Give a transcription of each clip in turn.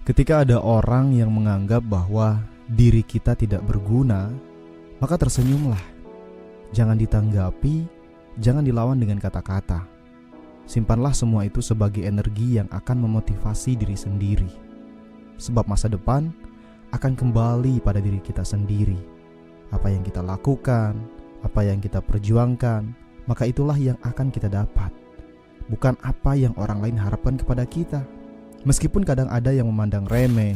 Ketika ada orang yang menganggap bahwa diri kita tidak berguna, maka tersenyumlah. Jangan ditanggapi, jangan dilawan dengan kata-kata. Simpanlah semua itu sebagai energi yang akan memotivasi diri sendiri. Sebab masa depan akan kembali pada diri kita sendiri. Apa yang kita lakukan, apa yang kita perjuangkan, maka itulah yang akan kita dapat. Bukan apa yang orang lain harapkan kepada kita. Meskipun kadang ada yang memandang remeh,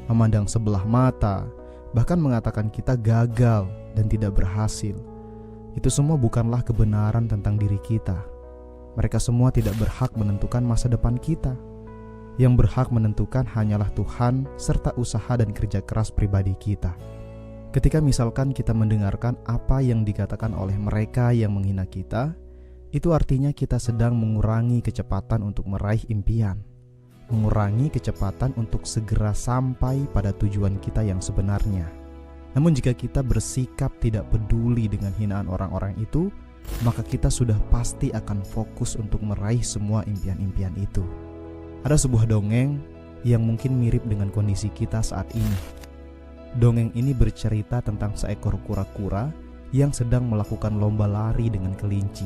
memandang sebelah mata, bahkan mengatakan kita gagal dan tidak berhasil. Itu semua bukanlah kebenaran tentang diri kita. Mereka semua tidak berhak menentukan masa depan kita. Yang berhak menentukan hanyalah Tuhan serta usaha dan kerja keras pribadi kita. Ketika misalkan kita mendengarkan apa yang dikatakan oleh mereka yang menghina kita, itu artinya kita sedang mengurangi kecepatan untuk meraih impian. Mengurangi kecepatan untuk segera sampai pada tujuan kita yang sebenarnya. Namun jika kita bersikap tidak peduli dengan hinaan orang-orang itu, maka kita sudah pasti akan fokus untuk meraih semua impian-impian itu. Ada sebuah dongeng yang mungkin mirip dengan kondisi kita saat ini. Dongeng ini bercerita tentang seekor kura-kura yang sedang melakukan lomba lari dengan kelinci.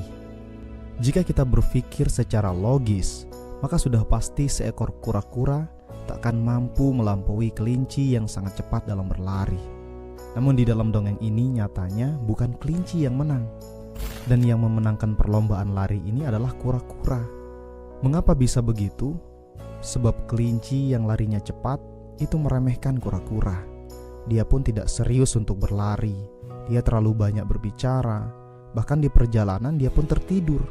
Jika kita berpikir secara logis, maka sudah pasti seekor kura-kura takkan mampu melampaui kelinci yang sangat cepat dalam berlari. Namun di dalam dongeng ini nyatanya bukan kelinci yang menang. Dan yang memenangkan perlombaan lari ini adalah kura-kura. Mengapa bisa begitu? Sebab kelinci yang larinya cepat itu meremehkan kura-kura. Dia pun tidak serius untuk berlari. Dia terlalu banyak berbicara. Bahkan di perjalanan dia pun tertidur.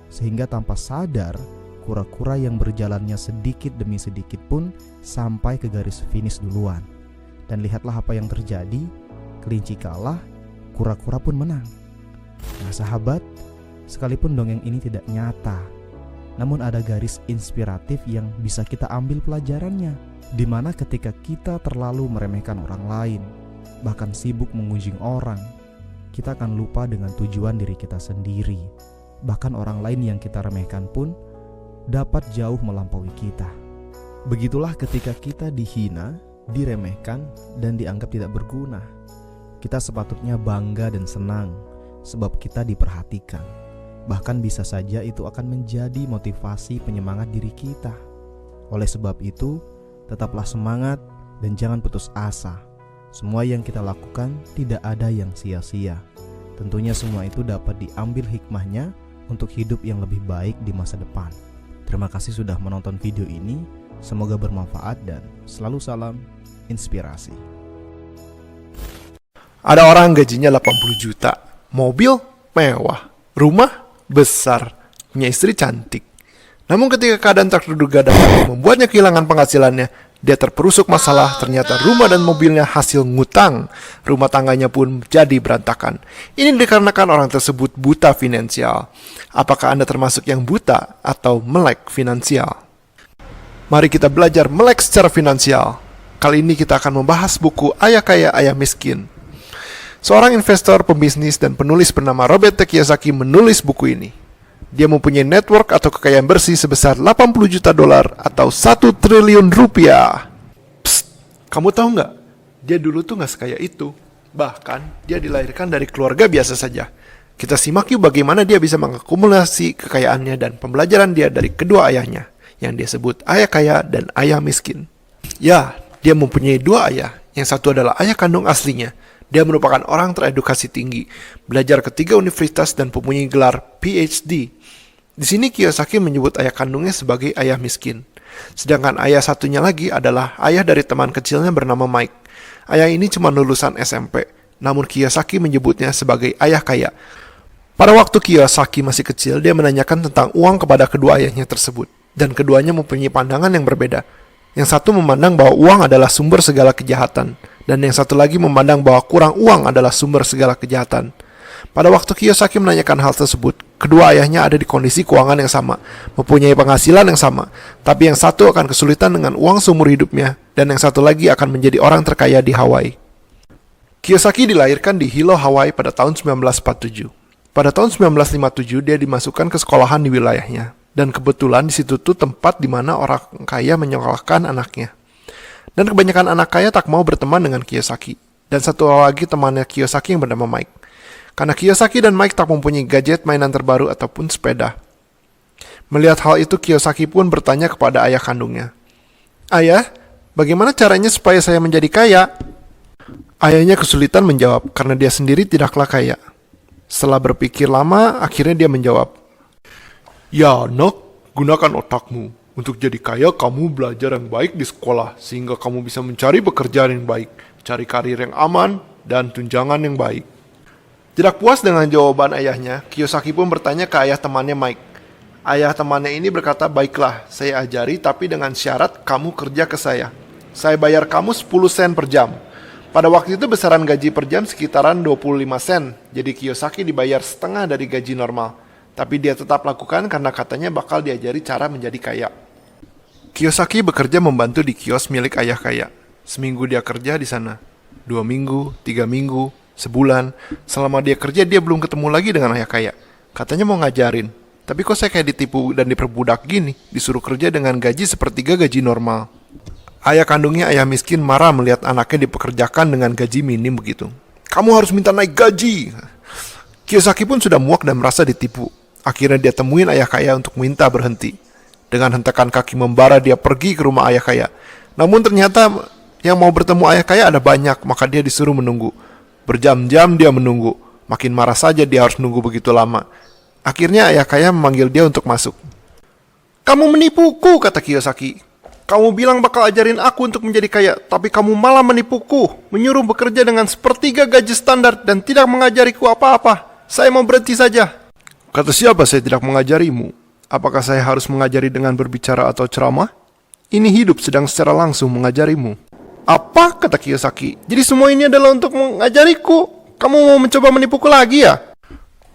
Sehingga tanpa sadar, kura-kura yang berjalannya sedikit demi sedikit pun sampai ke garis finish duluan. Dan lihatlah apa yang terjadi. Kelinci kalah, kura-kura pun menang. Nah sahabat, sekalipun dongeng ini tidak nyata, namun ada garis inspiratif yang bisa kita ambil pelajarannya. Di mana ketika kita terlalu meremehkan orang lain, bahkan sibuk mengunjing orang, kita akan lupa dengan tujuan diri kita sendiri. Bahkan orang lain yang kita remehkan pun dapat jauh melampaui kita. Begitulah ketika kita dihina, diremehkan, dan dianggap tidak berguna. Kita sepatutnya bangga dan senang sebab kita diperhatikan. Bahkan bisa saja itu akan menjadi motivasi penyemangat diri kita. Oleh sebab itu, tetaplah semangat dan jangan putus asa. Semua yang kita lakukan tidak ada yang sia-sia. Tentunya semua itu dapat diambil hikmahnya untuk hidup yang lebih baik di masa depan. Terima kasih sudah menonton video ini. Semoga bermanfaat dan selalu salam inspirasi. Ada orang gajinya 80 juta, mobil mewah, rumah besar, punya istri cantik. Namun ketika keadaan tak terduga datang membuatnya kehilangan penghasilannya, dia terperusuk masalah. Ternyata rumah dan mobilnya hasil ngutang. Rumah tangganya pun jadi berantakan. Ini dikarenakan orang tersebut buta finansial. Apakah Anda termasuk yang buta atau melek finansial? Mari kita belajar melek secara finansial. Kali ini kita akan membahas buku Ayah Kaya, Ayah Miskin. Seorang investor, pembisnis, dan penulis bernama Robert T. Kiyosaki menulis buku ini. Dia mempunyai network atau kekayaan bersih sebesar 80 juta dolar atau 1 triliun rupiah. Psst, kamu tahu nggak? Dia dulu tuh nggak sekaya itu. Bahkan, dia dilahirkan dari keluarga biasa saja. Kita simak yuk bagaimana dia bisa mengakumulasi kekayaannya dan pembelajaran dia dari kedua ayahnya, yang dia sebut ayah kaya dan ayah miskin. Ya, dia mempunyai dua ayah. Yang satu adalah ayah kandung aslinya. Dia merupakan orang teredukasi tinggi, belajar ke 3 universitas dan mempunyai gelar PhD. Di sini Kiyosaki menyebut ayah kandungnya sebagai ayah miskin. Sedangkan ayah satunya lagi adalah ayah dari teman kecilnya bernama Mike. Ayah ini cuma lulusan SMP, namun Kiyosaki menyebutnya sebagai ayah kaya. Pada waktu Kiyosaki masih kecil, dia menanyakan tentang uang kepada kedua ayahnya tersebut. Dan keduanya mempunyai pandangan yang berbeda. Yang satu memandang bahwa uang adalah sumber segala kejahatan. Dan yang satu lagi memandang bahwa kurang uang adalah sumber segala kejahatan. Pada waktu Kiyosaki menanyakan hal tersebut, kedua ayahnya ada di kondisi keuangan yang sama, mempunyai penghasilan yang sama, tapi yang satu akan kesulitan dengan uang seumur hidupnya, dan yang satu lagi akan menjadi orang terkaya di Hawaii. Kiyosaki dilahirkan di Hilo, Hawaii pada tahun 1947. Pada tahun 1957 dia dimasukkan ke sekolahan di wilayahnya, dan kebetulan di situ tuh tempat di mana orang kaya menyekolahkan anaknya. Dan kebanyakan anak kaya tak mau berteman dengan Kiyosaki. Dan satu lagi temannya Kiyosaki yang bernama Mike. Karena Kiyosaki dan Mike tak mempunyai gadget mainan terbaru ataupun sepeda. Melihat hal itu, Kiyosaki pun bertanya kepada ayah kandungnya. Ayah, bagaimana caranya supaya saya menjadi kaya? Ayahnya kesulitan menjawab karena dia sendiri tidaklah kaya. Setelah berpikir lama, akhirnya dia menjawab. Ya anak, gunakan otakmu. Untuk jadi kaya, kamu belajar yang baik di sekolah, sehingga kamu bisa mencari pekerjaan yang baik, cari karir yang aman, dan tunjangan yang baik. Tidak puas dengan jawaban ayahnya, Kiyosaki pun bertanya ke ayah temannya Mike. Ayah temannya ini berkata, baiklah, saya ajari, tapi dengan syarat kamu kerja ke saya. Saya bayar kamu 10 sen per jam. Pada waktu itu besaran gaji per jam sekitaran 25 sen, jadi Kiyosaki dibayar setengah dari gaji normal. Tapi dia tetap lakukan karena katanya bakal diajari cara menjadi kaya. Kiyosaki bekerja membantu di kios milik ayah kaya. Seminggu dia kerja di sana. 2 minggu, 3 minggu, sebulan. Selama dia kerja, dia belum ketemu lagi dengan ayah kaya. Katanya mau ngajarin. Tapi kok saya kayak ditipu dan diperbudak gini, disuruh kerja dengan gaji sepertiga gaji normal. Ayah kandungnya, ayah miskin, marah melihat anaknya dipekerjakan dengan gaji minim begitu. Kamu harus minta naik gaji. Kiyosaki pun sudah muak dan merasa ditipu. Akhirnya dia temuin ayah kaya untuk minta berhenti. Dengan hentakan kaki membara dia pergi ke rumah ayah kaya. Namun ternyata yang mau bertemu ayah kaya ada banyak, maka dia disuruh menunggu. Berjam-jam dia menunggu. Makin marah saja dia harus nunggu begitu lama. Akhirnya ayah kaya memanggil dia untuk masuk. Kamu menipuku, kata Kiyosaki. Kamu bilang bakal ajarin aku untuk menjadi kaya, tapi kamu malah menipuku, menyuruh bekerja dengan sepertiga gaji standar dan tidak mengajariku apa-apa. Saya mau berhenti saja. Kata siapa saya tidak mengajarimu? Apakah saya harus mengajari dengan berbicara atau ceramah? Ini hidup sedang secara langsung mengajarimu. Apa? Kata Kiyosaki. Jadi semua ini adalah untuk mengajariku. Kamu mau mencoba menipuku lagi ya?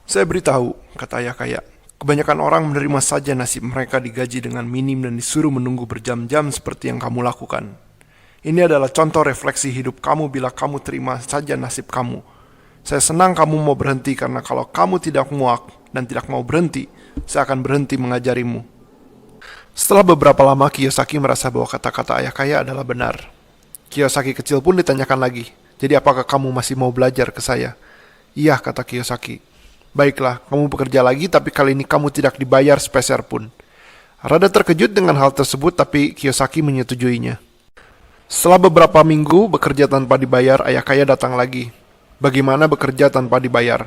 Saya beritahu, kata ayah kaya. Kebanyakan orang menerima saja nasib mereka digaji dengan minim dan disuruh menunggu berjam-jam seperti yang kamu lakukan. Ini adalah contoh refleksi hidup kamu bila kamu terima saja nasib kamu. Saya senang kamu mau berhenti karena kalau kamu tidak muak dan tidak mau berhenti, saya akan berhenti mengajarimu. Setelah beberapa lama, Kiyosaki merasa bahwa kata-kata ayah kaya adalah benar. Kiyosaki kecil pun ditanyakan lagi, jadi apakah kamu masih mau belajar ke saya? Iya, kata Kiyosaki. Baiklah, kamu bekerja lagi tapi kali ini kamu tidak dibayar sepeser pun. Rada terkejut dengan hal tersebut tapi Kiyosaki menyetujuinya. Setelah beberapa minggu bekerja tanpa dibayar, ayah kaya datang lagi. Bagaimana bekerja tanpa dibayar?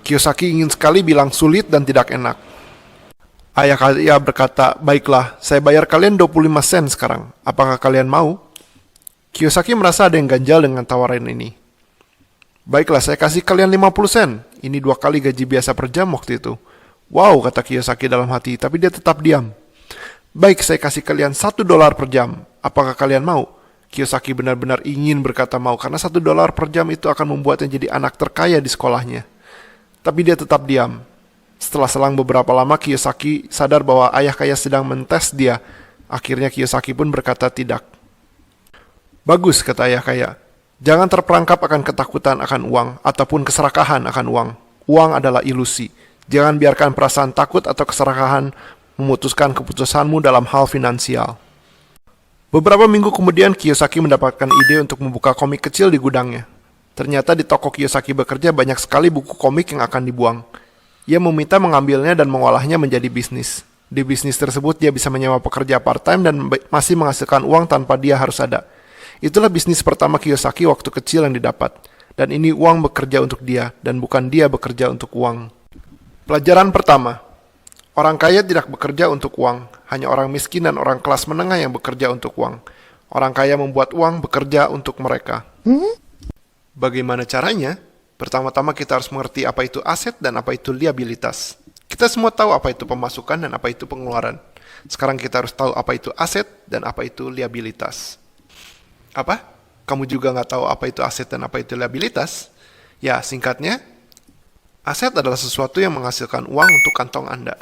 Kiyosaki ingin sekali bilang sulit dan tidak enak. Ayah kaya berkata, baiklah, saya bayar kalian 25 sen sekarang. Apakah kalian mau? Kiyosaki merasa ada yang ganjal dengan tawaran ini. Baiklah, saya kasih kalian 50 sen. Ini 2 kali gaji biasa per jam waktu itu. Wow, kata Kiyosaki dalam hati, tapi dia tetap diam. Baik, saya kasih kalian $1 per jam. Apakah kalian mau? Kiyosaki benar-benar ingin berkata mau, karena $1 per jam itu akan membuatnya jadi anak terkaya di sekolahnya. Tapi dia tetap diam. Setelah selang beberapa lama, Kiyosaki sadar bahwa ayah kaya sedang mentes dia. Akhirnya Kiyosaki pun berkata tidak. Bagus, kata ayah kaya. Jangan terperangkap akan ketakutan akan uang ataupun keserakahan akan uang. Uang adalah ilusi. Jangan biarkan perasaan takut atau keserakahan memutuskan keputusanmu dalam hal finansial. Beberapa minggu kemudian, Kiyosaki mendapatkan ide untuk membuka komik kecil di gudangnya. Ternyata di toko Kiyosaki bekerja banyak sekali buku komik yang akan dibuang. Ia meminta mengambilnya dan mengolahnya menjadi bisnis. Di bisnis tersebut dia bisa menyewa pekerja part-time dan masih menghasilkan uang tanpa dia harus ada. Itulah bisnis pertama Kiyosaki waktu kecil yang didapat. Dan ini uang bekerja untuk dia, dan bukan dia bekerja untuk uang. Pelajaran pertama. Orang kaya tidak bekerja untuk uang. Hanya orang miskin dan orang kelas menengah yang bekerja untuk uang. Orang kaya membuat uang bekerja untuk mereka. Bagaimana caranya? Pertama-tama kita harus mengerti apa itu aset dan apa itu liabilitas. Kita semua tahu apa itu pemasukan dan apa itu pengeluaran. Sekarang kita harus tahu apa itu aset dan apa itu liabilitas. Apa? Kamu juga nggak tahu apa itu aset dan apa itu liabilitas? Ya, singkatnya, aset adalah sesuatu yang menghasilkan uang untuk kantong Anda.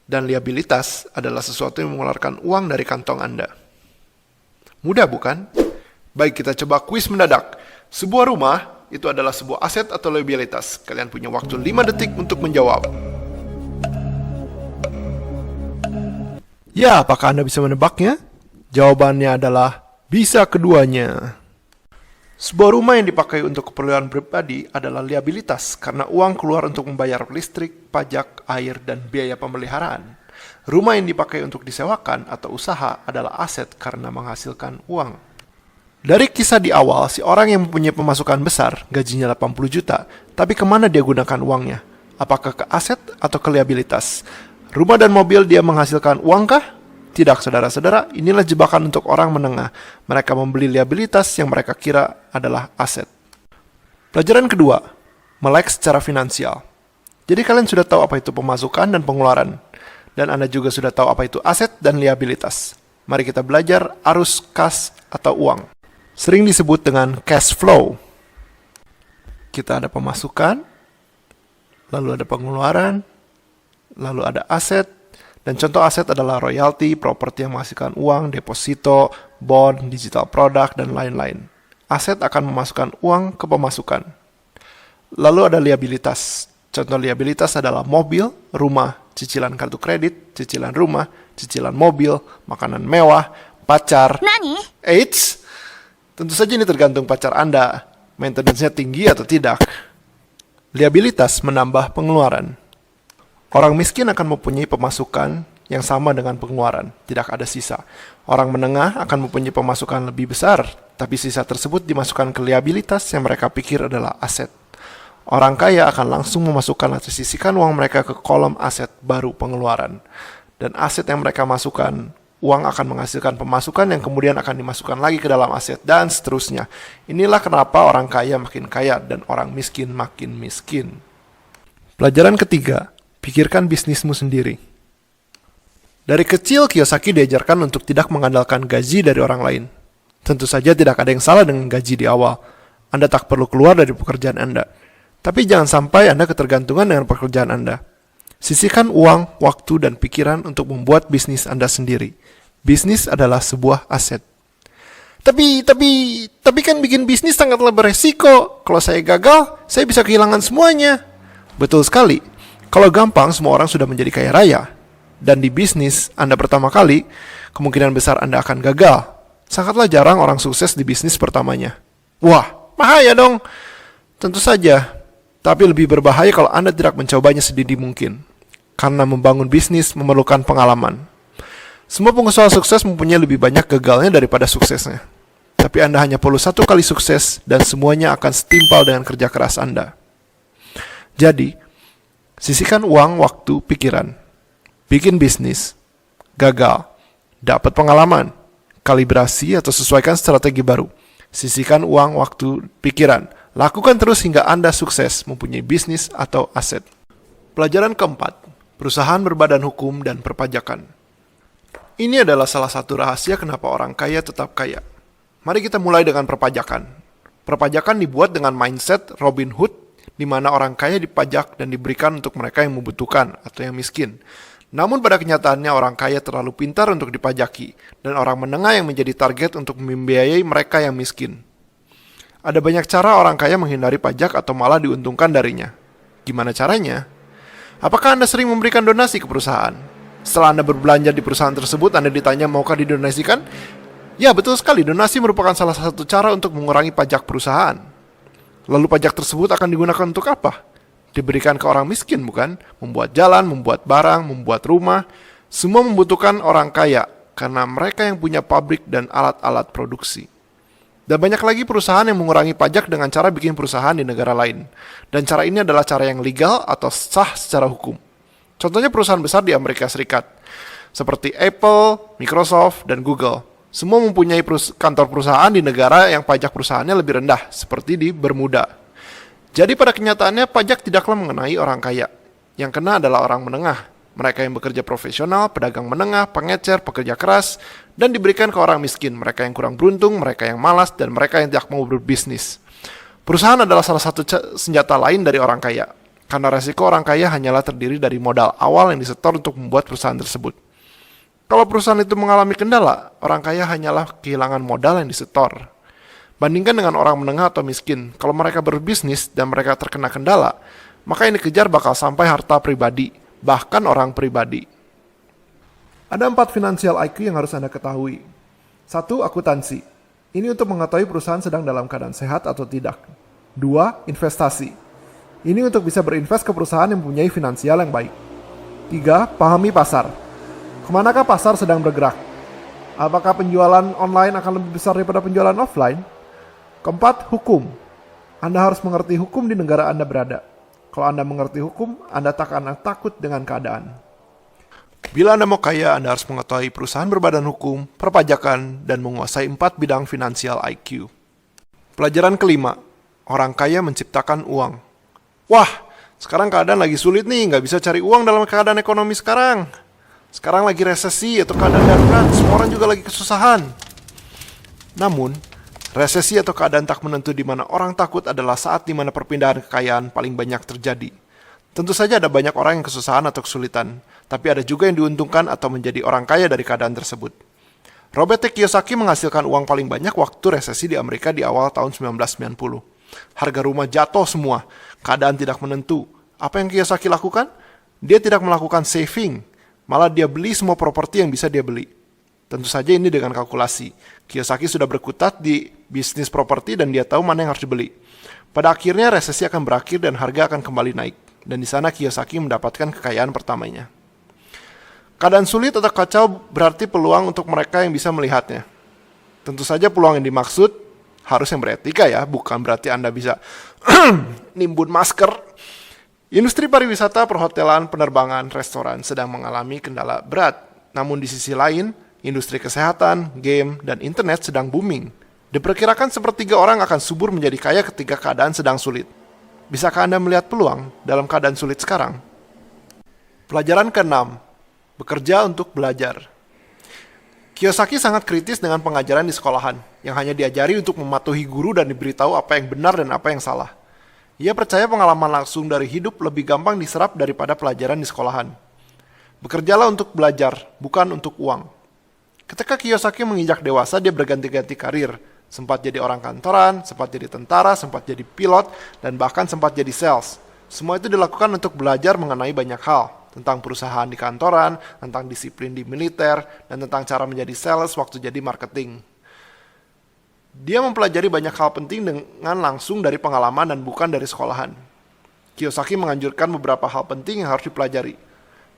Dan liabilitas adalah sesuatu yang mengeluarkan uang dari kantong Anda. Mudah bukan? Baik, kita coba kuis mendadak. Sebuah rumah itu adalah sebuah aset atau liabilitas. Kalian punya waktu 5 detik untuk menjawab. Ya, apakah Anda bisa menebaknya? Jawabannya adalah Bisa keduanya. Sebuah rumah yang dipakai untuk keperluan pribadi adalah liabilitas karena uang keluar untuk membayar listrik, pajak, air, dan biaya pemeliharaan. Rumah yang dipakai untuk disewakan atau usaha adalah aset karena menghasilkan uang. Dari kisah di awal, si orang yang mempunyai pemasukan besar, gajinya 80 juta, tapi kemana dia gunakan uangnya? Apakah ke aset atau ke liabilitas? Rumah dan mobil dia menghasilkan uangkah? Tidak, saudara-saudara, inilah jebakan untuk orang menengah. Mereka membeli liabilitas yang mereka kira adalah aset. Pelajaran kedua, melek secara finansial. Jadi kalian sudah tahu apa itu pemasukan dan pengeluaran. Dan Anda juga sudah tahu apa itu aset dan liabilitas. Mari kita belajar arus kas atau uang. Sering disebut dengan cash flow. Kita ada pemasukan, lalu ada pengeluaran, lalu ada aset. Dan contoh aset adalah royalti, properti yang menghasilkan uang, deposito, bond, digital product, dan lain-lain. Aset akan memasukkan uang ke pemasukan. Lalu ada liabilitas. Contoh liabilitas adalah mobil, rumah, cicilan kartu kredit, cicilan rumah, cicilan mobil, makanan mewah, pacar. Nani? Eits, tentu saja ini tergantung pacar Anda. Maintenance-nya tinggi atau tidak. Liabilitas menambah pengeluaran. Orang miskin akan mempunyai pemasukan yang sama dengan pengeluaran, tidak ada sisa. Orang menengah akan mempunyai pemasukan lebih besar, tapi sisa tersebut dimasukkan ke liabilitas yang mereka pikir adalah aset. Orang kaya akan langsung memasukkan atau sisihkan uang mereka ke kolom aset baru pengeluaran. Dan aset yang mereka masukkan, uang akan menghasilkan pemasukan yang kemudian akan dimasukkan lagi ke dalam aset, dan seterusnya. Inilah kenapa orang kaya makin kaya dan orang miskin makin miskin. Pelajaran ketiga, pikirkan bisnismu sendiri. Dari kecil, Kiyosaki diajarkan untuk tidak mengandalkan gaji dari orang lain. Tentu saja tidak ada yang salah dengan gaji di awal. Anda tak perlu keluar dari pekerjaan Anda. Tapi jangan sampai Anda ketergantungan dengan pekerjaan Anda. Sisihkan uang, waktu, dan pikiran untuk membuat bisnis Anda sendiri. Bisnis adalah sebuah aset. Tapi kan bikin bisnis sangatlah beresiko. Kalau saya gagal, saya bisa kehilangan semuanya. Betul sekali. Kalau gampang, semua orang sudah menjadi kaya raya. Dan di bisnis Anda pertama kali, kemungkinan besar Anda akan gagal. Sangatlah jarang orang sukses di bisnis pertamanya. Wah, bahaya dong. Tentu saja. Tapi lebih berbahaya kalau Anda tidak mencobanya sedini mungkin. Karena membangun bisnis memerlukan pengalaman. Semua pengusaha sukses mempunyai lebih banyak gagalnya daripada suksesnya. Tapi Anda hanya perlu satu kali sukses dan semuanya akan setimpal dengan kerja keras Anda. Jadi, sisihkan uang, waktu, pikiran. Bikin bisnis. Gagal. Dapat pengalaman. Kalibrasi atau sesuaikan strategi baru. Sisihkan uang, waktu, pikiran. Lakukan terus hingga Anda sukses mempunyai bisnis atau aset. Pelajaran keempat. Perusahaan berbadan hukum dan perpajakan. Ini adalah salah satu rahasia kenapa orang kaya tetap kaya. Mari kita mulai dengan perpajakan. Perpajakan dibuat dengan mindset Robin Hood, di mana orang kaya dipajak dan diberikan untuk mereka yang membutuhkan atau yang miskin. Namun pada kenyataannya orang kaya terlalu pintar untuk dipajaki, dan orang menengah yang menjadi target untuk membiayai mereka yang miskin. Ada banyak cara orang kaya menghindari pajak atau malah diuntungkan darinya. Gimana caranya? Apakah Anda sering memberikan donasi ke perusahaan? Setelah Anda berbelanja di perusahaan tersebut, Anda ditanya maukah didonasikan? Ya, betul sekali, donasi merupakan salah satu cara untuk mengurangi pajak perusahaan. Lalu pajak tersebut akan digunakan untuk apa? Diberikan ke orang miskin, bukan? Membuat jalan, membuat barang, membuat rumah. Semua membutuhkan orang kaya, karena mereka yang punya pabrik dan alat-alat produksi. Dan banyak lagi perusahaan yang mengurangi pajak dengan cara bikin perusahaan di negara lain. Dan cara ini adalah cara yang legal atau sah secara hukum. Contohnya perusahaan besar di Amerika Serikat, seperti Apple, Microsoft, dan Google. Semua mempunyai kantor perusahaan di negara yang pajak perusahaannya lebih rendah, seperti di Bermuda. Jadi pada kenyataannya pajak tidaklah mengenai orang kaya. Yang kena adalah orang menengah. Mereka yang bekerja profesional, pedagang menengah, pengecer, pekerja keras, dan diberikan ke orang miskin. Mereka yang kurang beruntung, mereka yang malas, dan mereka yang tidak mau berbisnis. Perusahaan adalah salah satu senjata lain dari orang kaya. Karena resiko orang kaya hanyalah terdiri dari modal awal yang disetor untuk membuat perusahaan tersebut. Kalau perusahaan itu mengalami kendala, orang kaya hanyalah kehilangan modal yang disetor. Bandingkan dengan orang menengah atau miskin, kalau mereka berbisnis dan mereka terkena kendala, maka yang dikejar bakal sampai harta pribadi, bahkan orang pribadi. Ada 4 financial IQ yang harus Anda ketahui. 1. Akuntansi. Ini untuk mengetahui perusahaan sedang dalam keadaan sehat atau tidak. 2. Investasi. Ini untuk bisa berinvest ke perusahaan yang mempunyai finansial yang baik. 3. Pahami pasar. Kemanakah pasar sedang bergerak? Apakah penjualan online akan lebih besar daripada penjualan offline? 4. Hukum. Anda harus mengerti hukum di negara Anda berada. Kalau Anda mengerti hukum, Anda tak akan takut dengan keadaan. Bila Anda mau kaya, Anda harus mengetahui perusahaan berbadan hukum, perpajakan, dan menguasai 4 bidang finansial IQ. Pelajaran kelima, orang kaya menciptakan uang. Wah, sekarang keadaan lagi sulit nih, nggak bisa cari uang dalam keadaan ekonomi sekarang. Sekarang lagi resesi atau keadaan darurat, semua orang juga lagi kesusahan. Namun, resesi atau keadaan tak menentu di mana orang takut adalah saat di mana perpindahan kekayaan paling banyak terjadi. Tentu saja ada banyak orang yang kesusahan atau kesulitan, tapi ada juga yang diuntungkan atau menjadi orang kaya dari keadaan tersebut. Robert T. Kiyosaki menghasilkan uang paling banyak waktu resesi di Amerika di awal tahun 1990. Harga rumah jatuh semua, keadaan tidak menentu. Apa yang Kiyosaki lakukan? Dia tidak melakukan saving, malah dia beli semua properti yang bisa dia beli. Tentu saja ini dengan kalkulasi. Kiyosaki sudah berkutat di bisnis properti dan dia tahu mana yang harus dibeli. Pada akhirnya resesi akan berakhir dan harga akan kembali naik. Dan di sana Kiyosaki mendapatkan kekayaan pertamanya. Keadaan sulit atau kacau berarti peluang untuk mereka yang bisa melihatnya. Tentu saja peluang yang dimaksud harus yang beretika ya, bukan berarti Anda bisa nimbun masker. Industri pariwisata, perhotelan, penerbangan, restoran sedang mengalami kendala berat. Namun di sisi lain, industri kesehatan, game, dan internet sedang booming. Diperkirakan sepertiga orang akan subur menjadi kaya ketika keadaan sedang sulit. Bisakah Anda melihat peluang dalam keadaan sulit sekarang? Pelajaran ke-6. Bekerja untuk belajar. Kiyosaki sangat kritis dengan pengajaran di sekolahan, yang hanya diajari untuk mematuhi guru dan diberitahu apa yang benar dan apa yang salah. Ia percaya pengalaman langsung dari hidup lebih gampang diserap daripada pelajaran di sekolahan. Bekerjalah untuk belajar, bukan untuk uang. Ketika Kiyosaki menginjak dewasa, dia berganti-ganti karir. Sempat jadi orang kantoran, sempat jadi tentara, sempat jadi pilot, dan bahkan sempat jadi sales. Semua itu dilakukan untuk belajar mengenai banyak hal. Tentang perusahaan di kantoran, tentang disiplin di militer, dan tentang cara menjadi sales waktu jadi marketing. Dia mempelajari banyak hal penting dengan langsung dari pengalaman dan bukan dari sekolahan. Kiyosaki menganjurkan beberapa hal penting yang harus dipelajari,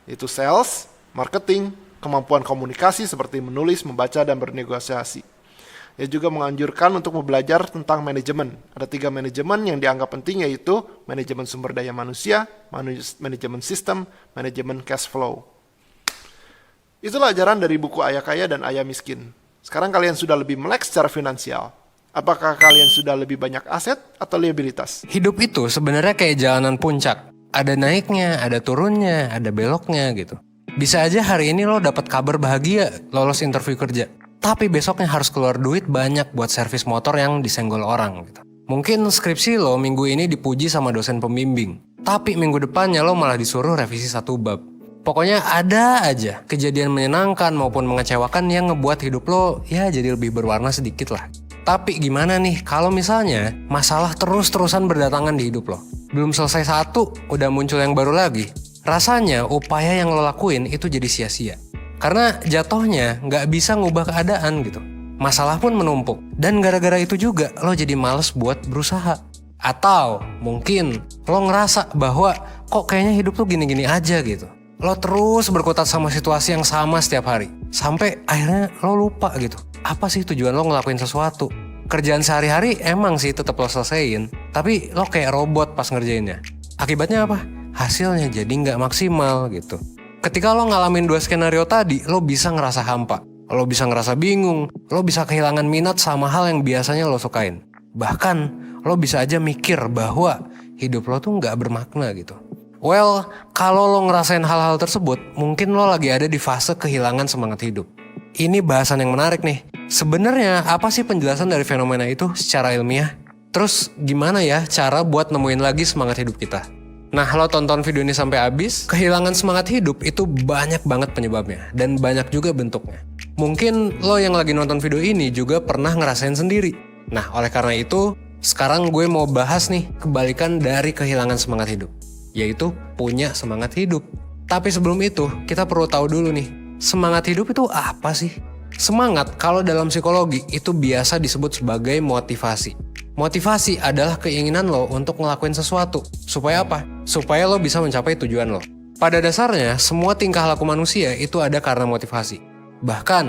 yaitu sales, marketing, kemampuan komunikasi seperti menulis, membaca, dan bernegosiasi. Ia juga menganjurkan untuk belajar tentang manajemen. Ada 3 manajemen yang dianggap penting, yaitu manajemen sumber daya manusia, manajemen sistem, manajemen cash flow. Itulah ajaran dari buku Ayah Kaya dan Ayah Miskin. Sekarang kalian sudah lebih melek secara finansial. Apakah kalian sudah lebih banyak aset atau liabilitas? Hidup itu sebenarnya kayak jalanan puncak. Ada naiknya, ada turunnya, ada beloknya gitu. Bisa aja hari ini lo dapat kabar bahagia, lolos interview kerja. Tapi besoknya harus keluar duit banyak buat servis motor yang disenggol orang gitu. Mungkin skripsi lo minggu ini dipuji sama dosen pembimbing. Tapi minggu depannya lo malah disuruh revisi 1 bab. Pokoknya ada aja kejadian menyenangkan maupun mengecewakan yang ngebuat hidup lo ya jadi lebih berwarna sedikit lah. Tapi gimana nih kalau misalnya masalah terus-terusan berdatangan di hidup lo? Belum selesai satu, udah muncul yang baru lagi. Rasanya upaya yang lo lakuin itu jadi sia-sia. Karena jatuhnya nggak bisa ngubah keadaan gitu. Masalah pun menumpuk. Dan gara-gara itu juga lo jadi males buat berusaha. Atau mungkin lo ngerasa bahwa kok kayaknya hidup tuh gini-gini aja gitu. Lo terus berkutat sama situasi yang sama setiap hari. Sampai akhirnya lo lupa gitu. Apa sih tujuan lo ngelakuin sesuatu? Kerjaan sehari-hari emang sih tetap lo selesaiin. Tapi lo kayak robot pas ngerjainnya. Akibatnya apa? Hasilnya jadi nggak maksimal gitu. Ketika lo ngalamin 2 skenario tadi, lo bisa ngerasa hampa. Lo bisa ngerasa bingung. Lo bisa kehilangan minat sama hal yang biasanya lo sukain. Bahkan, lo bisa aja mikir bahwa hidup lo tuh nggak bermakna gitu. Well, kalau lo ngerasain hal-hal tersebut, mungkin lo lagi ada di fase kehilangan semangat hidup. Ini bahasan yang menarik nih. Sebenarnya apa sih penjelasan dari fenomena itu secara ilmiah? Terus gimana ya cara buat nemuin lagi semangat hidup kita? Nah, lo tonton video ini sampai habis. Kehilangan semangat hidup itu banyak banget penyebabnya. Dan banyak juga bentuknya. Mungkin lo yang lagi nonton video ini juga pernah ngerasain sendiri. Nah, oleh karena itu, sekarang gue mau bahas nih kebalikan dari kehilangan semangat hidup. Yaitu punya semangat hidup. Tapi sebelum itu, kita perlu tahu dulu nih. Semangat hidup itu apa sih? Semangat kalau dalam psikologi itu biasa disebut sebagai motivasi. Motivasi adalah keinginan lo untuk ngelakuin sesuatu. Supaya apa? Supaya lo bisa mencapai tujuan lo. Pada dasarnya, semua tingkah laku manusia itu ada karena motivasi. Bahkan,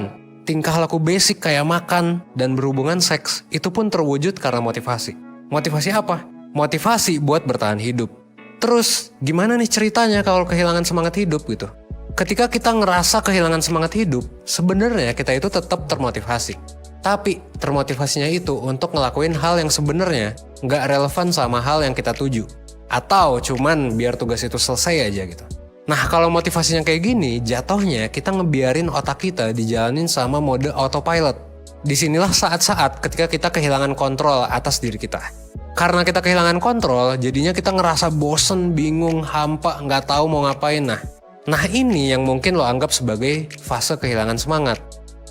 tingkah laku basic kayak makan dan berhubungan seks itu pun terwujud karena motivasi. Motivasi apa? Motivasi buat bertahan hidup. Terus, gimana nih ceritanya kalau kehilangan semangat hidup gitu? Ketika kita ngerasa kehilangan semangat hidup, sebenarnya kita itu tetap termotivasi. Tapi termotivasinya itu untuk ngelakuin hal yang sebenarnya nggak relevan sama hal yang kita tuju. Atau cuman biar tugas itu selesai aja gitu. Nah kalau motivasinya kayak gini, jatuhnya kita ngebiarin otak kita dijalanin sama mode autopilot. Disinilah saat-saat ketika kita kehilangan kontrol atas diri kita. Karena kita kehilangan kontrol, jadinya kita ngerasa bosen, bingung, hampa, nggak tahu mau ngapain. Nah ini yang mungkin lo anggap sebagai fase kehilangan semangat.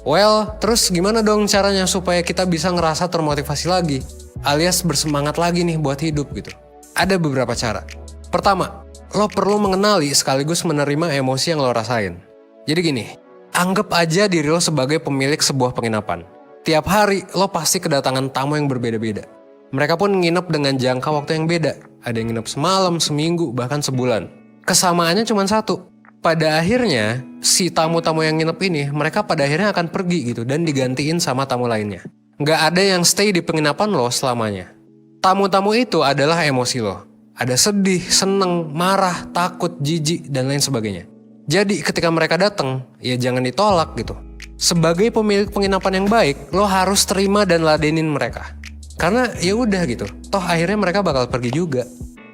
Well, terus gimana dong caranya supaya kita bisa ngerasa termotivasi lagi? Alias bersemangat lagi nih buat hidup gitu. Ada beberapa cara. Pertama, lo perlu mengenali sekaligus menerima emosi yang lo rasain. Jadi gini, anggap aja diri lo sebagai pemilik sebuah penginapan. Tiap hari lo pasti kedatangan tamu yang berbeda-beda. Mereka pun nginep dengan jangka waktu yang beda. Ada yang nginep semalam, seminggu, bahkan sebulan. Kesamaannya cuma satu. Pada akhirnya, si tamu-tamu yang nginep ini, mereka pada akhirnya akan pergi gitu dan digantiin sama tamu lainnya. Nggak ada yang stay di penginapan lo selamanya. Tamu-tamu itu adalah emosi lo. Ada sedih, seneng, marah, takut, jijik, dan lain sebagainya. Jadi ketika mereka datang, ya jangan ditolak gitu. Sebagai pemilik penginapan yang baik, lo harus terima dan ladenin mereka. Karena ya udah gitu, toh akhirnya mereka bakal pergi juga.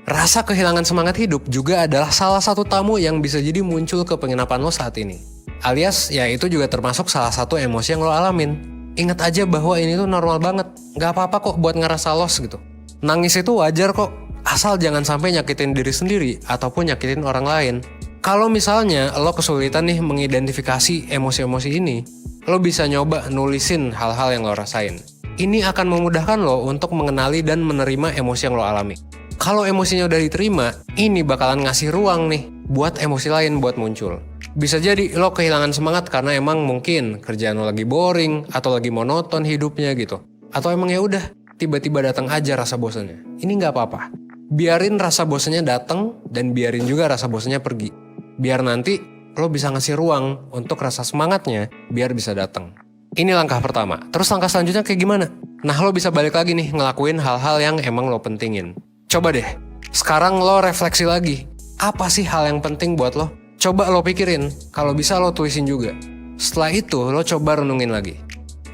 Rasa kehilangan semangat hidup juga adalah salah satu tamu yang bisa jadi muncul ke penginapan lo saat ini. Alias, ya itu juga termasuk salah satu emosi yang lo alamin. Ingat aja bahwa ini tuh normal banget. Gak apa-apa kok buat ngerasa lost gitu. Nangis itu wajar kok, asal jangan sampai nyakitin diri sendiri ataupun nyakitin orang lain. Kalau misalnya lo kesulitan nih mengidentifikasi emosi-emosi ini, lo bisa nyoba nulisin hal-hal yang lo rasain. Ini akan memudahkan lo untuk mengenali dan menerima emosi yang lo alami. Kalau emosinya udah diterima, ini bakalan ngasih ruang nih buat emosi lain buat muncul. Bisa jadi lo kehilangan semangat karena emang mungkin kerjaan lo lagi boring atau lagi monoton hidupnya gitu. Atau emang ya udah tiba-tiba datang aja rasa bosannya. Ini nggak apa-apa. Biarin rasa bosannya datang dan biarin juga rasa bosannya pergi. Biar nanti lo bisa ngasih ruang untuk rasa semangatnya biar bisa datang. Ini langkah pertama. Terus langkah selanjutnya kayak gimana? Nah lo bisa balik lagi nih ngelakuin hal-hal yang emang lo pentingin. Coba deh, sekarang lo refleksi lagi. Apa sih hal yang penting buat lo? Coba lo pikirin, kalau bisa lo tulisin juga. Setelah itu, lo coba renungin lagi.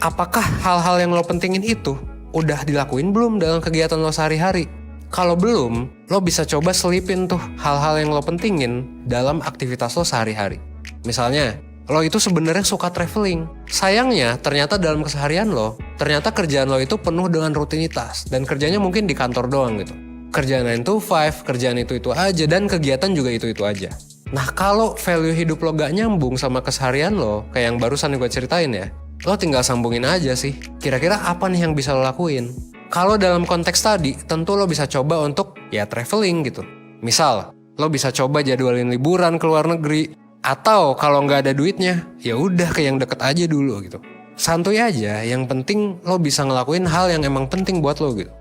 Apakah hal-hal yang lo pentingin itu udah dilakuin belum dalam kegiatan lo sehari-hari? Kalau belum, lo bisa coba selipin tuh hal-hal yang lo pentingin dalam aktivitas lo sehari-hari. Misalnya, lo itu sebenarnya suka traveling. Sayangnya, ternyata dalam keseharian lo, ternyata kerjaan lo itu penuh dengan rutinitas. Dan kerjanya mungkin di kantor doang gitu. Kerjaan 9 to 5, kerjaan itu-itu aja, dan kegiatan juga itu-itu aja. Nah kalau value hidup lo gak nyambung sama keseharian lo, kayak yang barusan gue ceritain ya, lo tinggal sambungin aja sih. Kira-kira apa nih yang bisa lo lakuin? Kalau dalam konteks tadi, tentu lo bisa coba untuk ya traveling gitu. Misal, lo bisa coba jadwalin liburan ke luar negeri. Atau kalau nggak ada duitnya, ya udah ke yang deket aja dulu gitu. Santuy aja, yang penting lo bisa ngelakuin hal yang emang penting buat lo gitu.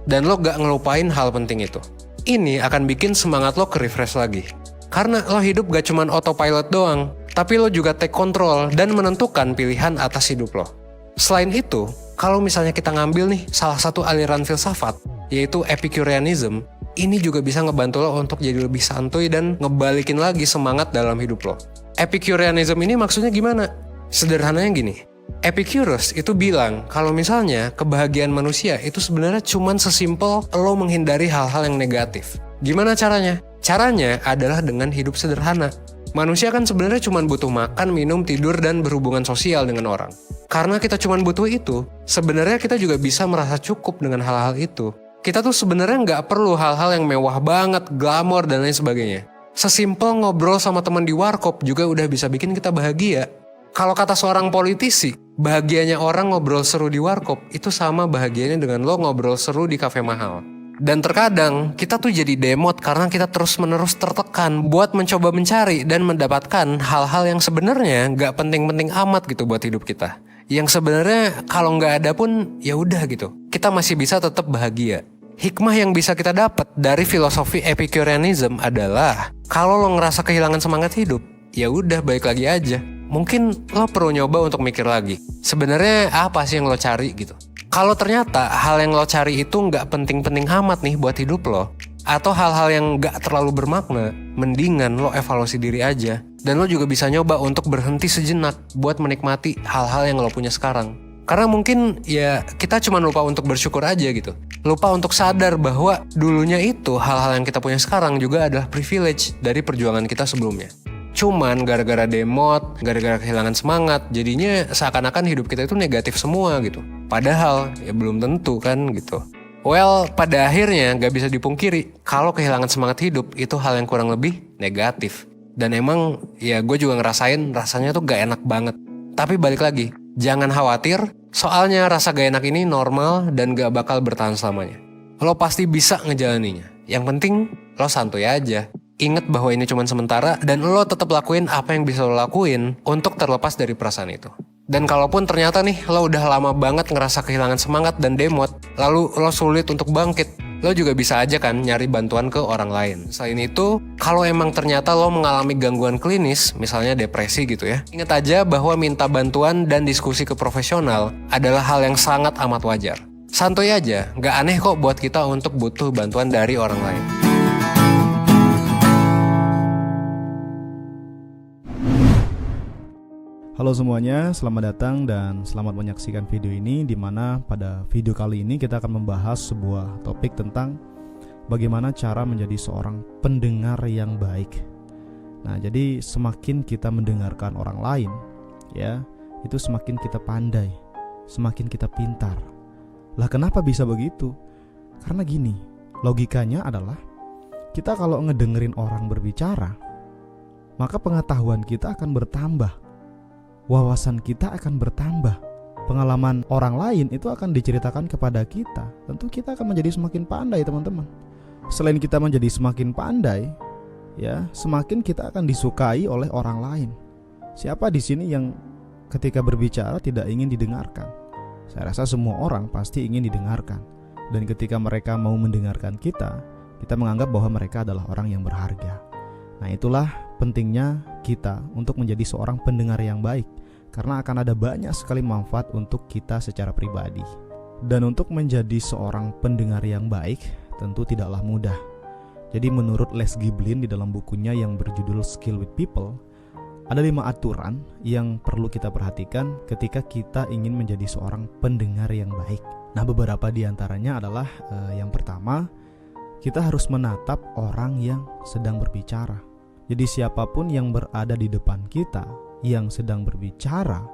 Dan lo gak ngelupain hal penting itu. Ini akan bikin semangat lo ke-refresh lagi. Karena lo hidup gak cuman autopilot doang, tapi lo juga take control dan menentukan pilihan atas hidup lo. Selain itu, kalau misalnya kita ngambil nih salah satu aliran filsafat, yaitu Epicureanism, ini juga bisa ngebantu lo untuk jadi lebih santuy dan ngebalikin lagi semangat dalam hidup lo. Epicureanism ini maksudnya gimana? Sederhananya gini. Epicurus itu bilang kalau misalnya kebahagiaan manusia itu sebenarnya cuman sesimpel lo menghindari hal-hal yang negatif. Gimana caranya? Caranya adalah dengan hidup sederhana. Manusia kan sebenarnya cuman butuh makan, minum, tidur, dan berhubungan sosial dengan orang. Karena kita cuman butuh itu, sebenarnya kita juga bisa merasa cukup dengan hal-hal itu. Kita tuh sebenarnya nggak perlu hal-hal yang mewah banget, glamor, dan lain sebagainya. Sesimpel ngobrol sama teman di warkop juga udah bisa bikin kita bahagia. Kalau kata seorang politisi, bahagianya orang ngobrol seru di warkop itu sama bahagianya dengan lo ngobrol seru di kafe mahal. Dan terkadang kita tuh jadi demot karena kita terus-menerus tertekan buat mencoba mencari dan mendapatkan hal-hal yang sebenarnya gak penting-penting amat gitu buat hidup kita. Yang sebenarnya kalau gak ada pun ya udah gitu. Kita masih bisa tetap bahagia. Hikmah yang bisa kita dapat dari filosofi Epicureanism adalah kalau lo ngerasa kehilangan semangat hidup, ya udah balik lagi aja. Mungkin lo perlu nyoba untuk mikir lagi. Sebenarnya apa sih yang lo cari gitu? Kalau ternyata hal yang lo cari itu nggak penting-penting amat nih buat hidup lo, atau hal-hal yang nggak terlalu bermakna, mendingan lo evaluasi diri aja. Dan lo juga bisa nyoba untuk berhenti sejenak buat menikmati hal-hal yang lo punya sekarang. Karena mungkin ya kita cuma lupa untuk bersyukur aja gitu. Lupa untuk sadar bahwa dulunya itu hal-hal yang kita punya sekarang juga adalah privilege dari perjuangan kita sebelumnya. Cuman gara-gara demot, gara-gara kehilangan semangat, jadinya seakan-akan hidup kita itu negatif semua gitu. Padahal ya belum tentu kan gitu. Well, pada akhirnya gak bisa dipungkiri kalau kehilangan semangat hidup itu hal yang kurang lebih negatif. Dan emang ya gue juga ngerasain rasanya tuh gak enak banget. Tapi balik lagi, jangan khawatir, soalnya rasa gak enak ini normal dan gak bakal bertahan selamanya. Lo pasti bisa ngejalaninya. Yang penting lo santuy aja. Ingat bahwa ini cuma sementara dan lo tetap lakuin apa yang bisa lo lakuin untuk terlepas dari perasaan itu. Dan kalaupun ternyata nih lo udah lama banget ngerasa kehilangan semangat dan demot, lalu lo sulit untuk bangkit, lo juga bisa aja kan nyari bantuan ke orang lain. Selain itu, kalau emang ternyata lo mengalami gangguan klinis, misalnya depresi gitu ya, ingat aja bahwa minta bantuan dan diskusi ke profesional adalah hal yang sangat amat wajar. Santuy aja, gak aneh kok buat kita untuk butuh bantuan dari orang lain. Halo semuanya, selamat datang dan selamat menyaksikan video ini, di mana pada video kali ini kita akan membahas sebuah topik tentang bagaimana cara menjadi seorang pendengar yang baik. Nah, jadi semakin kita mendengarkan orang lain, ya, itu semakin kita pandai, semakin kita pintar. Lah kenapa bisa begitu? Karena gini, logikanya adalah kita kalau ngedengerin orang berbicara, maka pengetahuan kita akan bertambah. Wawasan kita akan bertambah. Pengalaman orang lain itu akan diceritakan kepada kita. Tentu kita akan menjadi semakin pandai, teman-teman. Selain kita menjadi semakin pandai, ya, semakin kita akan disukai oleh orang lain. Siapa di sini yang ketika berbicara tidak ingin didengarkan? Saya rasa semua orang pasti ingin didengarkan. Dan ketika mereka mau mendengarkan kita menganggap bahwa mereka adalah orang yang berharga. Nah, itulah pentingnya kita untuk menjadi seorang pendengar yang baik, karena akan ada banyak sekali manfaat untuk kita secara pribadi. Dan untuk menjadi seorang pendengar yang baik tentu tidaklah mudah. Jadi menurut Les Giblin di dalam bukunya yang berjudul Skill with People, ada 5 aturan yang perlu kita perhatikan ketika kita ingin menjadi seorang pendengar yang baik. Nah, beberapa di antaranya adalah yang pertama, kita harus menatap orang yang sedang berbicara. Jadi siapapun yang berada di depan kita yang sedang berbicara,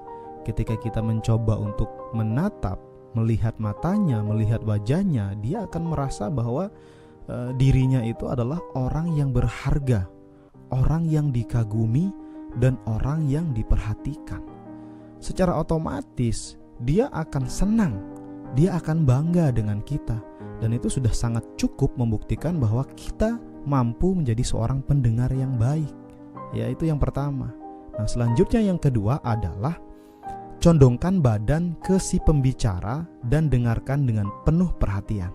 ketika kita mencoba untuk menatap, melihat matanya, melihat wajahnya, dia akan merasa bahwa dirinya itu adalah orang yang berharga, orang yang dikagumi, dan orang yang diperhatikan. Secara otomatis dia akan senang, dia akan bangga dengan kita, dan itu sudah sangat cukup membuktikan bahwa kita mampu menjadi seorang pendengar yang baik. Ya, itu yang pertama. Nah, selanjutnya yang kedua adalah condongkan badan ke si pembicara dan dengarkan dengan penuh perhatian.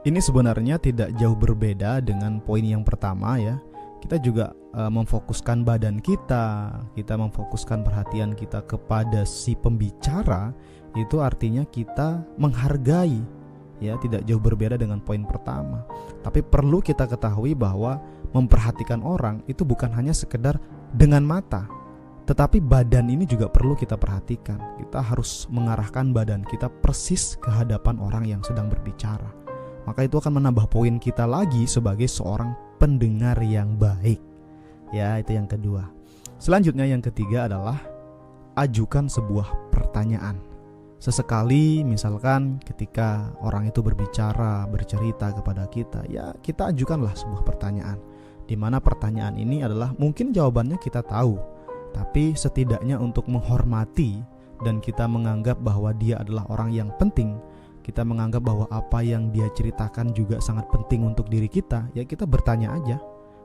Ini sebenarnya tidak jauh berbeda dengan poin yang pertama ya. Kita juga memfokuskan badan kita memfokuskan perhatian kita kepada si pembicara, itu artinya kita menghargai. Ya, tidak jauh berbeda dengan poin pertama. Tapi perlu kita ketahui bahwa memperhatikan orang itu bukan hanya sekedar dengan mata, tetapi badan ini juga perlu kita perhatikan. Kita harus mengarahkan badan kita persis ke hadapan orang yang sedang berbicara. Maka itu akan menambah poin kita lagi sebagai seorang pendengar yang baik. Ya, itu yang kedua. Selanjutnya yang ketiga adalah ajukan sebuah pertanyaan. Sesekali misalkan ketika orang itu berbicara, bercerita kepada kita, ya kita ajukanlah sebuah pertanyaan, di mana pertanyaan ini adalah mungkin jawabannya kita tahu, tapi setidaknya untuk menghormati dan kita menganggap bahwa dia adalah orang yang penting, kita menganggap bahwa apa yang dia ceritakan juga sangat penting untuk diri kita, ya kita bertanya aja.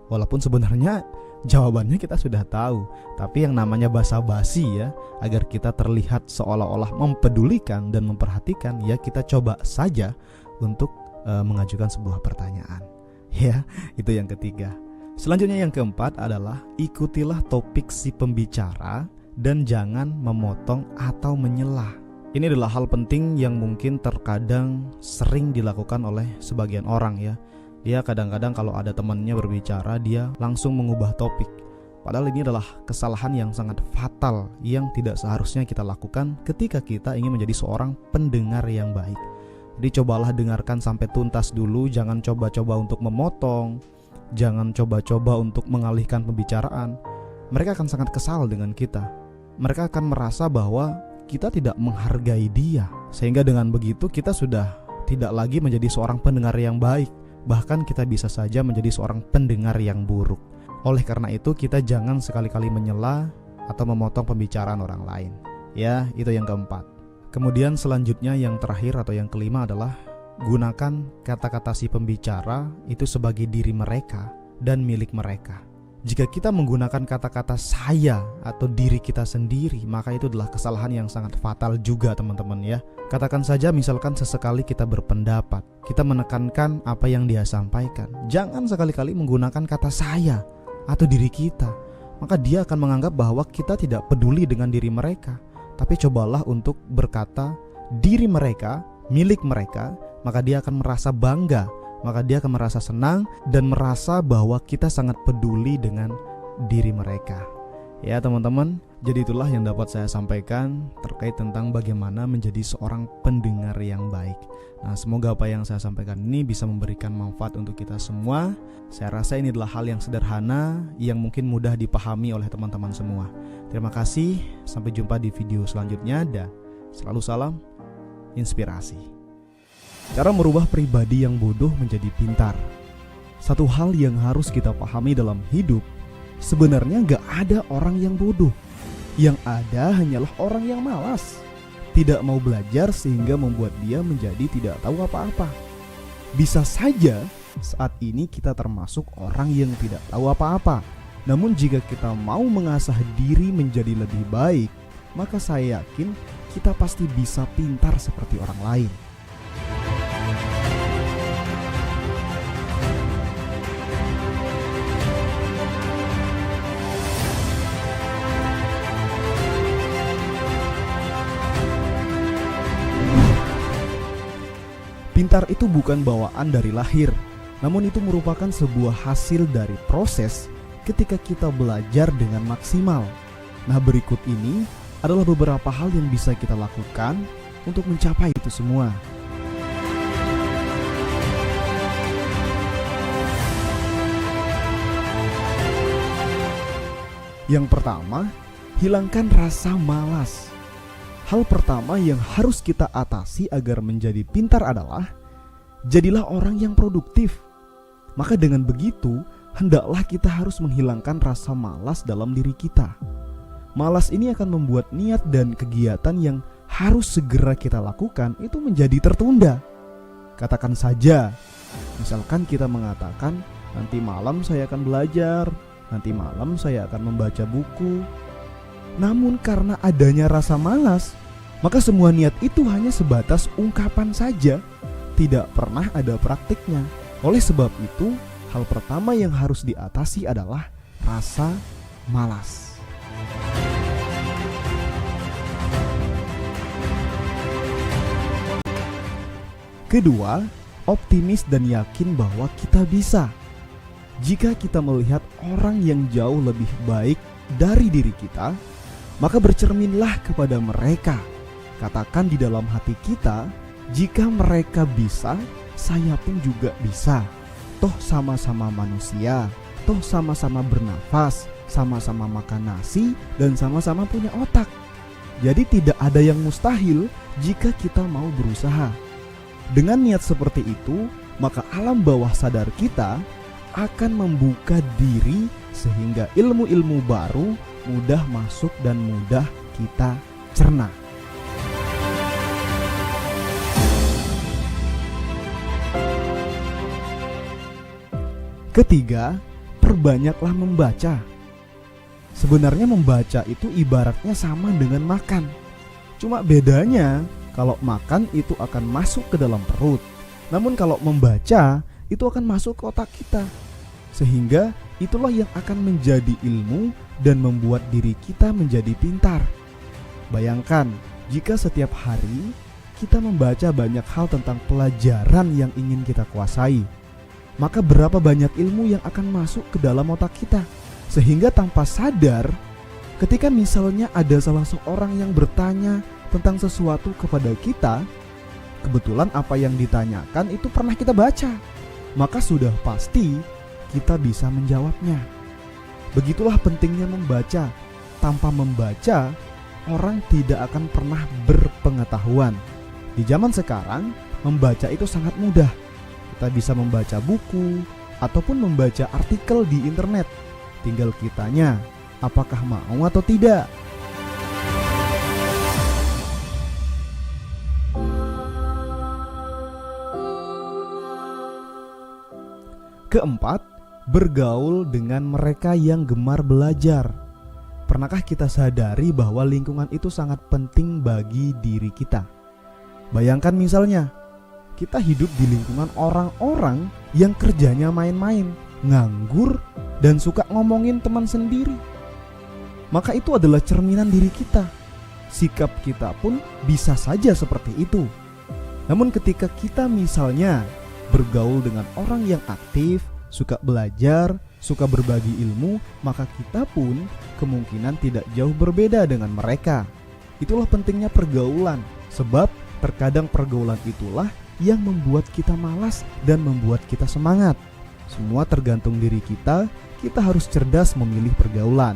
Walaupun sebenarnya jawabannya kita sudah tahu, tapi yang namanya basa-basi ya, agar kita terlihat seolah-olah mempedulikan dan memperhatikan, ya kita coba saja untuk mengajukan sebuah pertanyaan. Ya, itu yang ketiga. Selanjutnya yang keempat adalah ikutilah topik si pembicara dan jangan memotong atau menyela. Ini adalah hal penting yang mungkin terkadang sering dilakukan oleh sebagian orang ya. Dia kadang-kadang kalau ada temannya berbicara, dia langsung mengubah topik. Padahal ini adalah kesalahan yang sangat fatal yang tidak seharusnya kita lakukan ketika kita ingin menjadi seorang pendengar yang baik. Jadi cobalah dengarkan sampai tuntas dulu, jangan coba-coba untuk memotong, jangan coba-coba untuk mengalihkan pembicaraan. Mereka akan sangat kesal dengan kita. Mereka akan merasa bahwa kita tidak menghargai dia, sehingga dengan begitu kita sudah tidak lagi menjadi seorang pendengar yang baik. Bahkan kita bisa saja menjadi seorang pendengar yang buruk. Oleh karena itu kita jangan sekali-kali menyela atau memotong pembicaraan orang lain. Ya, itu yang keempat. Kemudian selanjutnya yang terakhir atau yang kelima adalah gunakan kata-kata si pembicara itu sebagai diri mereka dan milik mereka. Jika kita menggunakan kata-kata saya atau diri kita sendiri, maka itu adalah kesalahan yang sangat fatal juga teman-teman ya. Katakan saja misalkan sesekali kita berpendapat, kita menekankan apa yang dia sampaikan. Jangan sekali-kali menggunakan kata saya atau diri kita. Maka dia akan menganggap bahwa kita tidak peduli dengan diri mereka. Tapi cobalah untuk berkata diri mereka, milik mereka, maka dia akan merasa bangga. Maka dia akan merasa senang dan merasa bahwa kita sangat peduli dengan diri mereka. Ya teman-teman, jadi itulah yang dapat saya sampaikan terkait tentang bagaimana menjadi seorang pendengar yang baik. Nah, semoga apa yang saya sampaikan ini bisa memberikan manfaat untuk kita semua. Saya rasa ini adalah hal yang sederhana yang mungkin mudah dipahami oleh teman-teman semua. Terima kasih, sampai jumpa di video selanjutnya dan selalu salam inspirasi. Cara merubah pribadi yang bodoh menjadi pintar. Satu hal yang harus kita pahami dalam hidup, sebenarnya gak ada orang yang bodoh. Yang ada hanyalah orang yang malas, tidak mau belajar sehingga membuat dia menjadi tidak tahu apa-apa. Bisa saja saat ini kita termasuk orang yang tidak tahu apa-apa. Namun jika kita mau mengasah diri menjadi lebih baik, maka saya yakin kita pasti bisa pintar seperti orang lain. Pintar itu bukan bawaan dari lahir, namun itu merupakan sebuah hasil dari proses ketika kita belajar dengan maksimal. Nah, berikut ini adalah beberapa hal yang bisa kita lakukan untuk mencapai itu semua. Yang pertama, hilangkan rasa malas. Hal pertama yang harus kita atasi agar menjadi pintar adalah jadilah orang yang produktif. Maka dengan begitu, hendaklah kita harus menghilangkan rasa malas dalam diri kita. Malas ini akan membuat niat dan kegiatan yang harus segera kita lakukan itu menjadi tertunda. Katakan saja, misalkan kita mengatakan, nanti malam saya akan belajar, nanti malam saya akan membaca buku. Namun karena adanya rasa malas, maka semua niat itu hanya sebatas ungkapan saja, tidak pernah ada praktiknya. Oleh sebab itu, hal pertama yang harus diatasi adalah rasa malas. Kedua, optimis dan yakin bahwa kita bisa. Jika kita melihat orang yang jauh lebih baik dari diri kita, maka bercerminlah kepada mereka. Katakan di dalam hati kita, jika mereka bisa, saya pun juga bisa. Toh sama-sama manusia, toh sama-sama bernafas, sama-sama makan nasi, dan sama-sama punya otak. Jadi tidak ada yang mustahil jika kita mau berusaha. Dengan niat seperti itu, maka alam bawah sadar kita akan membuka diri sehingga ilmu-ilmu baru mudah masuk dan mudah kita cerna. Ketiga, perbanyaklah membaca. Sebenarnya membaca itu ibaratnya sama dengan makan. Cuma bedanya kalau makan itu akan masuk ke dalam perut. Namun kalau membaca itu akan masuk ke otak kita. Sehingga itulah yang akan menjadi ilmu dan membuat diri kita menjadi pintar. Bayangkan jika setiap hari kita membaca banyak hal tentang pelajaran yang ingin kita kuasai, maka berapa banyak ilmu yang akan masuk ke dalam otak kita. Sehingga tanpa sadar, ketika misalnya ada salah seorang yang bertanya tentang sesuatu kepada kita, kebetulan apa yang ditanyakan itu pernah kita baca, maka sudah pasti kita bisa menjawabnya. Begitulah pentingnya membaca. Tanpa membaca, orang tidak akan pernah berpengetahuan. Di zaman sekarang, membaca itu sangat mudah. Kita bisa membaca buku ataupun membaca artikel di internet. Tinggal kitanya, apakah mau atau tidak. Keempat, bergaul dengan mereka yang gemar belajar. Pernahkah kita sadari bahwa lingkungan itu sangat penting bagi diri kita? Bayangkan misalnya, kita hidup di lingkungan orang-orang yang kerjanya main-main, nganggur, dan suka ngomongin teman sendiri. Maka itu adalah cerminan diri kita. Sikap kita pun bisa saja seperti itu. Namun ketika kita misalnya bergaul dengan orang yang aktif, suka belajar, suka berbagi ilmu, maka kita pun kemungkinan tidak jauh berbeda dengan mereka. Itulah pentingnya pergaulan, sebab terkadang pergaulan itulah yang membuat kita malas dan membuat kita semangat. Semua tergantung diri kita harus cerdas memilih pergaulan.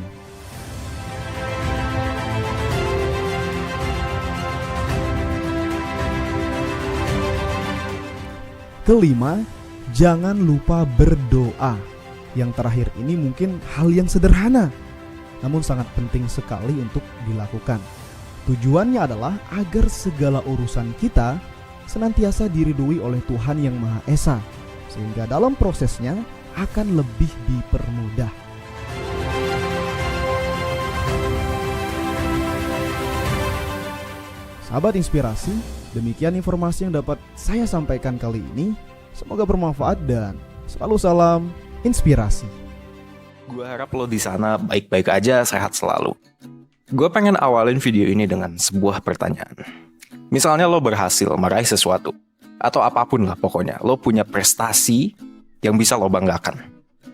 Kelima, jangan lupa berdoa. Yang terakhir ini mungkin hal yang sederhana, namun sangat penting sekali untuk dilakukan. Tujuannya adalah agar segala urusan kita senantiasa diridhoi oleh Tuhan Yang Maha Esa, sehingga dalam prosesnya akan lebih dipermudah. Sahabat inspirasi, demikian informasi yang dapat saya sampaikan kali ini. Semoga bermanfaat dan selalu salam inspirasi. Gue harap lo di sana baik-baik aja, sehat selalu. Gue pengen awalin video ini dengan sebuah pertanyaan. Misalnya lo berhasil meraih sesuatu, atau apapun lah pokoknya, lo punya prestasi yang bisa lo banggakan.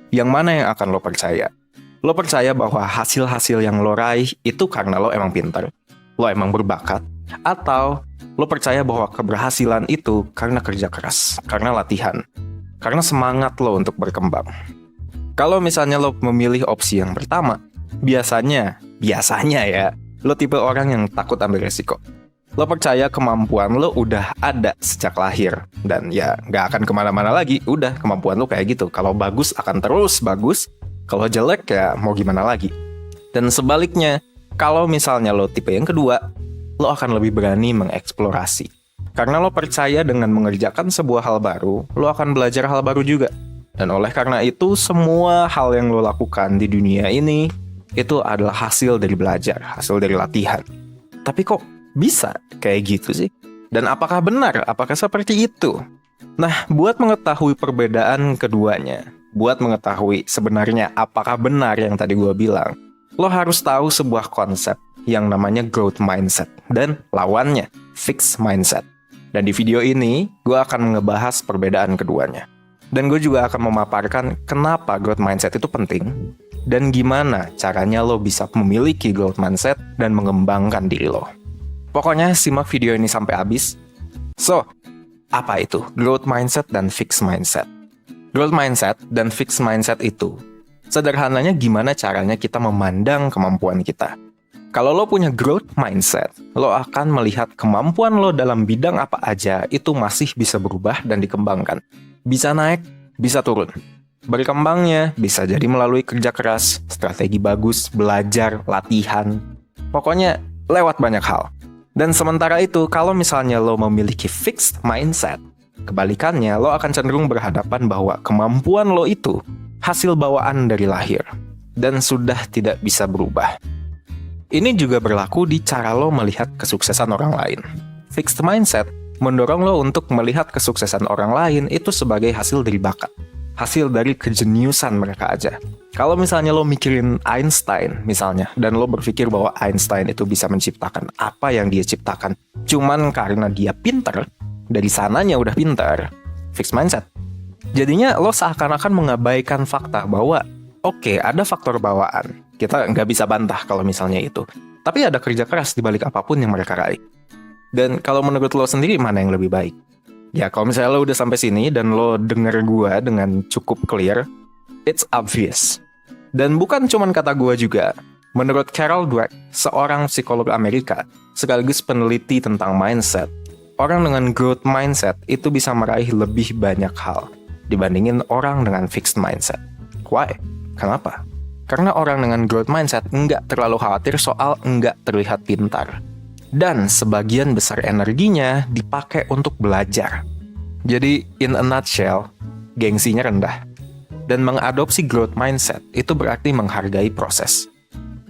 Yang mana yang akan lo percaya? Lo percaya bahwa hasil-hasil yang lo raih itu karena lo emang pintar, lo emang berbakat, atau lo percaya bahwa keberhasilan itu karena kerja keras, karena latihan, karena semangat lo untuk berkembang. Kalau misalnya lo memilih opsi yang pertama, biasanya ya, lo tipe orang yang takut ambil resiko. Lo percaya kemampuan lo udah ada sejak lahir, dan ya gak akan kemana-mana lagi, udah kemampuan lo kayak gitu. Kalau bagus akan terus bagus, kalau jelek ya mau gimana lagi. Dan sebaliknya, kalau misalnya lo tipe yang kedua, lo akan lebih berani mengeksplorasi. Karena lo percaya dengan mengerjakan sebuah hal baru, lo akan belajar hal baru juga. Dan oleh karena itu, semua hal yang lo lakukan di dunia ini, itu adalah hasil dari belajar, hasil dari latihan. Tapi kok bisa kayak gitu sih? Dan apakah benar? Apakah seperti itu? Nah, buat mengetahui perbedaan keduanya, buat mengetahui sebenarnya apakah benar yang tadi gue bilang, lo harus tahu sebuah konsep yang namanya growth mindset dan lawannya, fixed mindset. Dan di video ini, gue akan ngebahas perbedaan keduanya. Dan gue juga akan memaparkan kenapa growth mindset itu penting, dan gimana caranya lo bisa memiliki growth mindset dan mengembangkan diri lo. Pokoknya simak video ini sampai habis. So, apa itu growth mindset dan fixed mindset? Growth mindset dan fixed mindset itu sederhananya gimana caranya kita memandang kemampuan kita. Kalau lo punya growth mindset, lo akan melihat kemampuan lo dalam bidang apa aja itu masih bisa berubah dan dikembangkan. Bisa naik, bisa turun. Berkembangnya bisa jadi melalui kerja keras, strategi bagus, belajar, latihan. Pokoknya lewat banyak hal. Dan sementara itu, kalau misalnya lo memiliki fixed mindset, Kebalikannya, lo akan cenderung berhadapan bahwa kemampuan lo itu hasil bawaan dari lahir dan sudah tidak bisa berubah. Ini juga berlaku di cara lo melihat kesuksesan orang lain. Fixed mindset mendorong lo untuk melihat kesuksesan orang lain itu sebagai hasil dari bakat, hasil dari kejeniusan mereka aja. Kalau misalnya lo mikirin Einstein misalnya, dan lo berpikir bahwa Einstein itu bisa menciptakan apa yang dia ciptakan cuman karena dia pinter, dari sananya udah pinter, fixed mindset. Jadinya lo seakan-akan mengabaikan fakta bahwa oke, ada faktor bawaan. Kita nggak bisa bantah kalau misalnya itu. Tapi ada kerja keras di balik apapun yang mereka raih. Dan kalau menurut lo sendiri, mana yang lebih baik? Ya, kalau misalnya lo udah sampai sini dan lo denger gua dengan cukup clear, it's obvious. Dan bukan cuma kata gua juga. Menurut Carol Dweck, seorang psikolog Amerika, sekaligus peneliti tentang mindset, orang dengan growth mindset itu bisa meraih lebih banyak hal dibandingin orang dengan fixed mindset. Why? Kenapa? Karena orang dengan growth mindset nggak terlalu khawatir soal nggak terlihat pintar. Dan sebagian besar energinya dipakai untuk belajar. Jadi, in a nutshell, gengsinya rendah. Dan mengadopsi growth mindset itu berarti menghargai proses.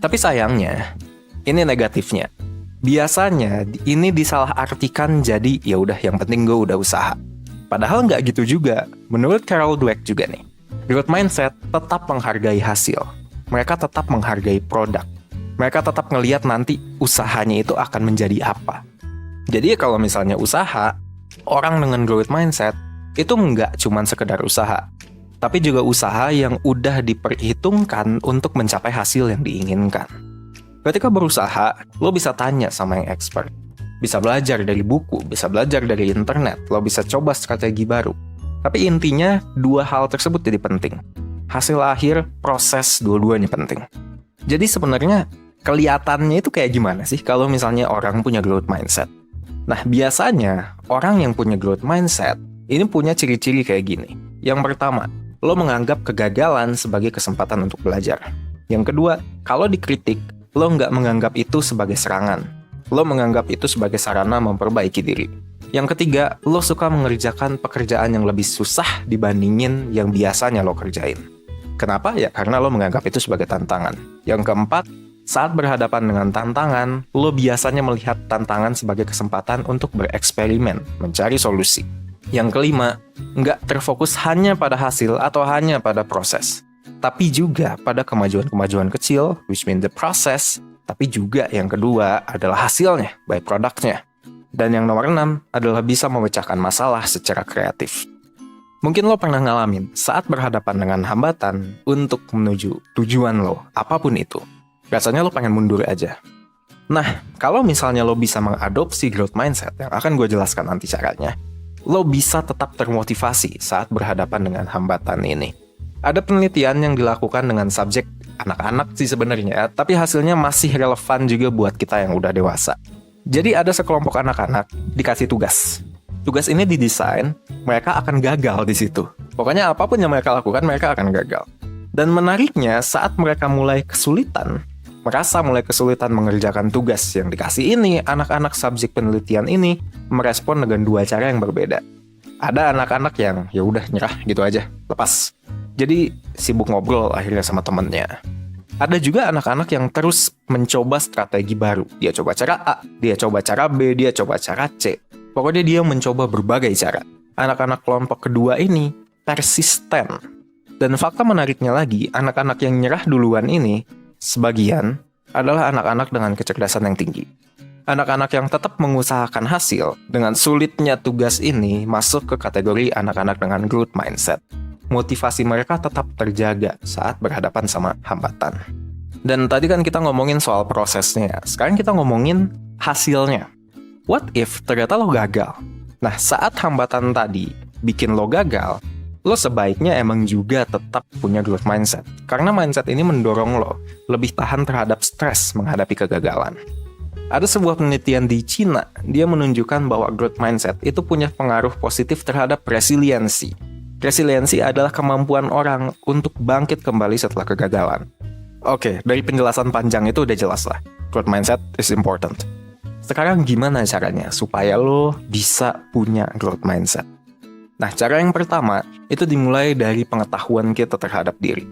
Tapi sayangnya, ini negatifnya. Biasanya ini disalahartikan jadi ya udah yang penting gue udah usaha. Padahal nggak gitu juga. Menurut Carol Dweck juga nih. Growth mindset tetap menghargai hasil. Mereka tetap menghargai produk. Mereka tetap ngelihat nanti usahanya itu akan menjadi apa. Jadi kalau misalnya usaha, orang dengan growth mindset itu nggak cuma sekedar usaha, tapi juga usaha yang udah diperhitungkan untuk mencapai hasil yang diinginkan. Ketika berusaha, lo bisa tanya sama yang expert. Bisa belajar dari buku, bisa belajar dari internet, lo bisa coba strategi baru. Tapi intinya, dua hal tersebut jadi penting. Hasil akhir, proses, dua-duanya penting. Jadi sebenarnya kelihatannya itu kayak gimana sih kalau misalnya orang punya growth mindset? Nah, biasanya orang yang punya growth mindset ini punya ciri-ciri kayak gini. Yang pertama, lo menganggap kegagalan sebagai kesempatan untuk belajar. Yang kedua, kalau dikritik, lo nggak menganggap itu sebagai serangan. Lo menganggap itu sebagai sarana memperbaiki diri. Yang ketiga, lo suka mengerjakan pekerjaan yang lebih susah dibandingin yang biasanya lo kerjain. Kenapa? Ya karena lo menganggap itu sebagai tantangan. Yang keempat, saat berhadapan dengan tantangan, lo biasanya melihat tantangan sebagai kesempatan untuk bereksperimen, mencari solusi. Yang kelima, nggak terfokus hanya pada hasil atau hanya pada proses, tapi juga pada kemajuan-kemajuan kecil, which mean the process, tapi juga yang kedua adalah hasilnya, by produknya. Dan yang nomor 6 adalah bisa memecahkan masalah secara kreatif. Mungkin lo pernah ngalamin saat berhadapan dengan hambatan untuk menuju tujuan lo, apapun itu. Rasanya lo pengen mundur aja. Nah, kalau misalnya lo bisa mengadopsi growth mindset, yang akan gue jelaskan nanti caranya, lo bisa tetap termotivasi saat berhadapan dengan hambatan ini. Ada penelitian yang dilakukan dengan subjek anak-anak sih sebenarnya, tapi hasilnya masih relevan juga buat kita yang udah dewasa. Jadi ada sekelompok anak-anak dikasih tugas. Tugas ini didesain, mereka akan gagal di situ. Pokoknya apapun yang mereka lakukan, mereka akan gagal. Dan menariknya, saat mereka merasa mulai kesulitan mengerjakan tugas yang dikasih ini, anak-anak subjek penelitian ini merespon dengan dua cara yang berbeda. Ada anak-anak yang ya udah nyerah gitu aja, lepas. Jadi sibuk ngobrol akhirnya sama temennya. Ada juga anak-anak yang terus mencoba strategi baru. Dia coba cara A, dia coba cara B, dia coba cara C. Pokoknya dia mencoba berbagai cara. Anak-anak kelompok kedua ini persisten. Dan fakta menariknya lagi, anak-anak yang nyerah duluan ini, sebagian adalah anak-anak dengan kecerdasan yang tinggi. Anak-anak yang tetap mengusahakan hasil dengan sulitnya tugas ini masuk ke kategori anak-anak dengan growth mindset. Motivasi mereka tetap terjaga saat berhadapan sama hambatan. Dan tadi kan kita ngomongin soal prosesnya, sekarang kita ngomongin hasilnya. What if ternyata lo gagal? Nah, saat hambatan tadi bikin lo gagal, lo sebaiknya emang juga tetap punya growth mindset. Karena mindset ini mendorong lo lebih tahan terhadap stres menghadapi kegagalan. Ada sebuah penelitian di Cina, dia menunjukkan bahwa growth mindset itu punya pengaruh positif terhadap resiliensi. Resiliensi adalah kemampuan orang untuk bangkit kembali setelah kegagalan. Oke, dari penjelasan panjang itu udah jelas lah. Growth mindset is important. Sekarang gimana caranya supaya lo bisa punya growth mindset? Nah, cara yang pertama itu dimulai dari pengetahuan kita terhadap diri.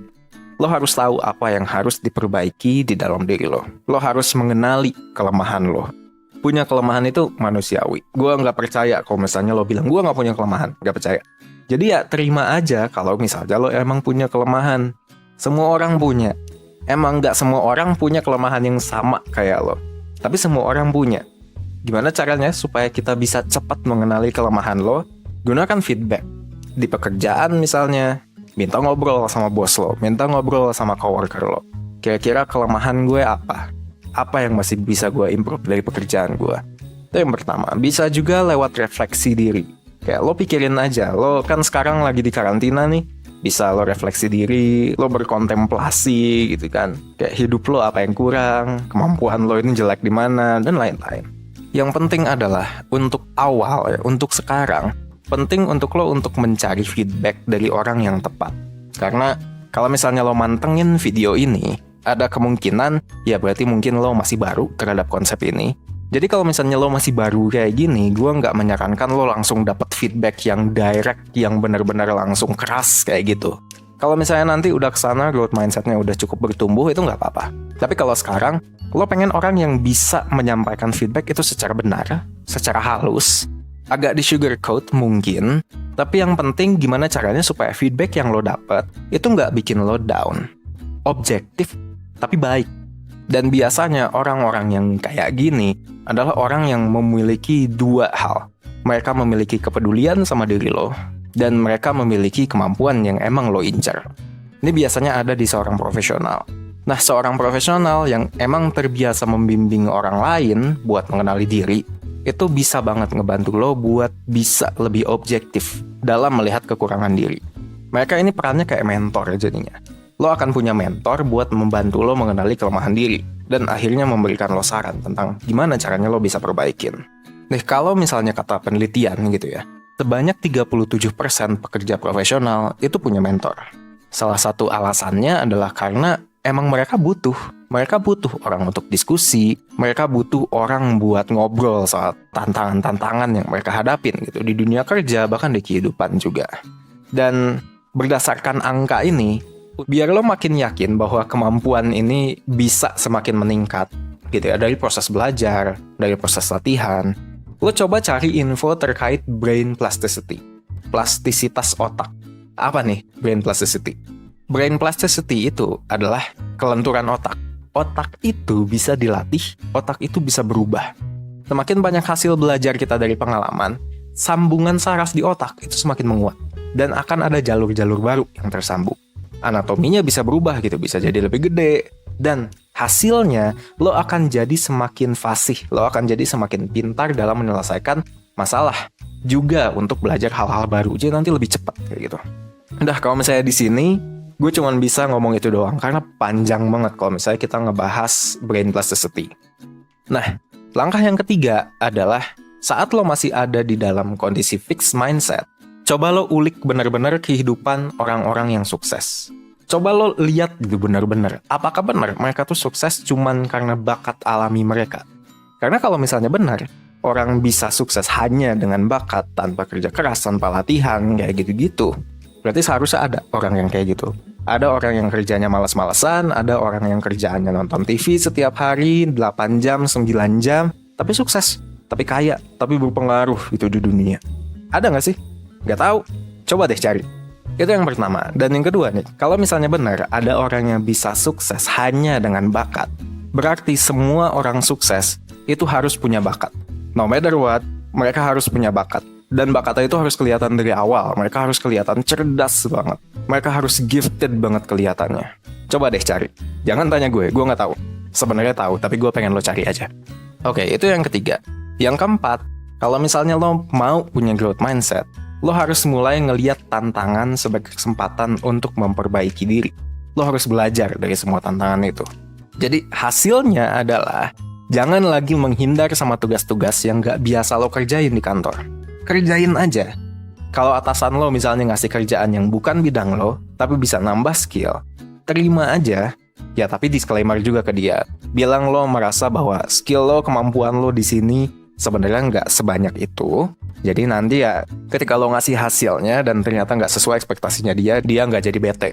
Lo harus tahu apa yang harus diperbaiki di dalam diri lo. Lo harus mengenali kelemahan lo. Punya kelemahan itu manusiawi. Gue nggak percaya kalau misalnya lo bilang gue nggak punya kelemahan. Nggak percaya. Jadi ya terima aja kalau misalnya lo emang punya kelemahan. Semua orang punya. Emang nggak semua orang punya kelemahan yang sama kayak lo. Tapi semua orang punya. Gimana caranya supaya kita bisa cepat mengenali kelemahan lo? Gunakan feedback. Di pekerjaan misalnya. Minta ngobrol sama bos lo, minta ngobrol sama coworker lo. Kira-kira kelemahan gue apa? Apa yang masih bisa gue improve dari pekerjaan gue? Itu yang pertama. Bisa juga lewat refleksi diri. Kayak lo pikirin aja, lo kan sekarang lagi di karantina nih. Bisa lo refleksi diri, lo berkontemplasi gitu kan. Kayak hidup lo apa yang kurang, kemampuan lo ini jelek di mana, dan lain-lain. Yang penting adalah untuk awal ya, untuk sekarang, penting untuk lo untuk mencari feedback dari orang yang tepat. Karena kalau misalnya lo mantengin video ini, ada kemungkinan, ya berarti mungkin lo masih baru terhadap konsep ini. Jadi kalau misalnya lo masih baru kayak gini, gue nggak menyarankan lo langsung dapat feedback yang direct, yang benar-benar langsung keras kayak gitu. Kalau misalnya nanti udah kesana, growth mindsetnya udah cukup bertumbuh, itu nggak apa-apa. Tapi kalau sekarang, lo pengen orang yang bisa menyampaikan feedback itu secara benar, secara halus, agak di sugarcoat mungkin, tapi yang penting gimana caranya supaya feedback yang lo dapet itu nggak bikin lo down. Objektif, tapi baik. Dan biasanya orang-orang yang kayak gini adalah orang yang memiliki dua hal. Mereka memiliki kepedulian sama diri lo, dan mereka memiliki kemampuan yang emang lo incar. Ini biasanya ada di seorang profesional. Nah, seorang profesional yang emang terbiasa membimbing orang lain buat mengenali diri, itu bisa banget ngebantu lo buat bisa lebih objektif dalam melihat kekurangan diri. Mereka ini perannya kayak mentor jadinya. Lo akan punya mentor buat membantu lo mengenali kelemahan diri, dan akhirnya memberikan lo saran tentang gimana caranya lo bisa perbaikin. Nih, kalau misalnya kata penelitian gitu ya, sebanyak 37% pekerja profesional itu punya mentor. Salah satu alasannya adalah karena emang mereka butuh orang untuk diskusi, mereka butuh orang buat ngobrol soal tantangan-tantangan yang mereka hadapin gitu di dunia kerja, bahkan di kehidupan juga. Dan berdasarkan angka ini, biar lo makin yakin bahwa kemampuan ini bisa semakin meningkat gitu ya, dari proses belajar, dari proses latihan, lo coba cari info terkait brain plasticity, plastisitas otak. Apa nih brain plasticity? Brain plasticity itu adalah kelenturan otak. Otak itu bisa dilatih, otak itu bisa berubah. Semakin banyak hasil belajar kita dari pengalaman, sambungan saraf di otak itu semakin menguat. Dan akan ada jalur-jalur baru yang tersambung. Anatominya bisa berubah gitu, bisa jadi lebih gede. Dan hasilnya, lo akan jadi semakin fasih, lo akan jadi semakin pintar dalam menyelesaikan masalah. Juga untuk belajar hal-hal baru, jadi nanti lebih cepat kayak gitu. Udah, kalau misalnya di sini, gue cuma bisa ngomong itu doang, karena panjang banget kalau misalnya kita ngebahas brain plasticity. Nah, langkah yang ketiga adalah saat lo masih ada di dalam kondisi fixed mindset, coba lo ulik benar-benar kehidupan orang-orang yang sukses. Coba lo lihat gitu benar-benar, apakah benar mereka tuh sukses cuman karena bakat alami mereka. Karena kalau misalnya benar, orang bisa sukses hanya dengan bakat, tanpa kerja keras, tanpa latihan, kayak gitu-gitu, berarti seharusnya ada orang yang kayak gitu. Ada orang yang kerjanya malas-malasan, ada orang yang kerjaannya nonton TV setiap hari, 8 jam, 9 jam, tapi sukses, tapi kaya, tapi berpengaruh gitu di dunia. Ada nggak sih? Nggak tahu. Coba deh cari. Itu yang pertama. Dan yang kedua nih, kalau misalnya benar ada orang yang bisa sukses hanya dengan bakat, berarti semua orang sukses itu harus punya bakat. No matter what, mereka harus punya bakat. Dan bakatnya itu harus kelihatan dari awal. Mereka harus kelihatan cerdas banget. Mereka harus gifted banget kelihatannya. Coba deh cari. Jangan tanya gue nggak tahu. Sebenarnya tahu, tapi gue pengen lo cari aja. Oke, itu yang ketiga. Yang keempat, kalau misalnya lo mau punya growth mindset, lo harus mulai ngelihat tantangan sebagai kesempatan untuk memperbaiki diri. Lo harus belajar dari semua tantangan itu. Jadi hasilnya adalah jangan lagi menghindar sama tugas-tugas yang gak biasa lo kerjain di kantor. Kerjain aja. Kalau atasan lo misalnya ngasih kerjaan yang bukan bidang lo, tapi bisa nambah skill, terima aja. Ya tapi disclaimer juga ke dia. Bilang lo merasa bahwa skill lo, kemampuan lo di sini sebenarnya nggak sebanyak itu, Jadi nanti ya ketika lo ngasih hasilnya dan ternyata nggak sesuai ekspektasinya dia nggak jadi bete.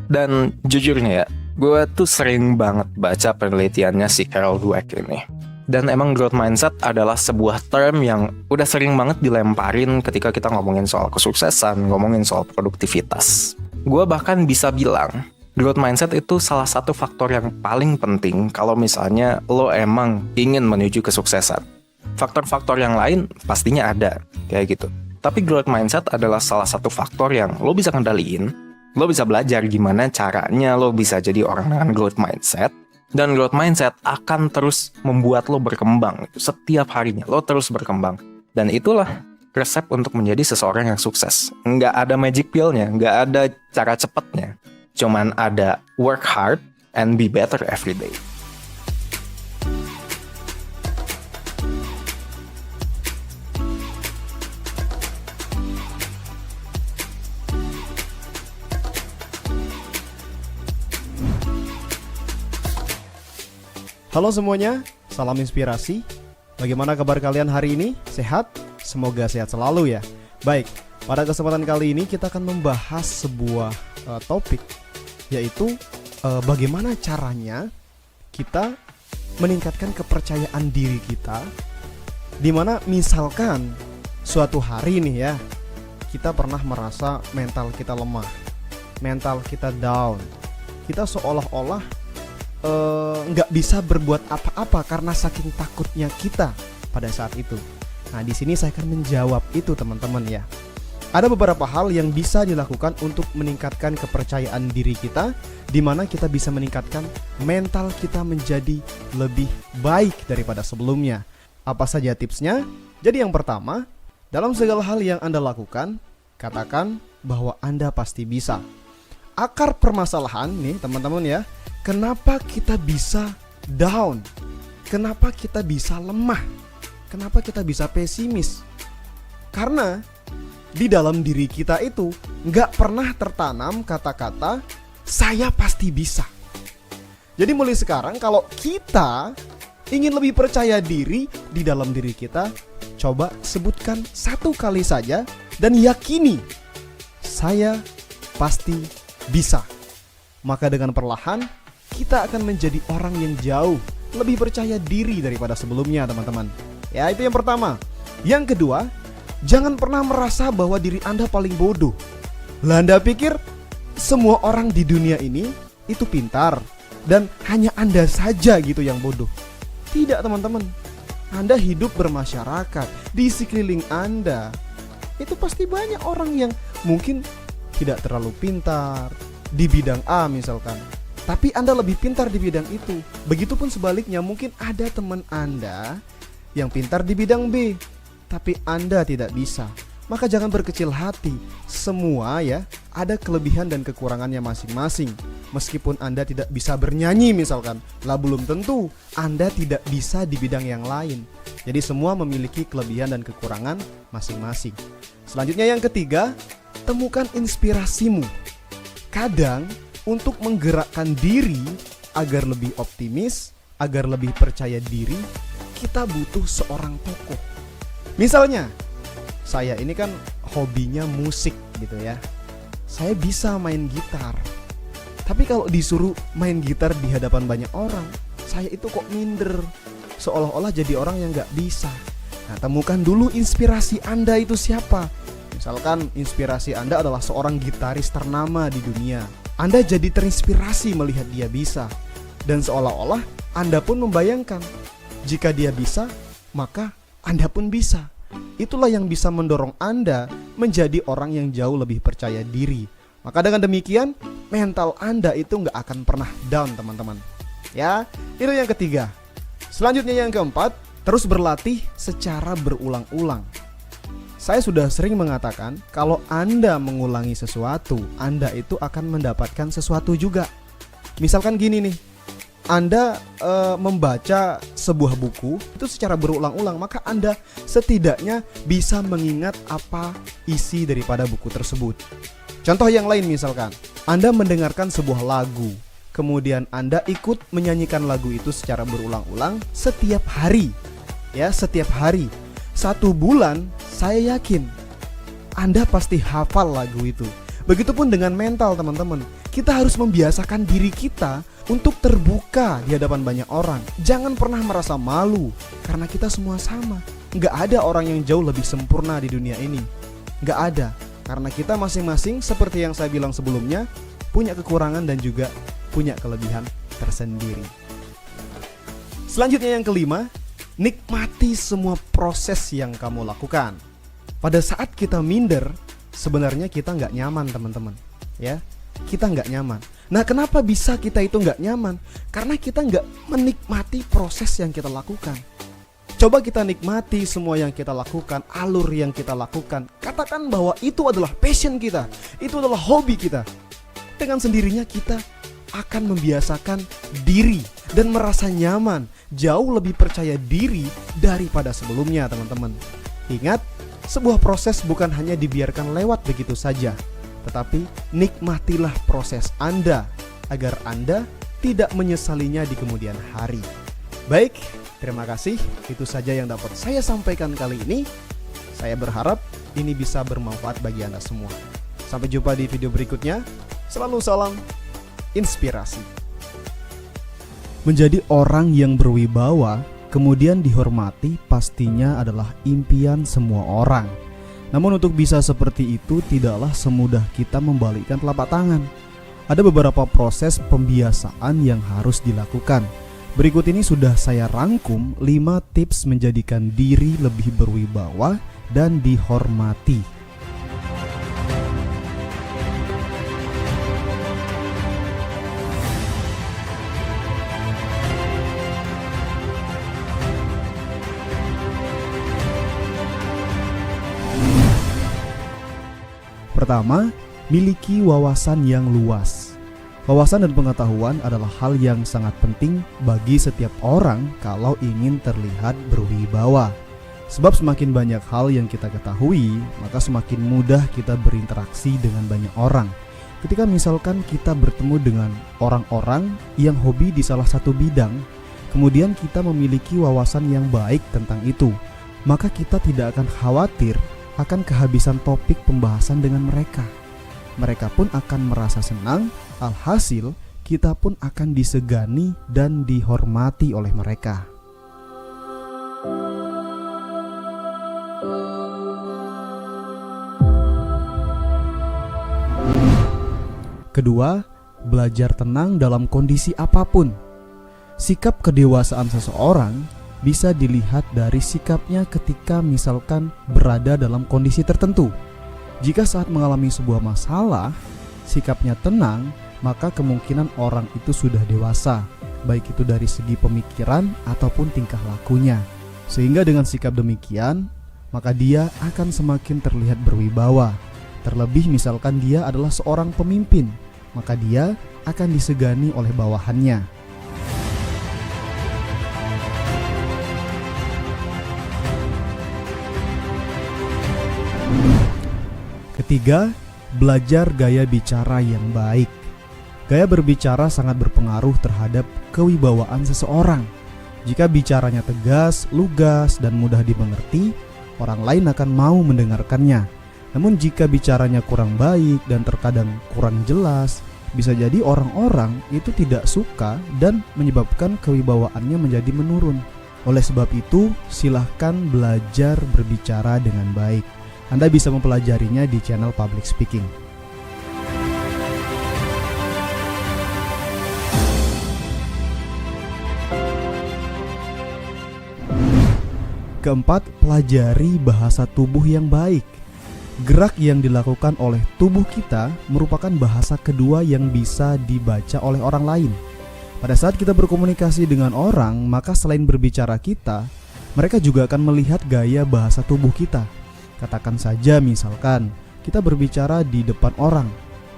Dan jujurnya ya, gue tuh sering banget baca penelitiannya si Carol Dweck ini. Dan emang growth mindset adalah sebuah term yang udah sering banget dilemparin ketika kita ngomongin soal kesuksesan, ngomongin soal produktivitas. Gue bahkan bisa bilang, growth mindset itu salah satu faktor yang paling penting kalau misalnya lo emang ingin menuju kesuksesan. Faktor-faktor yang lain pastinya ada, kayak gitu. Tapi growth mindset adalah salah satu faktor yang lo bisa kendaliin, lo bisa belajar gimana caranya lo bisa jadi orang dengan growth mindset. Dan growth mindset akan terus membuat lo berkembang. Setiap harinya lo terus berkembang. Dan itulah resep untuk menjadi seseorang yang sukses. Nggak ada magic pill-nya, nggak ada cara cepatnya. Cuman ada work hard and be better every day. Halo semuanya, salam inspirasi. Bagaimana kabar kalian hari ini? Sehat? Semoga sehat selalu ya. Baik, pada kesempatan kali ini kita akan membahas sebuah topik, yaitu bagaimana caranya kita meningkatkan kepercayaan diri kita. Dimana misalkan suatu hari nih ya, kita pernah merasa mental kita lemah, mental kita down, kita seolah-olah nggak bisa berbuat apa-apa karena saking takutnya kita pada saat itu. Nah, di sini saya akan menjawab itu teman-teman ya. Ada beberapa hal yang bisa dilakukan untuk meningkatkan kepercayaan diri kita, di mana kita bisa meningkatkan mental kita menjadi lebih baik daripada sebelumnya. Apa saja tipsnya? Jadi yang pertama, dalam segala hal yang Anda lakukan, katakan bahwa Anda pasti bisa. Akar permasalahan nih teman-teman ya, kenapa kita bisa down? Kenapa kita bisa lemah? Kenapa kita bisa pesimis? Karena di dalam diri kita itu nggak pernah tertanam kata-kata saya pasti bisa. Jadi mulai sekarang kalau kita ingin lebih percaya diri di dalam diri kita, coba sebutkan satu kali saja dan yakini saya pasti bisa. Maka dengan perlahan kita akan menjadi orang yang jauh lebih percaya diri daripada sebelumnya teman-teman. Ya, itu yang pertama. Yang kedua, jangan pernah merasa bahwa diri Anda paling bodoh. Lah, Anda pikir semua orang di dunia ini itu pintar dan hanya Anda saja gitu yang bodoh? Tidak teman-teman. Anda hidup bermasyarakat, di sekeliling Anda itu pasti banyak orang yang mungkin tidak terlalu pintar di bidang A misalkan, tapi Anda lebih pintar di bidang itu. Begitupun sebaliknya, mungkin ada teman Anda yang pintar di bidang B, tapi Anda tidak bisa. Maka jangan berkecil hati. Semua ya ada kelebihan dan kekurangannya masing-masing. Meskipun Anda tidak bisa bernyanyi misalkan, lah belum tentu Anda tidak bisa di bidang yang lain. Jadi semua memiliki kelebihan dan kekurangan masing-masing. Selanjutnya yang ketiga, temukan inspirasimu. Kadang untuk menggerakkan diri agar lebih optimis, agar lebih percaya diri, kita butuh seorang tokoh. Misalnya, saya ini kan hobinya musik gitu ya. Saya bisa main gitar. Tapi kalau disuruh main gitar di hadapan banyak orang, saya itu kok minder. Seolah-olah jadi orang yang gak bisa. Nah, temukan dulu inspirasi Anda itu siapa. Misalkan inspirasi Anda adalah seorang gitaris ternama di dunia. Anda jadi terinspirasi melihat dia bisa. Dan seolah-olah Anda pun membayangkan, jika dia bisa, maka Anda pun bisa. Itulah yang bisa mendorong Anda menjadi orang yang jauh lebih percaya diri. Maka dengan demikian, mental Anda itu gak akan pernah down teman-teman. Ya, itu yang ketiga. Selanjutnya yang keempat, terus berlatih secara berulang-ulang. Saya sudah sering mengatakan, kalau Anda mengulangi sesuatu, Anda itu akan mendapatkan sesuatu juga. Misalkan gini nih, Anda membaca sebuah buku itu secara berulang-ulang, maka Anda setidaknya bisa mengingat apa isi daripada buku tersebut. Contoh yang lain misalkan, Anda mendengarkan sebuah lagu, kemudian Anda ikut menyanyikan lagu itu secara berulang-ulang setiap hari. Ya, setiap hari. 1 bulan, saya yakin Anda pasti hafal lagu itu. Begitupun dengan mental teman-teman. Kita harus membiasakan diri kita untuk terbuka di hadapan banyak orang. Jangan pernah merasa malu, karena kita semua sama. Nggak ada orang yang jauh lebih sempurna di dunia ini. Nggak ada, karena kita masing-masing seperti yang saya bilang sebelumnya, punya kekurangan dan juga punya kelebihan tersendiri. Selanjutnya yang kelima, nikmati semua proses yang kamu lakukan. Pada saat kita minder, sebenarnya kita nggak nyaman teman-teman, ya. Kita nggak nyaman. Nah, kenapa bisa kita itu nggak nyaman? Karena kita nggak menikmati proses yang kita lakukan. Coba kita nikmati semua yang kita lakukan, alur yang kita lakukan. Katakan bahwa itu adalah passion kita, itu adalah hobi kita. Dengan sendirinya kita akan membiasakan diri dan merasa nyaman, jauh lebih percaya diri daripada sebelumnya teman-teman. Ingat, sebuah proses bukan hanya dibiarkan lewat begitu saja, tetapi nikmatilah proses Anda agar Anda tidak menyesalinya di kemudian hari. Baik, terima kasih. Itu saja yang dapat saya sampaikan kali ini. Saya berharap ini bisa bermanfaat bagi Anda semua. Sampai jumpa di video berikutnya. Selalu salam inspirasi. Menjadi orang yang berwibawa, kemudian dihormati, pastinya adalah impian semua orang. Namun untuk bisa seperti itu tidaklah semudah kita membalikkan telapak tangan. Ada beberapa proses pembiasaan yang harus dilakukan. Berikut ini sudah saya rangkum 5 tips menjadikan diri lebih berwibawa dan dihormati. Pertama, miliki wawasan yang luas. Wawasan dan pengetahuan adalah hal yang sangat penting bagi setiap orang kalau ingin terlihat berwibawa. Sebab semakin banyak hal yang kita ketahui, maka semakin mudah kita berinteraksi dengan banyak orang. Ketika misalkan kita bertemu dengan orang-orang yang hobi di salah satu bidang, kemudian kita memiliki wawasan yang baik tentang itu, maka kita tidak akan khawatir akan kehabisan topik pembahasan dengan mereka. Mereka pun akan merasa senang, alhasil kita pun akan disegani dan dihormati oleh mereka. Kedua, belajar tenang dalam kondisi apapun. Sikap kedewasaan seseorang bisa dilihat dari sikapnya ketika misalkan berada dalam kondisi tertentu. Jika saat mengalami sebuah masalah, sikapnya tenang, maka kemungkinan orang itu sudah dewasa, baik itu dari segi pemikiran ataupun tingkah lakunya. Sehingga dengan sikap demikian, maka dia akan semakin terlihat berwibawa. Terlebih misalkan dia adalah seorang pemimpin, maka dia akan disegani oleh bawahannya. Ketiga, belajar gaya bicara yang baik. Gaya berbicara sangat berpengaruh terhadap kewibawaan seseorang. Jika bicaranya tegas, lugas, dan mudah dimengerti, orang lain akan mau mendengarkannya. Namun jika bicaranya kurang baik dan terkadang kurang jelas, bisa jadi orang-orang itu tidak suka dan menyebabkan kewibawaannya menjadi menurun. Oleh sebab itu, silahkan belajar berbicara dengan baik. Anda bisa mempelajarinya di channel Public Speaking. Keempat, pelajari bahasa tubuh yang baik. Gerak yang dilakukan oleh tubuh kita merupakan bahasa kedua yang bisa dibaca oleh orang lain. Pada saat kita berkomunikasi dengan orang, maka selain berbicara kita, mereka juga akan melihat gaya bahasa tubuh kita. Katakan saja misalkan kita berbicara di depan orang,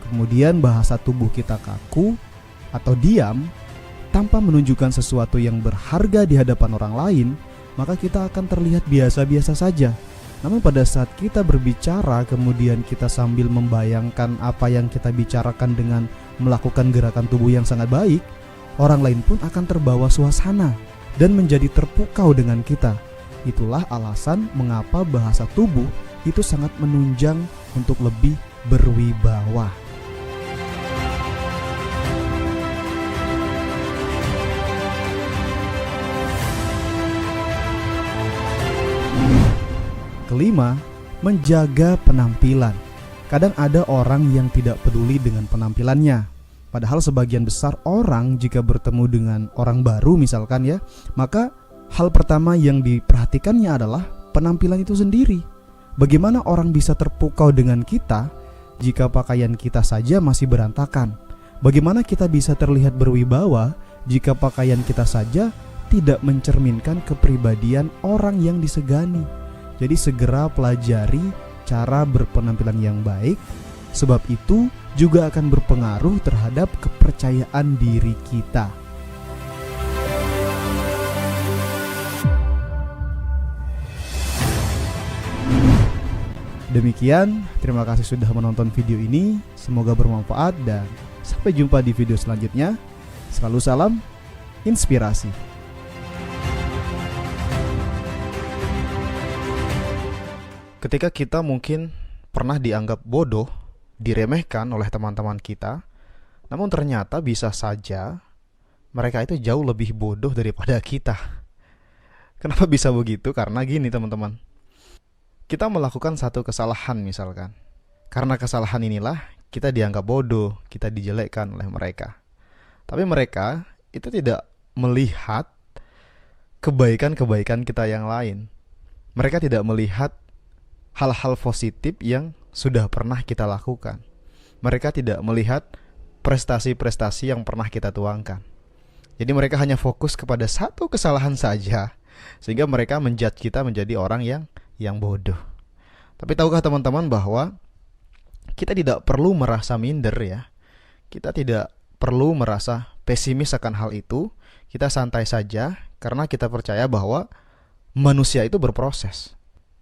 kemudian bahasa tubuh kita kaku atau diam tanpa menunjukkan sesuatu yang berharga di hadapan orang lain, maka kita akan terlihat biasa-biasa saja. Namun pada saat kita berbicara kemudian kita sambil membayangkan apa yang kita bicarakan dengan melakukan gerakan tubuh yang sangat baik, orang lain pun akan terbawa suasana dan menjadi terpukau dengan kita. Itulah alasan mengapa bahasa tubuh itu sangat menunjang untuk lebih berwibawa. Kelima, menjaga penampilan. Kadang ada orang yang tidak peduli dengan penampilannya. Padahal sebagian besar orang jika bertemu dengan orang baru misalkan ya, maka hal pertama yang diperhatikannya adalah penampilan itu sendiri. Bagaimana orang bisa terpukau dengan kita jika pakaian kita saja masih berantakan? Bagaimana kita bisa terlihat berwibawa jika pakaian kita saja tidak mencerminkan kepribadian orang yang disegani? Jadi segera pelajari cara berpenampilan yang baik, sebab itu juga akan berpengaruh terhadap kepercayaan diri kita. Demikian, terima kasih sudah menonton video ini. Semoga bermanfaat dan sampai jumpa di video selanjutnya. Selalu salam inspirasi. Ketika kita mungkin pernah dianggap bodoh, diremehkan oleh teman-teman kita, namun ternyata bisa saja mereka itu jauh lebih bodoh daripada kita. Kenapa bisa begitu? Karena gini teman-teman, kita melakukan satu kesalahan misalkan. Karena kesalahan inilah kita dianggap bodoh, kita dijelekkan oleh mereka. Tapi mereka itu tidak melihat kebaikan-kebaikan kita yang lain. Mereka tidak melihat hal-hal positif yang sudah pernah kita lakukan. Mereka tidak melihat prestasi-prestasi yang pernah kita tuangkan. Jadi mereka hanya fokus kepada satu kesalahan saja, sehingga mereka menjudge kita menjadi orang yang bodoh. Tapi tahukah teman-teman bahwa kita tidak perlu merasa minder ya. Kita tidak perlu merasa pesimis akan hal itu. Kita santai saja karena kita percaya bahwa manusia itu berproses.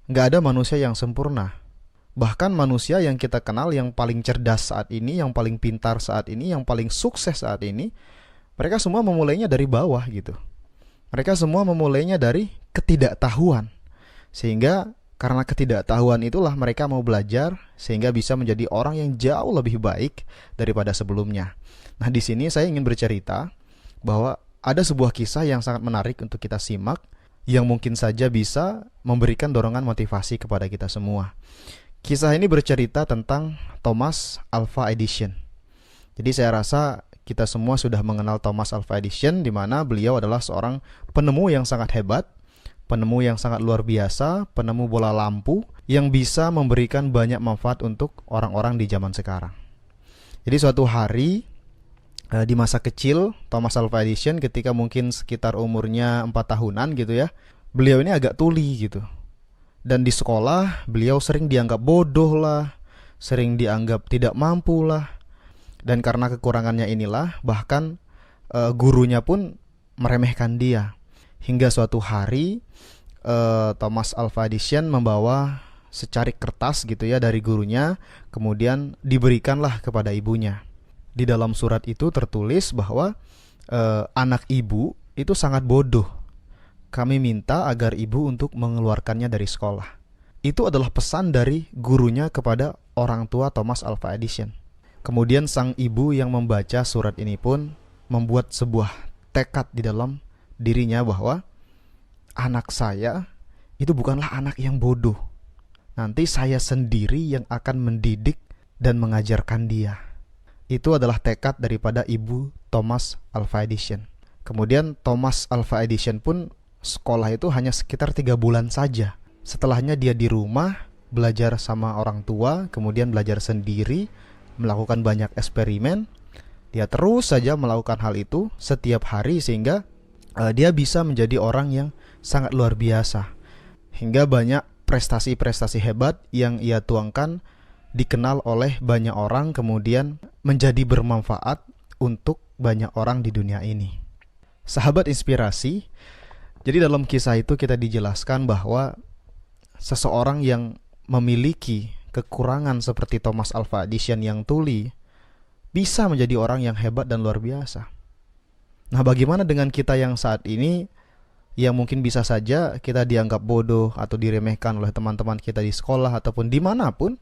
Nggak ada manusia yang sempurna. Bahkan manusia yang kita kenal yang paling cerdas saat ini, yang paling pintar saat ini, yang paling sukses saat ini, mereka semua memulainya dari bawah gitu. Mereka semua memulainya dari ketidaktahuan. Sehingga karena ketidaktahuan itulah mereka mau belajar sehingga bisa menjadi orang yang jauh lebih baik daripada sebelumnya. Nah, di sini saya ingin bercerita bahwa ada sebuah kisah yang sangat menarik untuk kita simak, yang mungkin saja bisa memberikan dorongan motivasi kepada kita semua. Kisah ini bercerita tentang Thomas Alva Edison. Jadi saya rasa kita semua sudah mengenal Thomas Alva Edison, di mana beliau adalah seorang penemu yang sangat hebat, penemu yang sangat luar biasa, penemu bola lampu yang bisa memberikan banyak manfaat untuk orang-orang di zaman sekarang. Jadi suatu hari di masa kecil Thomas Alva Edison, ketika mungkin sekitar umurnya 4 tahunan gitu ya, beliau ini agak tuli gitu. Dan di sekolah beliau sering dianggap bodoh lah, sering dianggap tidak mampu lah. Dan karena kekurangannya inilah bahkan gurunya pun meremehkan dia. Hingga suatu hari Thomas Alva Edison membawa secarik kertas gitu ya dari gurunya, kemudian diberikanlah kepada ibunya. Di dalam surat itu tertulis bahwa anak ibu itu sangat bodoh. Kami minta agar ibu untuk mengeluarkannya dari sekolah. Itu adalah pesan dari gurunya kepada orang tua Thomas Alva Edison. Kemudian sang ibu yang membaca surat ini pun membuat sebuah tekad di dalam dirinya bahwa anak saya itu bukanlah anak yang bodoh. Nanti saya sendiri yang akan mendidik dan mengajarkan dia. Itu adalah tekad daripada ibu Thomas Alva Edison. Kemudian Thomas Alva Edison pun sekolah itu hanya sekitar 3 bulan saja. Setelahnya dia di rumah belajar sama orang tua, kemudian belajar sendiri, melakukan banyak eksperimen. Dia terus saja melakukan hal itu setiap hari sehingga dia bisa menjadi orang yang sangat luar biasa. Hingga banyak prestasi-prestasi hebat yang ia tuangkan dikenal oleh banyak orang, kemudian menjadi bermanfaat untuk banyak orang di dunia ini. Sahabat inspirasi, jadi dalam kisah itu kita dijelaskan bahwa seseorang yang memiliki kekurangan seperti Thomas Alva Edison yang tuli bisa menjadi orang yang hebat dan luar biasa. Nah, bagaimana dengan kita yang saat ini yang mungkin bisa saja kita dianggap bodoh atau diremehkan oleh teman-teman kita di sekolah ataupun dimanapun,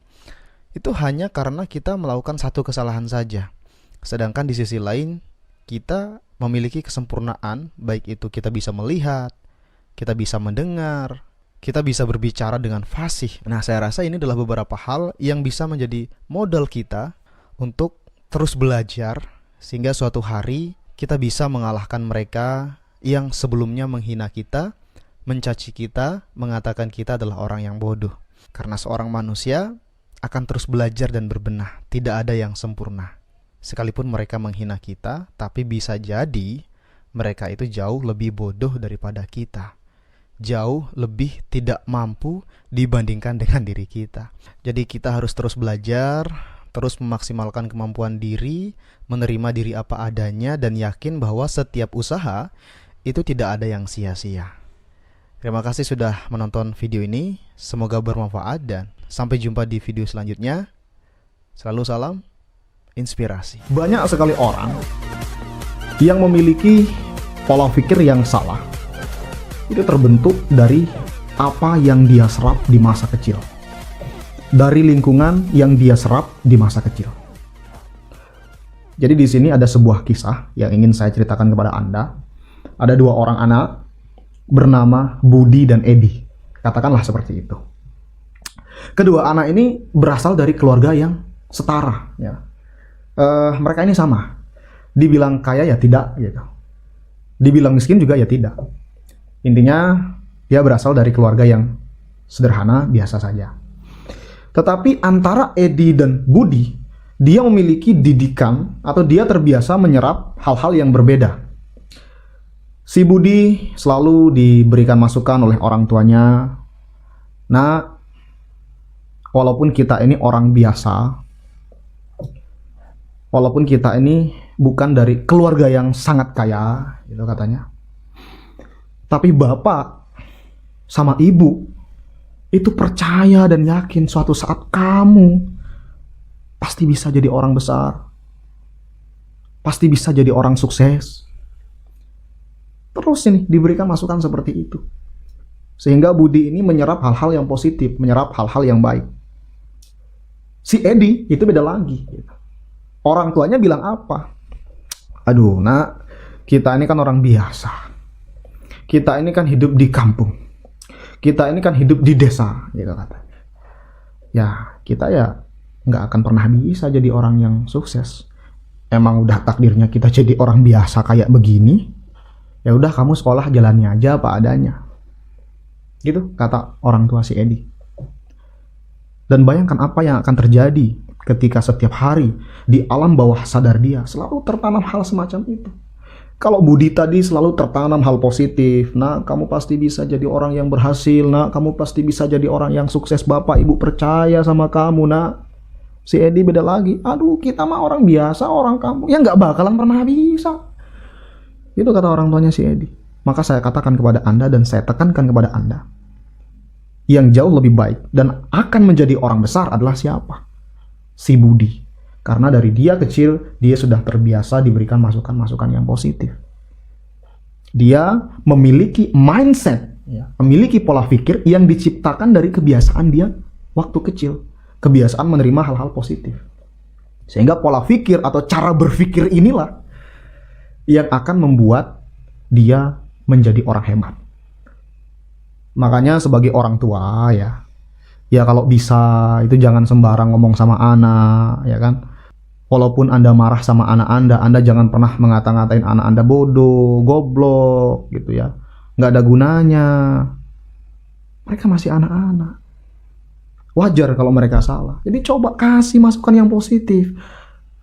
itu hanya karena kita melakukan satu kesalahan saja. Sedangkan di sisi lain, kita memiliki kesempurnaan, baik itu kita bisa melihat, kita bisa mendengar, kita bisa berbicara dengan fasih. Nah, saya rasa ini adalah beberapa hal yang bisa menjadi modal kita untuk terus belajar, sehingga suatu hari kita bisa mengalahkan mereka yang sebelumnya menghina kita, mencaci kita, mengatakan kita adalah orang yang bodoh. Karena seorang manusia akan terus belajar dan berbenah, tidak ada yang sempurna. Sekalipun mereka menghina kita, tapi bisa jadi mereka itu jauh lebih bodoh daripada kita. Jauh lebih tidak mampu dibandingkan dengan diri kita. Jadi kita harus terus belajar, terus memaksimalkan kemampuan diri, menerima diri apa adanya, dan yakin bahwa setiap usaha itu tidak ada yang sia-sia. Terima kasih sudah menonton video ini. Semoga bermanfaat dan sampai jumpa di video selanjutnya. Selalu salam inspirasi. Banyak sekali orang yang memiliki pola pikir yang salah. Itu terbentuk dari apa yang dia serap di masa kecil, dari lingkungan yang dia serap di masa kecil. Jadi di sini ada sebuah kisah yang ingin saya ceritakan kepada Anda. Ada dua orang anak bernama Budi dan Edi. Katakanlah seperti itu. Kedua anak ini berasal dari keluarga yang setara. Ya. Mereka ini sama. Dibilang kaya ya tidak, gitu. Dibilang miskin juga ya tidak. Intinya dia berasal dari keluarga yang sederhana, biasa saja. Tetapi antara Edi dan Budi, dia memiliki didikan atau dia terbiasa menyerap hal-hal yang berbeda. Si Budi selalu diberikan masukan oleh orang tuanya. Nah, walaupun kita ini orang biasa, walaupun kita ini bukan dari keluarga yang sangat kaya, gitu katanya, tapi bapak sama ibu itu percaya dan yakin suatu saat kamu pasti bisa jadi orang besar, pasti bisa jadi orang sukses. Terus ini diberikan masukan seperti itu, sehingga Budi ini menyerap hal-hal yang positif, menyerap hal-hal yang baik. Si Edi itu beda lagi. Orang tuanya bilang apa? Aduh nak, kita ini kan orang biasa, kita ini kan hidup di kampung, kita ini kan hidup di desa, gitu kata. Ya kita ya nggak akan pernah bisa jadi orang yang sukses. Emang udah takdirnya kita jadi orang biasa kayak begini. Ya udah kamu sekolah jalani aja apa adanya. Gitu kata orang tua si Edi. Dan bayangkan apa yang akan terjadi ketika setiap hari di alam bawah sadar dia selalu tertanam hal semacam itu. Kalau Budi tadi selalu tertanam hal positif, nah kamu pasti bisa jadi orang yang berhasil, nah kamu pasti bisa jadi orang yang sukses, bapak ibu percaya sama kamu, nah. Si Edi beda lagi, aduh kita mah orang biasa, orang kampung, ya nggak bakalan pernah bisa. Itu kata orang tuanya si Edi. Maka saya katakan kepada Anda dan saya tekankan kepada Anda, yang jauh lebih baik dan akan menjadi orang besar adalah siapa? Si Budi. Karena dari dia kecil, dia sudah terbiasa diberikan masukan-masukan yang positif. Dia memiliki mindset, memiliki pola pikir yang diciptakan dari kebiasaan dia waktu kecil. Kebiasaan menerima hal-hal positif. Sehingga pola pikir atau cara berpikir inilah yang akan membuat dia menjadi orang hebat. Makanya sebagai orang tua ya kalau bisa itu jangan sembarang ngomong sama anak, ya kan. Walaupun Anda marah sama anak Anda jangan pernah ngata-ngatain anak Anda bodoh, goblok gitu ya. Nggak ada gunanya. Mereka masih anak-anak. Wajar kalau mereka salah. Jadi coba kasih masukan yang positif.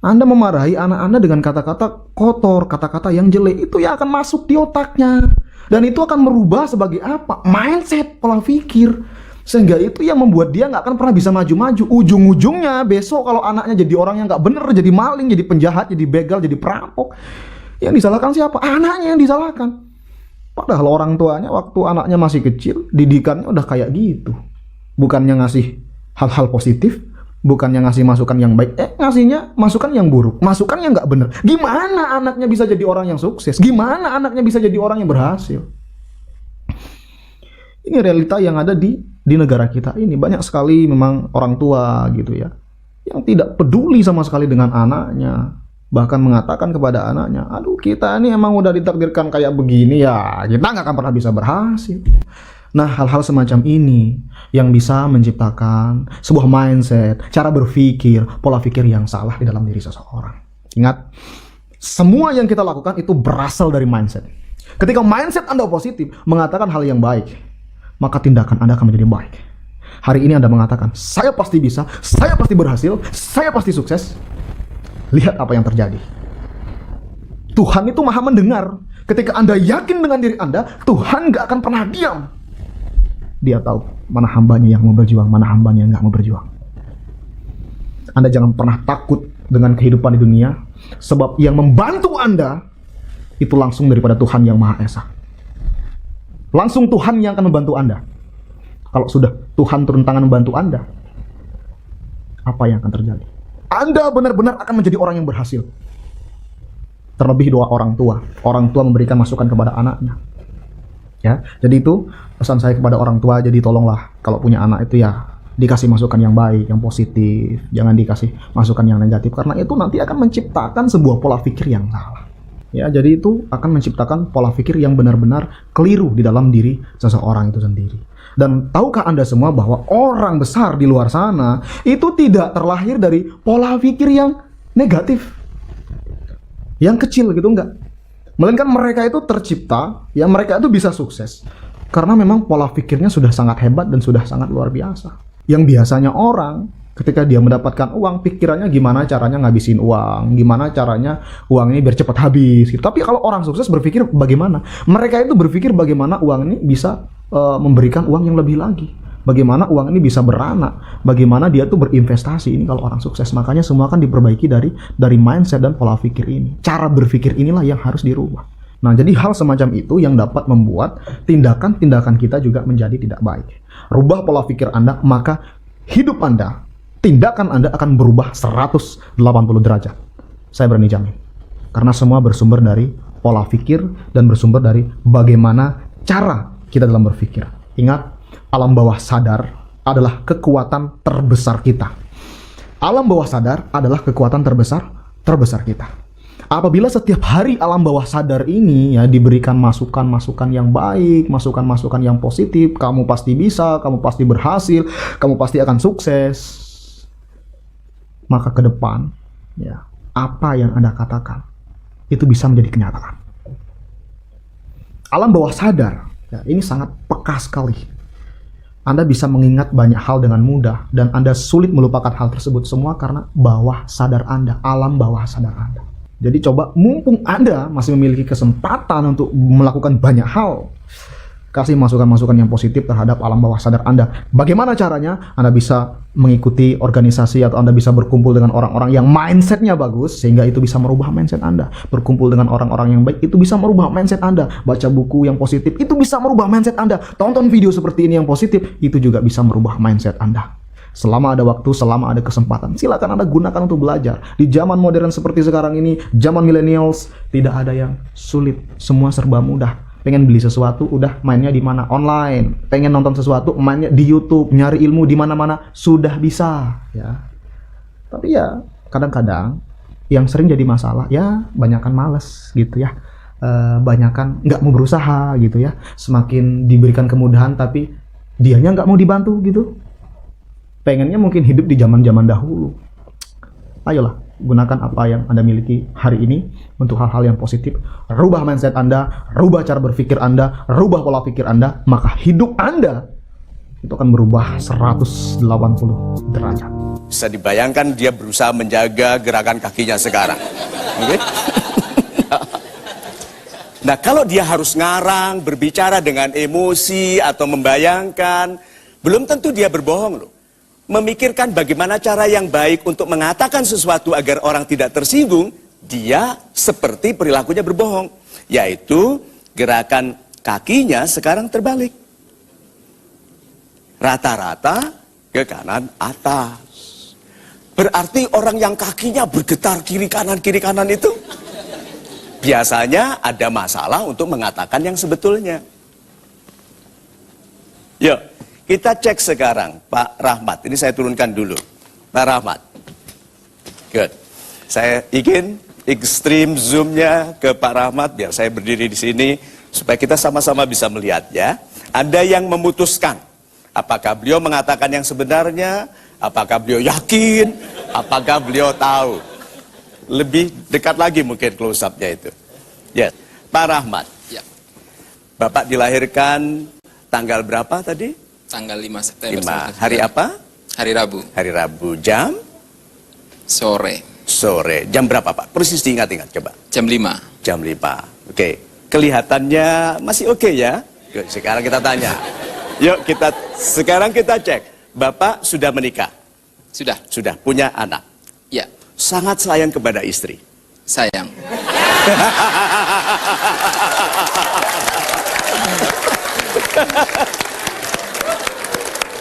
Anda memarahi anak Anda dengan kata-kata kotor, kata-kata yang jelek, itu ya akan masuk di otaknya. Dan itu akan merubah sebagai apa? Mindset, pola pikir. Sehingga itu yang membuat dia nggak akan pernah bisa maju-maju. Ujung-ujungnya besok kalau anaknya jadi orang yang nggak bener, jadi maling, jadi penjahat, jadi begal, jadi perampok, yang disalahkan siapa? Anaknya yang disalahkan. Padahal orang tuanya waktu anaknya masih kecil, didikannya udah kayak gitu. Bukannya ngasih hal-hal positif, bukannya ngasih masukan yang baik, ngasihnya masukan yang buruk, masukan yang nggak bener. Gimana anaknya bisa jadi orang yang sukses? Gimana anaknya bisa jadi orang yang berhasil? Ini realita yang ada di negara kita ini. Banyak sekali memang orang tua gitu ya, yang tidak peduli sama sekali dengan anaknya. Bahkan mengatakan kepada anaknya, aduh kita ini emang udah ditakdirkan kayak begini ya, kita nggak akan pernah bisa berhasil. Nah, hal-hal semacam ini yang bisa menciptakan sebuah mindset, cara berpikir, pola pikir yang salah di dalam diri seseorang. Ingat, semua yang kita lakukan itu berasal dari mindset. Ketika mindset Anda positif, mengatakan hal yang baik, maka tindakan Anda akan menjadi baik. Hari ini Anda mengatakan, saya pasti bisa, saya pasti berhasil, saya pasti sukses. Lihat apa yang terjadi. Tuhan itu maha mendengar. Ketika Anda yakin dengan diri Anda, Tuhan gak akan pernah diam. Dia tahu mana hambanya yang mau berjuang, mana hambanya yang gak mau berjuang. Anda jangan pernah takut dengan kehidupan di dunia, sebab yang membantu Anda itu langsung daripada Tuhan yang Maha Esa. Langsung Tuhan yang akan membantu Anda. Kalau sudah Tuhan turun tangan membantu Anda, apa yang akan terjadi? Anda benar-benar akan menjadi orang yang berhasil. Terlebih doa orang tua. Orang tua memberikan masukan kepada anaknya. Ya, jadi itu pesan saya kepada orang tua. Jadi tolonglah kalau punya anak itu ya dikasih masukan yang baik, yang positif. Jangan dikasih masukan yang negatif, karena itu nanti akan menciptakan sebuah pola pikir yang salah. Ya, jadi itu akan menciptakan pola pikir yang benar-benar keliru di dalam diri seseorang itu sendiri. Dan tahukah Anda semua bahwa orang besar di luar sana itu tidak terlahir dari pola pikir yang negatif, yang kecil gitu, enggak. Melainkan mereka itu tercipta, ya mereka itu bisa sukses karena memang pola pikirnya sudah sangat hebat dan sudah sangat luar biasa. Yang biasanya orang ketika dia mendapatkan uang, pikirannya gimana caranya ngabisin uang, gimana caranya uang ini biar cepat habis gitu. Tapi kalau orang sukses berpikir bagaimana? Mereka itu berpikir bagaimana uang ini bisa memberikan uang yang lebih lagi. Bagaimana uang ini bisa beranak, bagaimana dia tuh berinvestasi. Ini kalau orang sukses. Makanya semua kan diperbaiki dari mindset dan pola pikir ini. Cara berpikir inilah yang harus dirubah. Nah, jadi hal semacam itu yang dapat membuat tindakan-tindakan kita juga menjadi tidak baik. Rubah pola pikir Anda, maka hidup Anda, tindakan Anda akan berubah 180 derajat. Saya berani jamin. Karena semua bersumber dari pola pikir dan bersumber dari bagaimana cara kita dalam berpikir. Ingat, alam bawah sadar adalah kekuatan terbesar kita. Alam bawah sadar adalah kekuatan terbesar kita. Apabila setiap hari alam bawah sadar ini ya diberikan masukan-masukan yang baik, masukan-masukan yang positif, kamu pasti bisa, kamu pasti berhasil, kamu pasti akan sukses. Maka ke depan ya, apa yang Anda katakan itu bisa menjadi kenyataan. Alam bawah sadar ya, ini sangat peka sekali. Anda bisa mengingat banyak hal dengan mudah dan Anda sulit melupakan hal tersebut semua karena bawah sadar Anda, alam bawah sadar Anda. Jadi coba mumpung Anda masih memiliki kesempatan untuk melakukan banyak hal, kasih masukan-masukan yang positif terhadap alam bawah sadar Anda. Bagaimana caranya? Anda bisa mengikuti organisasi atau Anda bisa berkumpul dengan orang-orang yang mindsetnya bagus sehingga itu bisa merubah mindset Anda. Berkumpul dengan orang-orang yang baik itu bisa merubah mindset Anda. Baca buku yang positif itu bisa merubah mindset Anda. Tonton video seperti ini yang positif itu juga bisa merubah mindset Anda. Selama ada waktu, selama ada kesempatan, silakan Anda gunakan untuk belajar. Di zaman modern seperti sekarang ini, zaman millennials, tidak ada yang sulit. Semua serba mudah. Pengen beli sesuatu, udah mainnya di mana? Online. Pengen nonton sesuatu, mainnya di YouTube. Nyari ilmu di mana-mana, sudah bisa. Ya. Tapi ya, kadang-kadang yang sering jadi masalah, ya banyakan males gitu ya. Banyakan nggak mau berusaha gitu ya. Semakin diberikan kemudahan, tapi dianya nggak mau dibantu gitu. Pengennya mungkin hidup di zaman-zaman dahulu. Ayolah, gunakan apa yang Anda miliki hari ini untuk hal-hal yang positif. Rubah mindset Anda, rubah cara berpikir Anda, rubah pola pikir Anda, maka hidup Anda itu akan berubah 180 derajat. Bisa dibayangkan dia berusaha menjaga gerakan kakinya sekarang. Okay? Nah, kalau dia harus ngarang, berbicara dengan emosi atau membayangkan, belum tentu dia berbohong loh. Memikirkan bagaimana cara yang baik untuk mengatakan sesuatu agar orang tidak tersinggung, dia seperti perilakunya berbohong. Yaitu gerakan kakinya sekarang terbalik. Rata-rata ke kanan atas. Berarti orang yang kakinya bergetar kiri kanan itu biasanya ada masalah untuk mengatakan yang sebetulnya. Yuk, kita cek sekarang Pak Rahmat. Ini saya turunkan dulu. Pak Rahmat. Good. Saya ingin ekstrim zoomnya ke Pak Rahmat biar saya berdiri di sini supaya kita sama-sama bisa melihat ya. Ada yang memutuskan apakah beliau mengatakan yang sebenarnya, apakah beliau yakin, apakah beliau tahu. Lebih dekat lagi mungkin close up-nya itu. Yes. Pak Rahmat. Ya. Bapak dilahirkan tanggal berapa tadi? Tanggal 5 September. 5. Hari apa? Hari Rabu. Hari Rabu. Jam? Sore. Sore. Jam berapa Pak? Persis diingat-ingat coba. Jam 5. Jam 5. Oke. Kelihatannya masih oke ya? Yuk, sekarang kita tanya. Yuk sekarang kita cek. Bapak sudah menikah? Sudah. Sudah. Punya anak? Ya. Sangat sayang kepada istri? Sayang.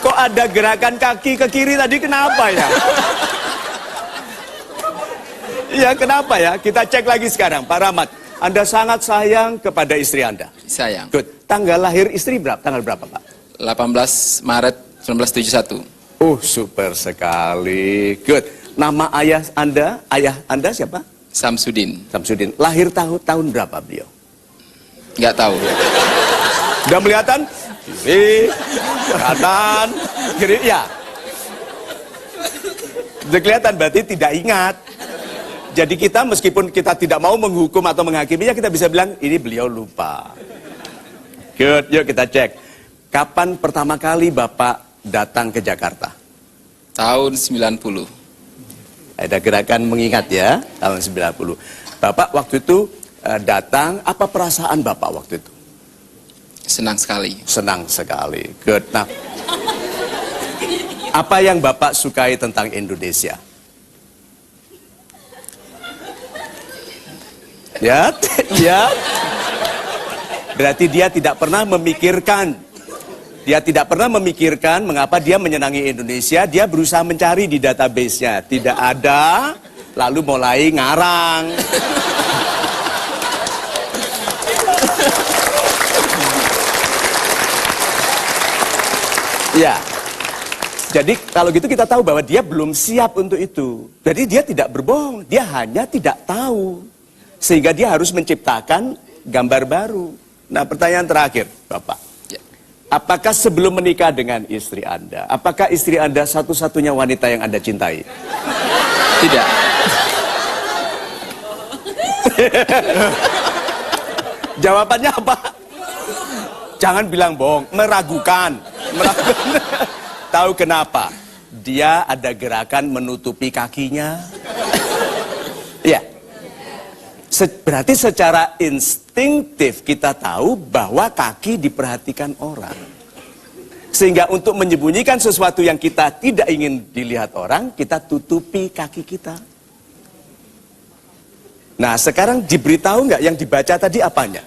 Kok ada gerakan kaki ke kiri tadi, kenapa ya? Iya, kenapa ya? Kita cek lagi sekarang, Pak Rahmat. Anda sangat sayang kepada istri Anda? Sayang. Good. Tanggal lahir istri berapa? Tanggal berapa, Pak? 18 Maret 1971. Oh, super sekali. Good. Nama ayah Anda siapa? Samsudin. Samsudin. Lahir tahun berapa beliau? Nggak tahu. Udah kelihatan? Kiri, kanan, kiri, ya. Udah kelihatan, berarti tidak ingat. Jadi kita meskipun kita tidak mau menghukum atau menghakiminya, kita bisa bilang, ini beliau lupa. Good, yuk kita cek. Kapan pertama kali Bapak datang ke Jakarta? Tahun 90. Ada gerakan mengingat ya, tahun 90. Bapak waktu itu datang, apa perasaan Bapak waktu itu? Senang sekali. Senang sekali. Good. Nah, apa yang Bapak sukai tentang Indonesia? Ya, ya. Berarti dia tidak pernah memikirkan. Dia tidak pernah memikirkan mengapa dia menyenangi Indonesia. Dia berusaha mencari di database-nya. Tidak ada, lalu mulai ngarang. Ya. Jadi kalau gitu kita tahu bahwa dia belum siap untuk itu. Jadi dia tidak berbohong, dia hanya tidak tahu. Sehingga dia harus menciptakan gambar baru. Nah, pertanyaan terakhir, Bapak. Ya. Apakah sebelum menikah dengan istri Anda, apakah istri Anda satu-satunya wanita yang Anda cintai? Tidak. Jawabannya apa? Jangan bilang bohong, meragukan. Tahu kenapa? Dia ada gerakan menutupi kakinya. Ya. Berarti secara instinktif kita tahu bahwa kaki diperhatikan orang. Sehingga untuk menyembunyikan sesuatu yang kita tidak ingin dilihat orang, kita tutupi kaki kita. Nah, sekarang diberitahu nggak yang dibaca tadi apanya?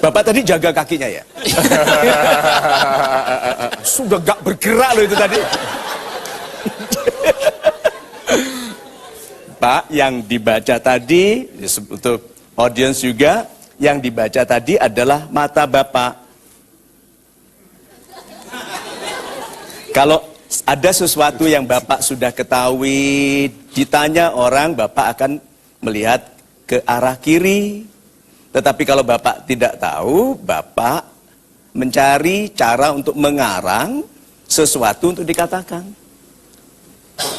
Bapak tadi jaga kakinya ya? Sudah gak bergerak loh itu tadi. Pak, yang dibaca tadi, untuk audience juga, yang dibaca tadi adalah mata Bapak. Kalau ada sesuatu yang Bapak sudah ketahui, ditanya orang, Bapak akan melihat ke arah kiri. Tetapi kalau Bapak tidak tahu, Bapak mencari cara untuk mengarang sesuatu untuk dikatakan.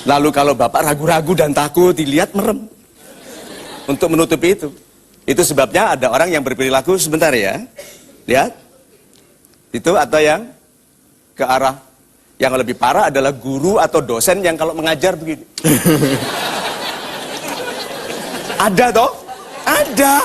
Lalu kalau Bapak ragu-ragu dan takut, dilihat merem. Untuk menutupi itu. Itu sebabnya ada orang yang berperilaku, sebentar ya. Lihat. Itu atau yang ke arah. Yang lebih parah adalah guru atau dosen yang kalau mengajar begini. Ada toh? Ada.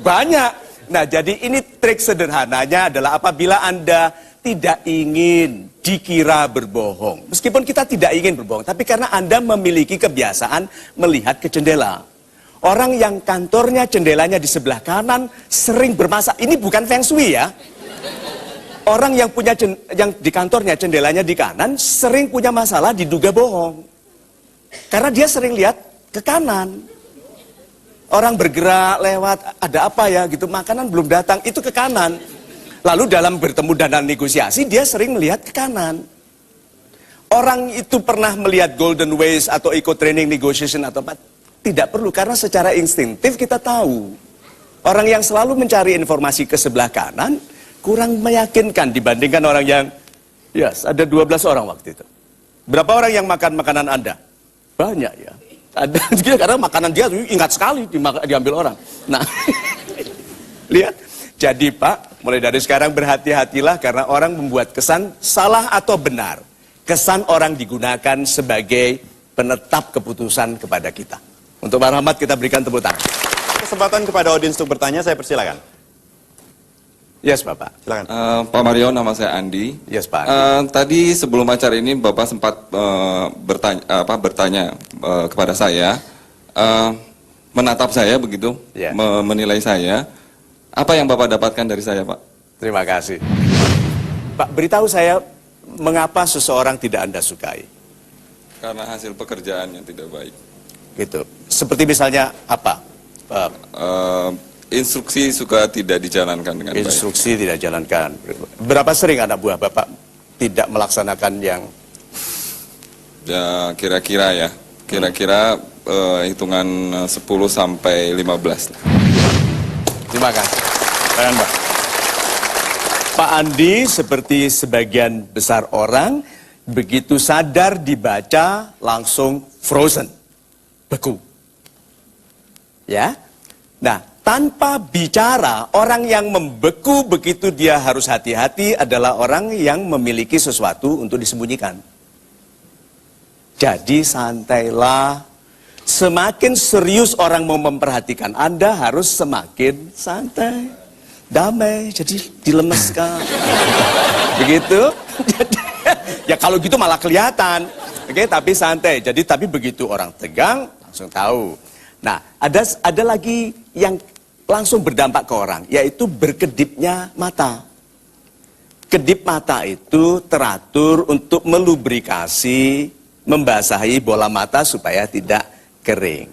Banyak. Nah, jadi ini trik sederhananya adalah apabila Anda tidak ingin dikira berbohong. Meskipun kita tidak ingin berbohong, tapi karena Anda memiliki kebiasaan melihat ke jendela. Orang yang kantornya jendelanya di sebelah kanan sering bermasalah. Ini bukan feng shui ya. Orang yang yang di kantornya jendelanya di kanan sering punya masalah, diduga bohong. Karena dia sering lihat ke kanan. Orang bergerak lewat, ada apa ya gitu, makanan belum datang, itu ke kanan. Lalu dalam bertemu dan negosiasi, dia sering melihat ke kanan. Orang itu pernah melihat golden ways atau ikut training negotiation atau apa? Tidak perlu, karena secara instintif kita tahu. Orang yang selalu mencari informasi ke sebelah kanan, kurang meyakinkan dibandingkan orang yang, yes, ada 12 orang waktu itu. Berapa orang yang makan makanan Anda? Banyak ya. Ada, karena makanan dia ingat sekali diambil orang. Nah, lihat. Jadi Pak, mulai dari sekarang berhati-hatilah karena orang membuat kesan salah atau benar. Kesan orang digunakan sebagai penetap keputusan kepada kita. Untuk Pak Rahmat kita berikan tepuk tangan. Kesempatan kepada audiens untuk bertanya, saya persilakan. Yes, Bapak. Silakan. Pak Mario, nama saya Andi. Yes, Pak. Tadi sebelum acara ini Bapak sempat bertanya kepada saya, menatap saya begitu, Ya. menilai saya. Apa yang Bapak dapatkan dari saya, Pak? Terima kasih. Pak, beritahu saya mengapa seseorang tidak Anda sukai. Karena hasil pekerjaan yang tidak baik. Gitu. Seperti misalnya apa? Instruksi suka tidak dijalankan dengan baik. Instruksi tidak jalankan. Berapa sering anak buah Bapak tidak melaksanakan yang Ya, kira-kira hitungan 10 sampai 15. Terima kasih. Silakan, Pak. Pak Andi seperti sebagian besar orang begitu sadar dibaca langsung frozen, beku. Ya. Nah, tanpa bicara, orang yang membeku begitu dia harus hati-hati adalah orang yang memiliki sesuatu untuk disembunyikan. Jadi santailah. Semakin serius orang mau memperhatikan Anda harus semakin santai, damai, jadi dilemeskan. Begitu? Ya kalau gitu malah kelihatan. Oke, tapi santai. Jadi tapi begitu orang tegang langsung tahu. Nah, ada lagi yang langsung berdampak ke orang, yaitu berkedipnya mata. Kedip mata itu teratur untuk melubrikasi, membasahi bola mata supaya tidak kering.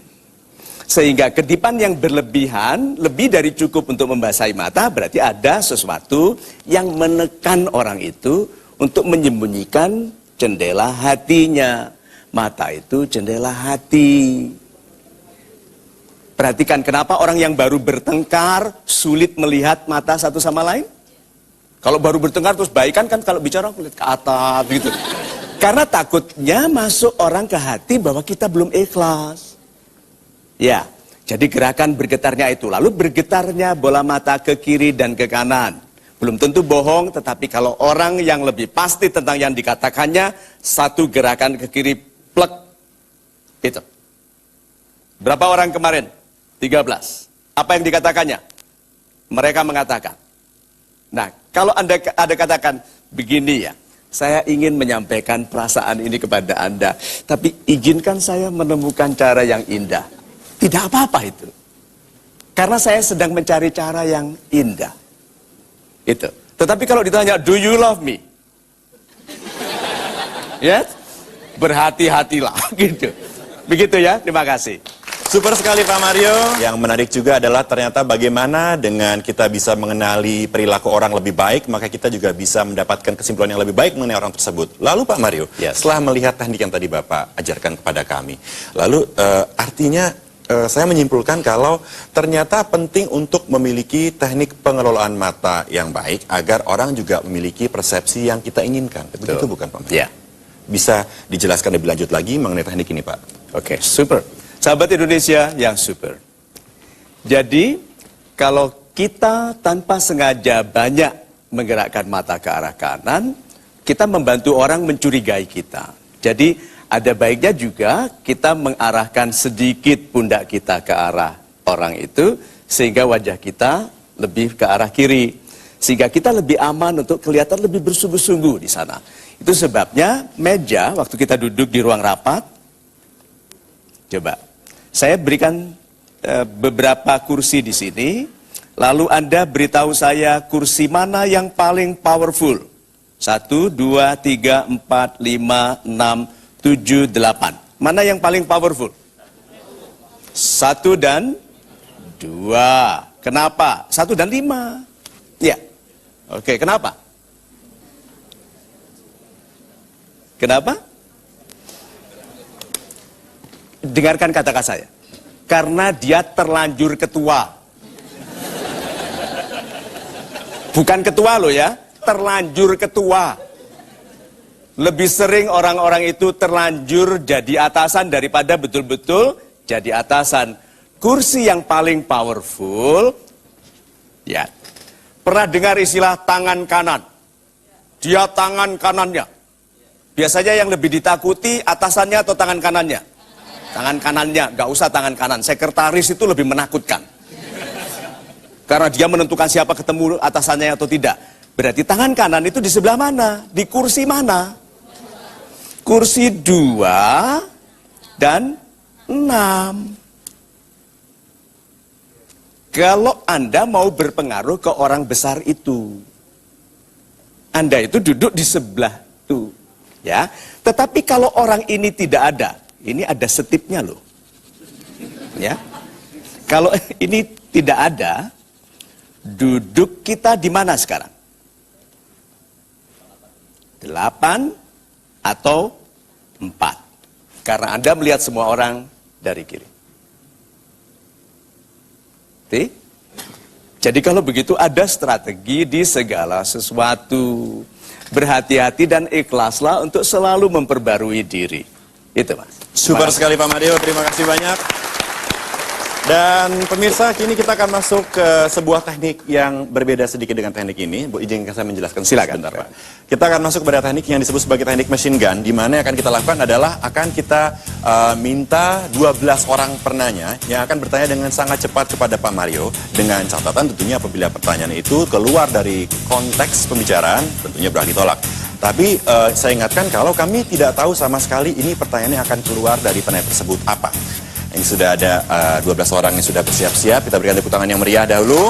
Sehingga kedipan yang berlebihan, lebih dari cukup untuk membasahi mata, berarti ada sesuatu yang menekan orang itu untuk menyembunyikan jendela hatinya. Mata itu jendela hati. Perhatikan kenapa orang yang baru bertengkar sulit melihat mata satu sama lain? Kalau baru bertengkar terus baikan kan kalau bicara lihat ke atas gitu. Karena takutnya masuk orang ke hati bahwa kita belum ikhlas. Ya, jadi gerakan bergetarnya itu. Lalu bergetarnya bola mata ke kiri dan ke kanan. Belum tentu bohong, tetapi kalau orang yang lebih pasti tentang yang dikatakannya, satu gerakan ke kiri, plek. Itu. Berapa orang kemarin? 13. Apa yang dikatakannya? Mereka mengatakan. Nah, kalau Anda ada katakan, begini ya. Saya ingin menyampaikan perasaan ini kepada Anda. Tapi izinkan saya menemukan cara yang indah. Tidak apa-apa itu. Karena saya sedang mencari cara yang indah. Itu. Tetapi kalau ditanya, do you love me? Ya? Berhati-hatilah. Gitu. Begitu ya, terima kasih. Super sekali Pak Mario. Yang menarik juga adalah ternyata bagaimana dengan kita bisa mengenali perilaku orang lebih baik, maka kita juga bisa mendapatkan kesimpulan yang lebih baik mengenai orang tersebut. Lalu Pak Mario, setelah melihat teknik yang tadi Bapak ajarkan kepada kami, lalu artinya saya menyimpulkan kalau ternyata penting untuk memiliki teknik pengelolaan mata yang baik agar orang juga memiliki persepsi yang kita inginkan. Begitu bukan Pak Mario? Ya. Bisa dijelaskan lebih lanjut lagi mengenai teknik ini Pak? Oke, super. Sahabat Indonesia yang super. Jadi, kalau kita tanpa sengaja banyak menggerakkan mata ke arah kanan, kita membantu orang mencurigai kita. Jadi, ada baiknya juga kita mengarahkan sedikit pundak kita ke arah orang itu, sehingga wajah kita lebih ke arah kiri. Sehingga kita lebih aman untuk kelihatan lebih bersungguh-sungguh di sana. Itu sebabnya meja, waktu kita duduk di ruang rapat, coba. Saya berikan beberapa kursi di sini, lalu Anda beritahu saya kursi mana yang paling powerful. 1, 2, 3, 4, 5, 6, 7, 8. Mana yang paling powerful? 1 dan 2. Kenapa? 1 dan 5. Ya. Oke, kenapa? Kenapa? Dengarkan kata-kata saya. Karena dia terlanjur ketua. Bukan ketua loh ya, terlanjur ketua. Lebih sering orang-orang itu terlanjur jadi atasan daripada betul-betul jadi atasan. Kursi yang paling powerful, ya. Pernah dengar istilah tangan kanan? Dia tangan kanannya. Biasanya yang lebih ditakuti atasannya atau tangan kanannya? Tangan kanannya, nggak usah tangan kanan. Sekretaris itu lebih menakutkan. Karena dia menentukan siapa ketemu atasannya atau tidak. Berarti tangan kanan itu di sebelah mana? Di kursi mana? Kursi 2 dan 6. Kalau Anda mau berpengaruh ke orang besar itu, Anda itu duduk di sebelah itu, ya. Tetapi kalau orang ini tidak ada, ini ada setipnya loh, ya. Kalau ini tidak ada, duduk kita di mana sekarang? 8 atau 4. Karena Anda melihat semua orang dari kiri. Jadi kalau begitu ada strategi di segala sesuatu. Berhati-hati dan ikhlaslah untuk selalu memperbarui diri. Itu Mas. Super sekali Pak Mario, terima kasih banyak. Dan pemirsa, kini kita akan masuk ke sebuah teknik yang berbeda sedikit dengan teknik ini. Bu, izinkan saya menjelaskan sebentar, Pak. Kita akan masuk pada teknik yang disebut sebagai teknik machine gun, di mana yang akan kita lakukan adalah akan kita minta 12 orang penanya yang akan bertanya dengan sangat cepat kepada Pak Mario, dengan catatan tentunya apabila pertanyaan itu keluar dari konteks pembicaraan, tentunya berhak ditolak. Tapi saya ingatkan kalau kami tidak tahu sama sekali ini pertanyaannya akan keluar dari penanya tersebut apa. Ini sudah ada 12 orang yang sudah bersiap-siap. Kita berikan tepuk tangan yang meriah dahulu.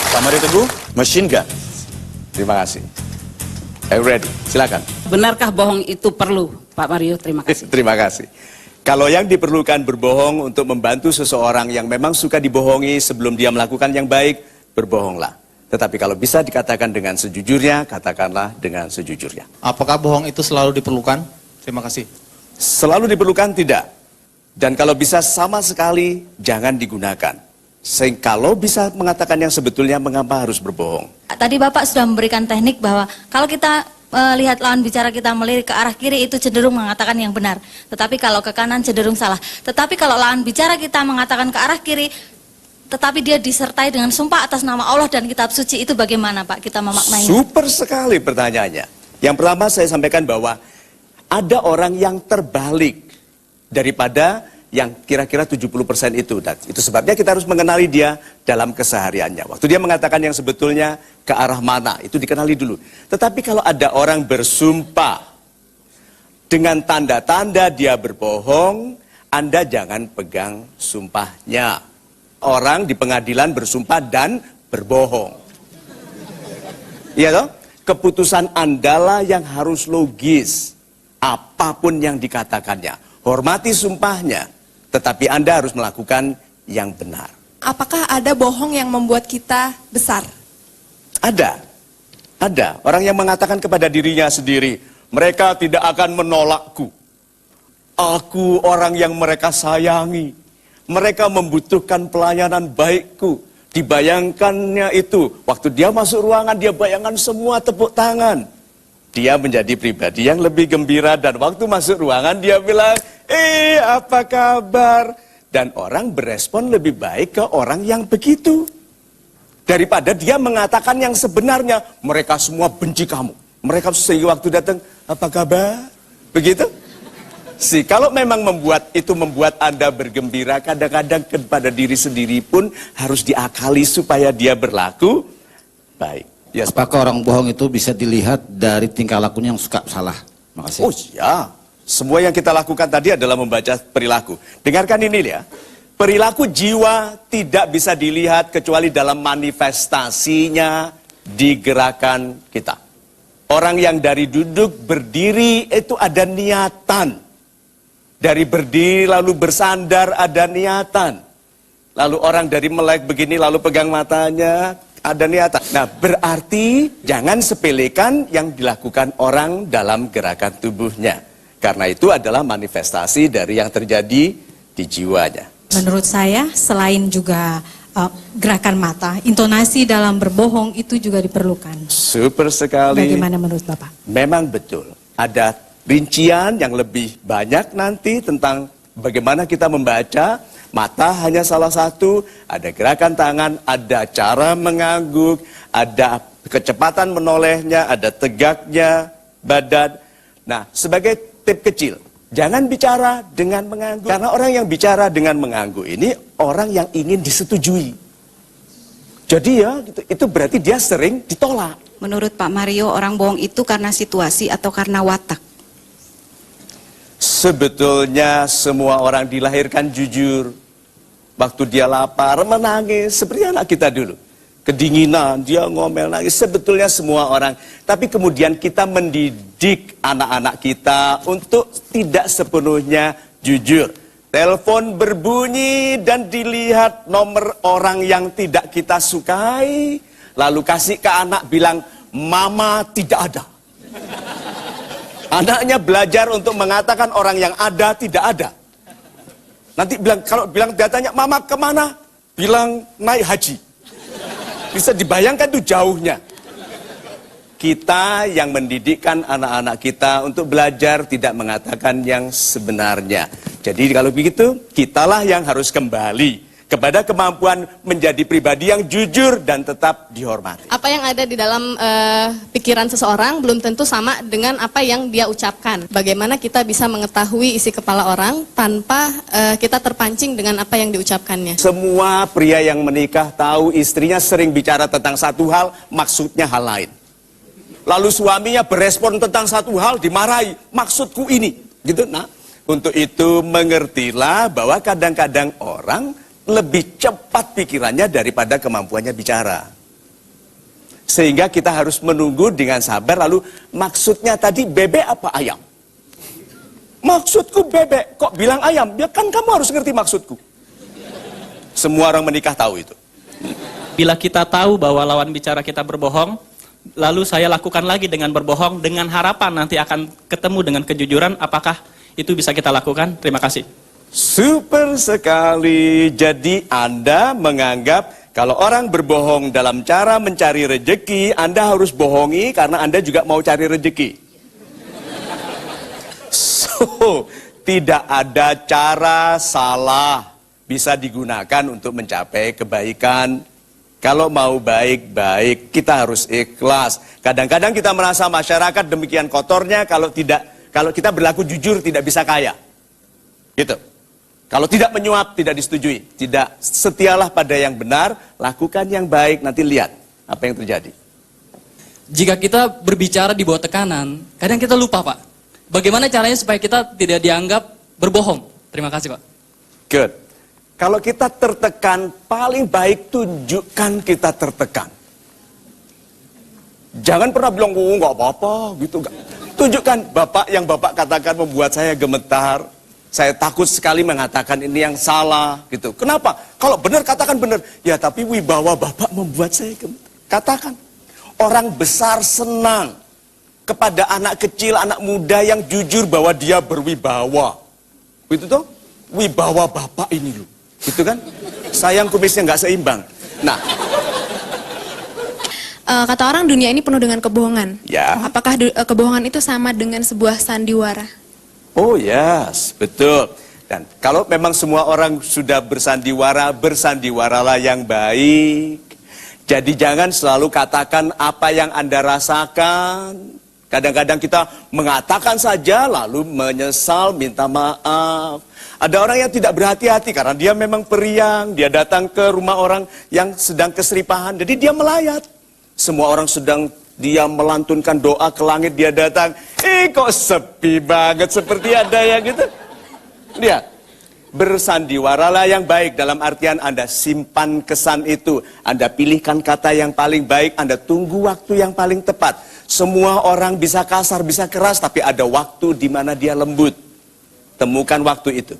Pak Mario Teguh, machine gun. Terima kasih. Are you ready? Silakan. Benarkah bohong itu perlu, Pak Mario? Terima kasih. Terima kasih. Kalau yang diperlukan berbohong untuk membantu seseorang yang memang suka dibohongi sebelum dia melakukan yang baik, berbohonglah. Tetapi kalau bisa dikatakan dengan sejujurnya, katakanlah dengan sejujurnya. Apakah bohong itu selalu diperlukan? Terima kasih. Selalu diperlukan tidak. Dan kalau bisa sama sekali jangan digunakan. Kalau bisa mengatakan yang sebetulnya, mengapa harus berbohong? Tadi Bapak sudah memberikan teknik bahwa kalau kita lihat lawan bicara kita melirik ke arah kiri itu cenderung mengatakan yang benar. Tetapi kalau ke kanan cenderung salah. Tetapi kalau lawan bicara kita mengatakan ke arah kiri, tetapi dia disertai dengan sumpah atas nama Allah dan kitab suci, itu bagaimana Pak kita memaknainya? Super sekali pertanyaannya. Yang pertama saya sampaikan bahwa ada orang yang terbalik daripada yang kira-kira 70% itu. Dan itu sebabnya kita harus mengenali dia dalam kesehariannya. Waktu dia mengatakan yang sebetulnya ke arah mana, itu dikenali dulu. Tetapi kalau ada orang bersumpah dengan tanda-tanda dia berbohong, Anda jangan pegang sumpahnya. Orang di pengadilan bersumpah dan berbohong. Iya toh? Keputusan Anda lah yang harus logis. Apapun yang dikatakannya. Hormati sumpahnya, tetapi Anda harus melakukan yang benar. Apakah ada bohong yang membuat kita besar? Ada. Ada. Orang yang mengatakan kepada dirinya sendiri, mereka tidak akan menolakku. Aku orang yang mereka sayangi. Mereka membutuhkan pelayanan baikku. Dibayangkannya itu, waktu dia masuk ruangan, dia bayangkan semua tepuk tangan. Dia menjadi pribadi yang lebih gembira dan waktu masuk ruangan dia bilang, apa kabar? Dan orang berespon lebih baik ke orang yang begitu. Daripada dia mengatakan yang sebenarnya, mereka semua benci kamu. Mereka sehingga waktu datang, apa kabar? Begitu? Kalau memang membuat Anda bergembira, kadang-kadang kepada diri sendiri pun harus diakali supaya dia berlaku baik. Yes, apakah orang bohong itu bisa dilihat dari tingkah lakunya yang suka salah? Makasih. Oh ya, semua yang kita lakukan tadi adalah membaca perilaku. Dengarkan ini ya, perilaku jiwa tidak bisa dilihat kecuali dalam manifestasinya di gerakan kita. Orang yang dari duduk berdiri itu ada niatan. Dari berdiri lalu bersandar ada niatan. Lalu orang dari melek begini lalu pegang matanya, ada niatan. Nah, berarti jangan sepelekan yang dilakukan orang dalam gerakan tubuhnya. Karena itu adalah manifestasi dari yang terjadi di jiwanya. Menurut saya, selain juga gerakan mata, intonasi dalam berbohong itu juga diperlukan. Super sekali. Bagaimana menurut Bapak? Memang betul. Ada rincian yang lebih banyak nanti tentang bagaimana kita membaca. Mata hanya salah satu, ada gerakan tangan, ada cara mengangguk, ada kecepatan menolehnya, ada tegaknya badan. Nah, sebagai tip kecil, jangan bicara dengan mengangguk. Karena orang yang bicara dengan mengangguk ini orang yang ingin disetujui. Jadi ya, itu berarti dia sering ditolak. Menurut Pak Mario, orang bohong itu karena situasi atau karena watak? Sebetulnya semua orang dilahirkan jujur. Waktu dia lapar, menangis, seperti anak kita dulu. Kedinginan, dia ngomel, nangis, sebetulnya semua orang. Tapi kemudian kita mendidik anak-anak kita untuk tidak sepenuhnya jujur. Telepon berbunyi dan dilihat nomor orang yang tidak kita sukai, lalu kasih ke anak bilang, mama tidak ada. Anaknya belajar untuk mengatakan orang yang ada, tidak ada. Nanti bilang, kalau bilang dia tanya, mama kemana? Bilang naik haji. Bisa dibayangkan tuh jauhnya. Kita yang mendidikkan anak-anak kita untuk belajar tidak mengatakan yang sebenarnya. Jadi kalau begitu, kitalah yang harus kembali kepada kemampuan menjadi pribadi yang jujur dan tetap dihormati. Apa yang ada di dalam pikiran seseorang belum tentu sama dengan apa yang dia ucapkan. Bagaimana kita bisa mengetahui isi kepala orang tanpa kita terpancing dengan apa yang diucapkannya. Semua pria yang menikah tahu istrinya sering bicara tentang satu hal, maksudnya hal lain. Lalu suaminya berespon tentang satu hal, dimarahi, maksudku ini. Gitu. Nah, untuk itu mengertilah bahwa kadang-kadang orang lebih cepat pikirannya daripada kemampuannya bicara. Sehingga kita harus menunggu dengan sabar, lalu maksudnya tadi bebek apa ayam? Maksudku bebek, kok bilang ayam? Ya kan kamu harus ngerti maksudku. Semua orang menikah tahu itu. Bila kita tahu bahwa lawan bicara kita berbohong, lalu saya lakukan lagi dengan berbohong, dengan harapan nanti akan ketemu dengan kejujuran, apakah itu bisa kita lakukan? Terima kasih. Super sekali. Jadi Anda menganggap kalau orang berbohong dalam cara mencari rejeki, Anda harus bohongi karena Anda juga mau cari rejeki. So, tidak ada cara salah bisa digunakan untuk mencapai kebaikan. Kalau mau baik-baik, kita harus ikhlas. Kadang-kadang kita merasa masyarakat demikian kotornya, kalau kita berlaku jujur tidak bisa kaya. Gitu. Kalau tidak menyuap, tidak disetujui. Tidak, setialah pada yang benar, lakukan yang baik, nanti lihat apa yang terjadi. Jika kita berbicara di bawah tekanan, kadang kita lupa, Pak. Bagaimana caranya supaya kita tidak dianggap berbohong? Terima kasih, Pak. Good. Kalau kita tertekan, paling baik tunjukkan kita tertekan. Jangan pernah bilang, oh nggak apa-apa, gitu. Tunjukkan, Bapak yang Bapak katakan membuat saya gemetar. Saya takut sekali mengatakan ini yang salah, gitu. Kenapa? Kalau benar, katakan benar. Ya, tapi wibawa Bapak membuat saya gemetar. Katakan. Orang besar senang kepada anak kecil, anak muda yang jujur bahwa dia berwibawa. Gitu toh? Wibawa Bapak ini loh. Gitu kan? Sayang kumisnya nggak seimbang. Nah. Kata orang dunia ini penuh dengan kebohongan. Ya. Apakah kebohongan itu sama dengan sebuah sandiwara? Oh yes, betul. Dan kalau memang semua orang sudah bersandiwara, bersandiwaralah yang baik. Jadi jangan selalu katakan apa yang Anda rasakan. Kadang-kadang kita mengatakan saja lalu menyesal, minta maaf. Ada orang yang tidak berhati-hati karena dia memang periang. Dia datang ke rumah orang yang sedang keseripahan. Jadi dia melayat. Semua orang sedang dia melantunkan doa ke langit, dia datang. Kok sepi banget seperti ada ya gitu. Lihat. Bersandiwaralah yang baik dalam artian Anda simpan kesan itu. Anda pilihkan kata yang paling baik, Anda tunggu waktu yang paling tepat. Semua orang bisa kasar, bisa keras, tapi ada waktu di mana dia lembut. Temukan waktu itu.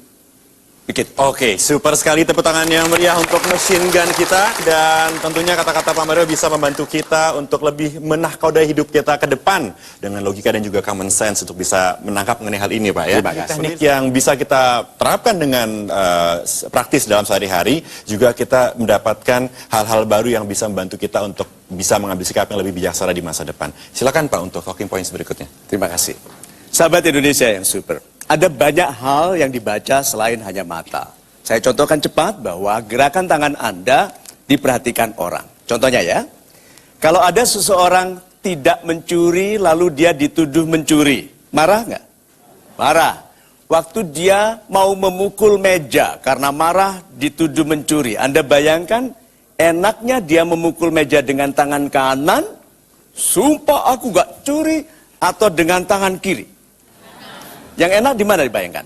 Dikit. Oke, super sekali tepuk tangan yang meriah untuk machine gun kita. Dan tentunya kata-kata Pak Mario bisa membantu kita untuk lebih menahkodai hidup kita ke depan dengan logika dan juga common sense untuk bisa menangkap mengenai hal ini, Pak ya. Terima kasih. Teknik yang bisa kita terapkan dengan praktis dalam sehari-hari, juga kita mendapatkan hal-hal baru yang bisa membantu kita untuk bisa mengambil sikap yang lebih bijaksana di masa depan. Silakan Pak untuk talking points berikutnya. Terima kasih. Sahabat Indonesia yang super. Ada banyak hal yang dibaca selain hanya mata. Saya contohkan cepat bahwa gerakan tangan Anda diperhatikan orang. Contohnya ya, kalau ada seseorang tidak mencuri lalu dia dituduh mencuri, marah nggak? Marah. Waktu dia mau memukul meja karena marah dituduh mencuri, Anda bayangkan enaknya dia memukul meja dengan tangan kanan, sumpah aku nggak curi, atau dengan tangan kiri. Yang enak di mana dibayangkan?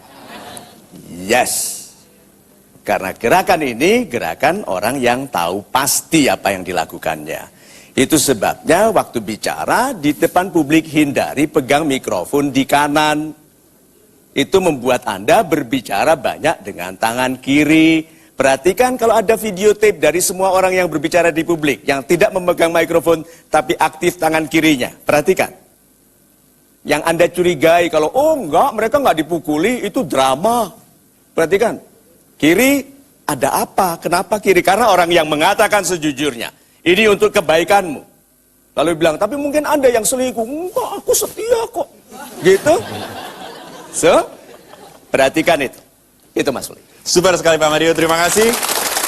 Yes. Karena gerakan ini gerakan orang yang tahu pasti apa yang dilakukannya. Itu sebabnya waktu bicara di depan publik hindari pegang mikrofon di kanan. Itu membuat Anda berbicara banyak dengan tangan kiri. Perhatikan kalau ada videotape dari semua orang yang berbicara di publik yang tidak memegang mikrofon tapi aktif tangan kirinya. Perhatikan. Yang Anda curigai kalau, oh enggak, mereka enggak dipukuli, itu drama. Perhatikan, kiri ada apa? Kenapa kiri? Karena orang yang mengatakan sejujurnya, ini untuk kebaikanmu. Lalu bilang, tapi mungkin Anda yang selingkuh. Enggak, aku setia kok. Gitu. So, perhatikan itu. Itu Mas Fuli. Super sekali Pak Mario, terima kasih.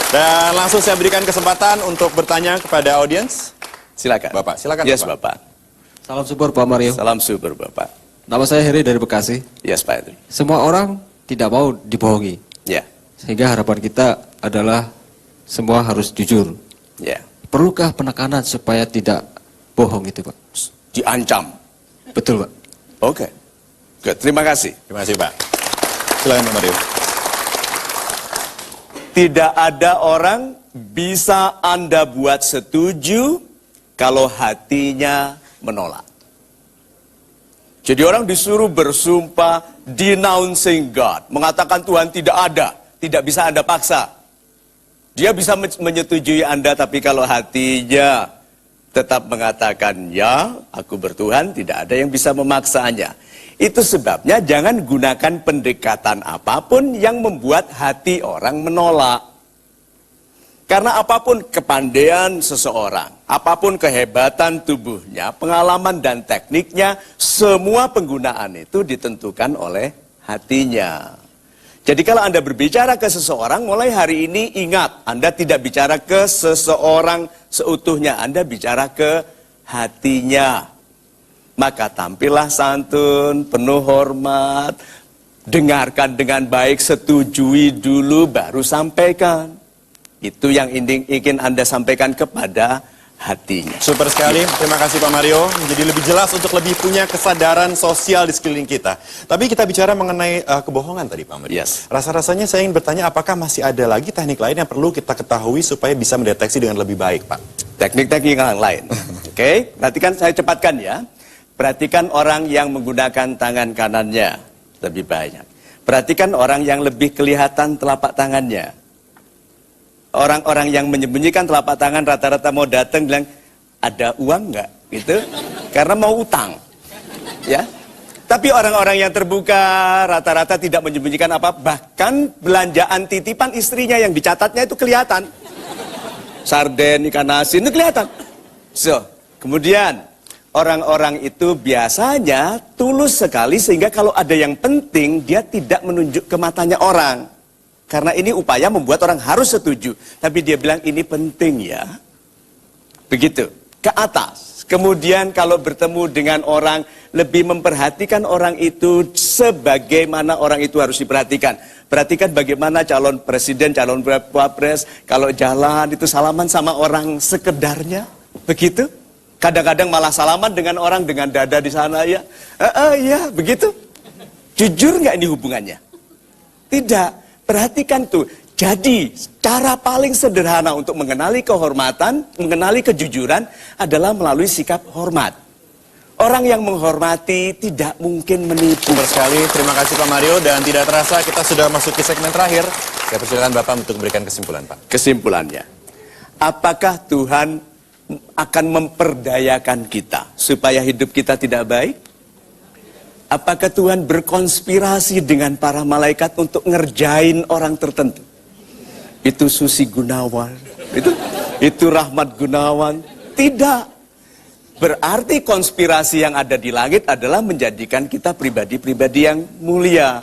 Dan langsung saya berikan kesempatan untuk bertanya kepada audiens. Silakan. Bapak, silakan Yes, Bapak. Salam subur Pak Mario. Salam subur Bapak. Nama saya Heri dari Bekasi. Yes Pak Heri. Semua orang tidak mau dibohongi. Ya. Sehingga harapan kita adalah semua harus jujur. Ya. Perlukah penekanan supaya tidak bohong itu Pak? Diancam. Betul Pak. Oke. Good. Terima kasih. Terima kasih Pak. Silakan Pak Mario. Tidak ada orang bisa Anda buat setuju kalau hatinya menolak. Jadi orang disuruh bersumpah denouncing God, mengatakan Tuhan tidak ada, tidak bisa Anda paksa. Dia bisa menyetujui Anda, tapi kalau hatinya tetap mengatakan ya, aku bertuhan, tidak ada yang bisa memaksanya. Itu sebabnya jangan gunakan pendekatan apapun yang membuat hati orang menolak. Karena apapun kepandaian seseorang, apapun kehebatan tubuhnya, pengalaman dan tekniknya, semua penggunaan itu ditentukan oleh hatinya. Jadi kalau Anda berbicara ke seseorang, mulai hari ini ingat, Anda tidak bicara ke seseorang seutuhnya, Anda bicara ke hatinya. Maka tampillah santun, penuh hormat, dengarkan dengan baik, setujui dulu, baru sampaikan. Itu yang ingin Anda sampaikan kepada hatinya. Super sekali, terima kasih Pak Mario. Menjadi lebih jelas untuk lebih punya kesadaran sosial di sekeliling kita. Tapi kita bicara mengenai kebohongan tadi Pak Mario. Yes. Rasa-rasanya saya ingin bertanya apakah masih ada lagi teknik lain yang perlu kita ketahui supaya bisa mendeteksi dengan lebih baik Pak? Teknik-teknik yang lain. Oke, perhatikan, saya cepatkan ya. Perhatikan orang yang menggunakan tangan kanannya lebih banyak. Perhatikan orang yang lebih kelihatan telapak tangannya. Orang-orang yang menyembunyikan telapak tangan rata-rata mau datang bilang, ada uang nggak? Gitu. Karena mau utang. Ya. Tapi orang-orang yang terbuka rata-rata tidak menyembunyikan apa. Bahkan belanjaan titipan istrinya yang dicatatnya itu kelihatan. Sarden, ikan asin, itu kelihatan. So, kemudian orang-orang itu biasanya tulus sekali sehingga kalau ada yang penting dia tidak menunjuk ke matanya orang. Karena ini upaya membuat orang harus setuju. Tapi dia bilang ini penting ya. Begitu. Ke atas. Kemudian kalau bertemu dengan orang, lebih memperhatikan orang itu sebagaimana orang itu harus diperhatikan. Perhatikan bagaimana calon presiden, calon wapres, kalau jalan itu salaman sama orang sekedarnya. Begitu. Kadang-kadang malah salaman dengan orang dengan dada di sana ya. Ya, begitu. Jujur nggak ini hubungannya? Tidak. Perhatikan tuh, jadi cara paling sederhana untuk mengenali kehormatan, mengenali kejujuran adalah melalui sikap hormat. Orang yang menghormati tidak mungkin menipu. Benar sekali, terima kasih Pak Mario. Dan tidak terasa kita sudah masuk ke segmen terakhir. Saya persilakan Bapak untuk memberikan kesimpulan, Pak. Kesimpulannya, apakah Tuhan akan memperdayakan kita supaya hidup kita tidak baik? Apakah Tuhan berkonspirasi dengan para malaikat untuk ngerjain orang tertentu? Itu Susi Gunawan, itu Rahmat Gunawan. Tidak. Berarti konspirasi yang ada di langit adalah menjadikan kita pribadi-pribadi yang mulia.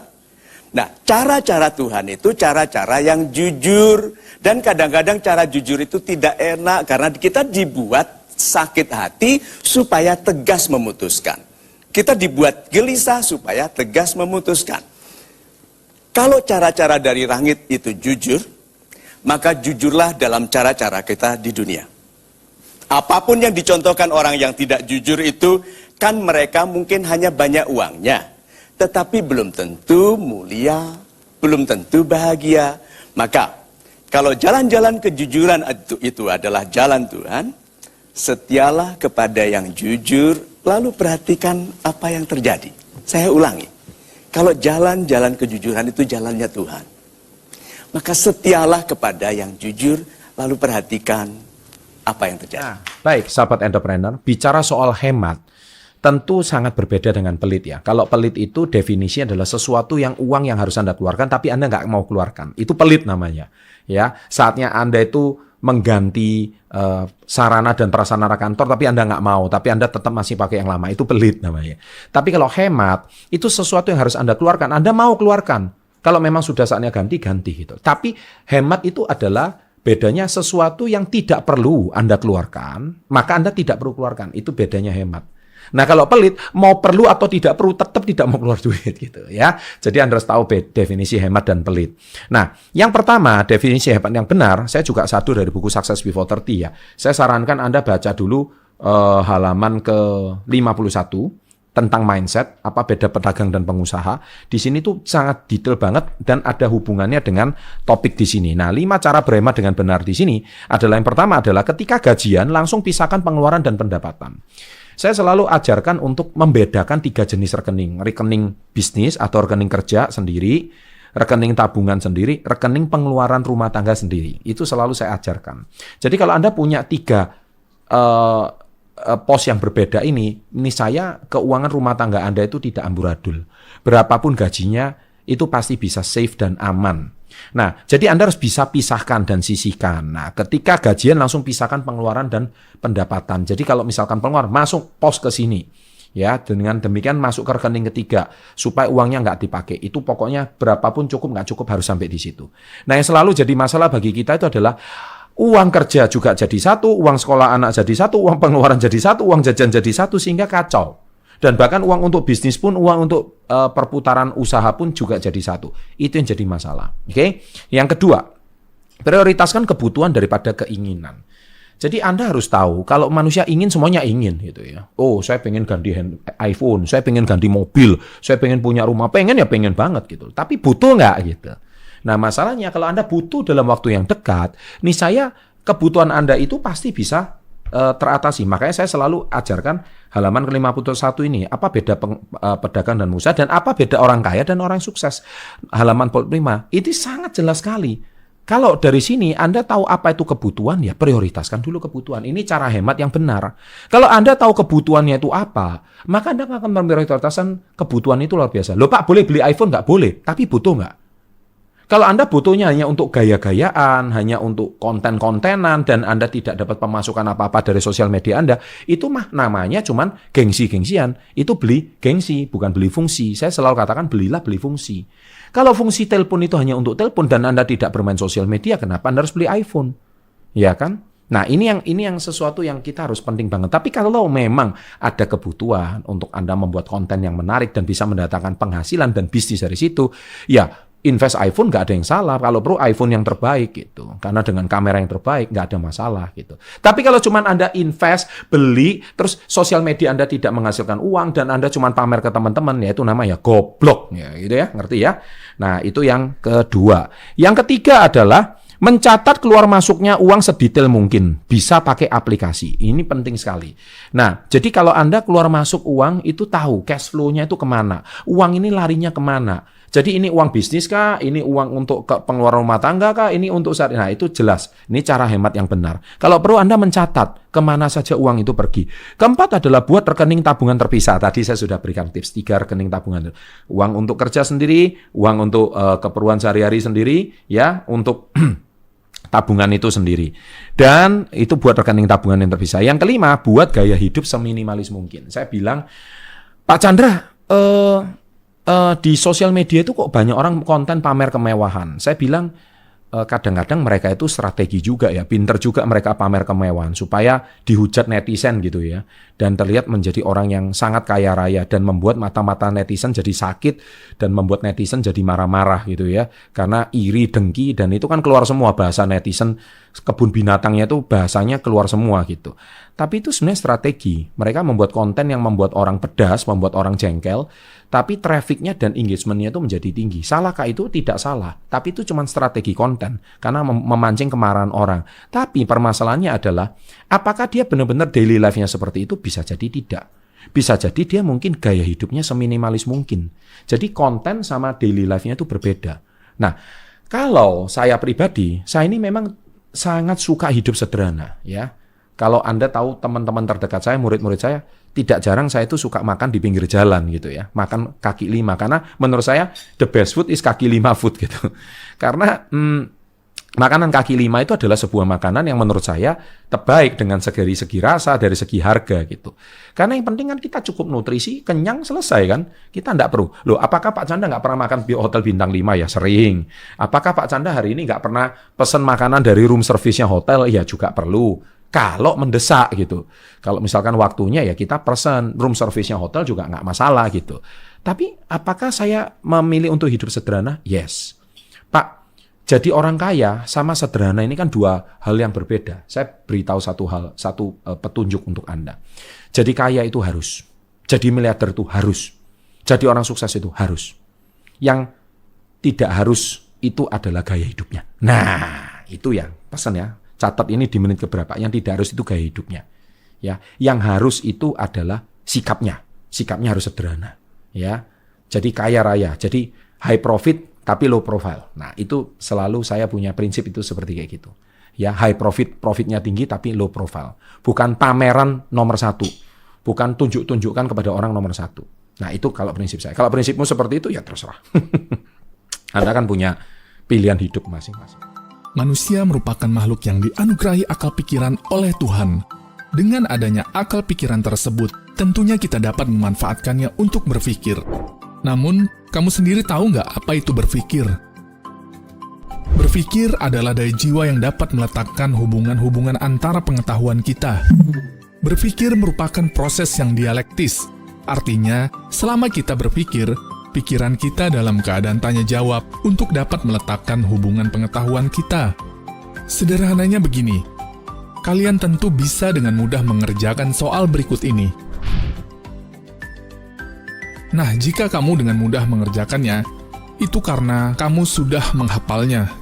Nah, cara-cara Tuhan itu cara-cara yang jujur. Dan kadang-kadang cara jujur itu tidak enak karena kita dibuat sakit hati supaya tegas memutuskan. Kita dibuat gelisah supaya tegas memutuskan. Kalau cara-cara dari langit itu jujur, maka jujurlah dalam cara-cara kita di dunia. Apapun yang dicontohkan orang yang tidak jujur itu, kan mereka mungkin hanya banyak uangnya. Tetapi belum tentu mulia, belum tentu bahagia. Maka, kalau jalan-jalan kejujuran itu adalah jalan Tuhan, setialah kepada yang jujur, lalu perhatikan apa yang terjadi. Saya ulangi, kalau jalan-jalan kejujuran itu jalannya Tuhan, maka setialah kepada yang jujur, lalu perhatikan apa yang terjadi. Nah, baik, sahabat entrepreneur, bicara soal hemat, tentu sangat berbeda dengan pelit ya. Kalau pelit itu definisinya adalah sesuatu yang uang yang harus Anda keluarkan, tapi Anda nggak mau keluarkan. Itu pelit namanya. Ya, saatnya Anda itu mengganti sarana dan prasarana kantor, tapi Anda nggak mau, tapi Anda tetap masih pakai yang lama. Itu pelit namanya. Tapi kalau hemat, itu sesuatu yang harus Anda keluarkan. Anda mau keluarkan. Kalau memang sudah saatnya ganti gitu. Tapi hemat itu adalah bedanya sesuatu yang tidak perlu Anda keluarkan, maka Anda tidak perlu keluarkan. Itu bedanya hemat. Nah, kalau pelit, mau perlu atau tidak perlu, tetap tidak mau keluar duit gitu ya. Jadi Anda harus tahu definisi hemat dan pelit. Nah, yang pertama, definisi hemat yang benar, saya juga satu dari buku Success Before 30 ya. Saya sarankan Anda baca dulu halaman ke-51 tentang mindset, apa beda pedagang dan pengusaha. Di sini tuh sangat detail banget dan ada hubungannya dengan topik di sini. Nah, 5 cara berhemat dengan benar di sini adalah yang pertama adalah ketika gajian langsung pisahkan pengeluaran dan pendapatan. Saya selalu ajarkan untuk membedakan 3 jenis rekening. Rekening bisnis atau rekening kerja sendiri, rekening tabungan sendiri, rekening pengeluaran rumah tangga sendiri. Itu selalu saya ajarkan. Jadi kalau Anda punya 3 pos yang berbeda ini saya keuangan rumah tangga Anda itu tidak amburadul. Berapapun gajinya, itu pasti bisa safe dan aman. Nah, jadi Anda harus bisa pisahkan dan sisihkan. Nah, ketika gajian langsung pisahkan pengeluaran dan pendapatan. Jadi kalau misalkan pengeluaran masuk pos ke sini, ya dengan demikian masuk ke rekening ketiga supaya uangnya nggak dipakai. Itu pokoknya berapapun cukup nggak cukup harus sampai di situ. Nah, yang selalu jadi masalah bagi kita itu adalah uang kerja juga jadi satu, uang sekolah anak jadi satu, uang pengeluaran jadi satu, uang jajan jadi satu, sehingga kacau. Dan bahkan uang untuk bisnis pun, uang untuk perputaran usaha pun juga jadi satu. Itu yang jadi masalah. Oke? Yang kedua, prioritaskan kebutuhan daripada keinginan. Jadi Anda harus tahu, kalau manusia ingin, semuanya ingin gitu ya. Oh, saya pengen ganti iPhone, saya pengen ganti mobil, saya pengen punya rumah, pengen ya pengen banget gitu. Tapi butuh nggak gitu? Nah, masalahnya kalau Anda butuh dalam waktu yang dekat, nih kebutuhan Anda itu pasti bisa teratasi. Makanya saya selalu ajarkan halaman ke-51 ini, apa beda pedagang dan pengusaha dan apa beda orang kaya dan orang sukses. Halaman 45, itu sangat jelas sekali. Kalau dari sini Anda tahu apa itu kebutuhan, ya prioritaskan dulu kebutuhan. Ini cara hemat yang benar. Kalau Anda tahu kebutuhannya itu apa, maka Anda akan memprioritaskan kebutuhan itu luar biasa. Loh Pak, boleh beli iPhone? Nggak boleh, tapi butuh nggak? Kalau Anda butuhnya hanya untuk gaya-gayaan, hanya untuk konten-kontenan, dan Anda tidak dapat pemasukan apa-apa dari sosial media Anda, itu mah namanya cuman gengsi-gengsian. Itu beli gengsi, bukan beli fungsi. Saya selalu katakan belilah beli fungsi. Kalau fungsi telepon itu hanya untuk telepon dan Anda tidak bermain sosial media, kenapa Anda harus beli iPhone? Ya kan? Nah, ini yang sesuatu yang kita harus penting banget. Tapi kalau memang ada kebutuhan untuk Anda membuat konten yang menarik dan bisa mendatangkan penghasilan dan bisnis dari situ, ya invest iPhone nggak ada yang salah. Kalau perlu iPhone yang terbaik gitu. Karena dengan kamera yang terbaik nggak ada masalah gitu. Tapi kalau cuma Anda invest, beli, terus sosial media Anda tidak menghasilkan uang dan Anda cuma pamer ke teman-teman, ya itu namanya goblok ya gitu ya, ngerti ya? Nah, itu yang kedua. Yang ketiga adalah Mencatat keluar masuknya uang sedetail mungkin, bisa pakai aplikasi. Ini penting sekali. Nah, jadi kalau Anda keluar masuk uang itu tahu cash flow-nya itu kemana, uang ini larinya kemana. Jadi ini uang bisnis kah, ini uang untuk pengeluaran rumah tangga kah, ini untuk saat, nah itu jelas. Ini cara hemat yang benar. Kalau perlu Anda mencatat kemana saja uang itu pergi. Keempat adalah buat rekening tabungan terpisah. Tadi saya sudah berikan tips 3 rekening tabungan. Uang untuk kerja sendiri, uang untuk keperluan sehari-hari sendiri, ya, untuk tabungan itu sendiri. Dan itu buat rekening tabungan yang terpisah. Yang kelima, buat gaya hidup seminimalis mungkin. Saya bilang, Pak Chandra, di sosial media itu kok banyak orang konten pamer kemewahan. Saya bilang, kadang-kadang mereka itu strategi juga ya, pinter juga mereka pamer kemewahan supaya dihujat netizen gitu ya, dan terlihat menjadi orang yang sangat kaya raya dan membuat mata-mata netizen jadi sakit dan membuat netizen jadi marah-marah gitu ya, karena iri, dengki, dan itu kan keluar semua bahasa netizen, kebun binatangnya itu bahasanya keluar semua gitu. Tapi itu sebenarnya strategi. Mereka membuat konten yang membuat orang pedas, membuat orang jengkel, tapi trafficnya dan engagementnya itu menjadi tinggi. Salahkah itu? Tidak salah. Tapi itu cuma strategi konten, karena memancing kemarahan orang. Tapi permasalahannya adalah, apakah dia benar-benar daily life-nya seperti itu? Bisa jadi tidak. Bisa jadi dia mungkin gaya hidupnya seminimalis mungkin. Jadi konten sama daily life-nya itu berbeda. Nah, kalau saya pribadi, saya ini memang sangat suka hidup sederhana, ya. Kalau Anda tahu teman-teman terdekat saya, murid-murid saya, tidak jarang saya itu suka makan di pinggir jalan gitu ya. Makan kaki lima, karena menurut saya the best food is kaki lima food gitu. Karena makanan kaki lima itu adalah sebuah makanan yang menurut saya terbaik dengan segi rasa, dari segi harga gitu. Karena yang penting kan kita cukup nutrisi, kenyang, selesai kan. Kita enggak perlu. Loh, apakah Pak Chandra nggak pernah makan di hotel bintang 5? Ya sering. Apakah Pak Chandra hari ini nggak pernah pesan makanan dari room service-nya hotel? Ya juga perlu. Kalau mendesak gitu. Kalau misalkan waktunya ya kita pesan, room service-nya hotel juga nggak masalah gitu. Tapi apakah saya memilih untuk hidup sederhana? Yes. Pak, jadi orang kaya sama sederhana ini kan dua hal yang berbeda. Saya beritahu satu petunjuk untuk Anda. Jadi kaya itu harus. Jadi miliarder itu harus. Jadi orang sukses itu harus. Yang tidak harus itu adalah gaya hidupnya. Nah, itu yang pesan ya. Catat ini di menit keberapa. Yang tidak harus itu gaya hidupnya. Ya, yang harus itu adalah sikapnya. Sikapnya harus sederhana. Ya, jadi kaya raya. Jadi high profit tapi low profile. Nah, itu selalu saya punya prinsip itu seperti kayak gitu. Ya, high profit, profitnya tinggi tapi low profile. Bukan pameran nomor 1. Bukan tunjuk-tunjukkan kepada orang nomor 1. Nah, itu kalau prinsip saya. Kalau prinsipmu seperti itu ya terserah. Anda kan punya pilihan hidup masing-masing. Manusia merupakan makhluk yang dianugerahi akal pikiran oleh Tuhan. Dengan adanya akal pikiran tersebut, tentunya kita dapat memanfaatkannya untuk berpikir. Namun, kamu sendiri tahu nggak apa itu berpikir? Berpikir adalah daya jiwa yang dapat meletakkan hubungan-hubungan antara pengetahuan kita. Berpikir merupakan proses yang dialektis. Artinya, selama kita berpikir, pikiran kita dalam keadaan tanya jawab untuk dapat meletakkan hubungan pengetahuan kita. Sederhananya begini, kalian tentu bisa dengan mudah mengerjakan soal berikut ini. Nah, jika kamu dengan mudah mengerjakannya, itu karena kamu sudah menghafalnya.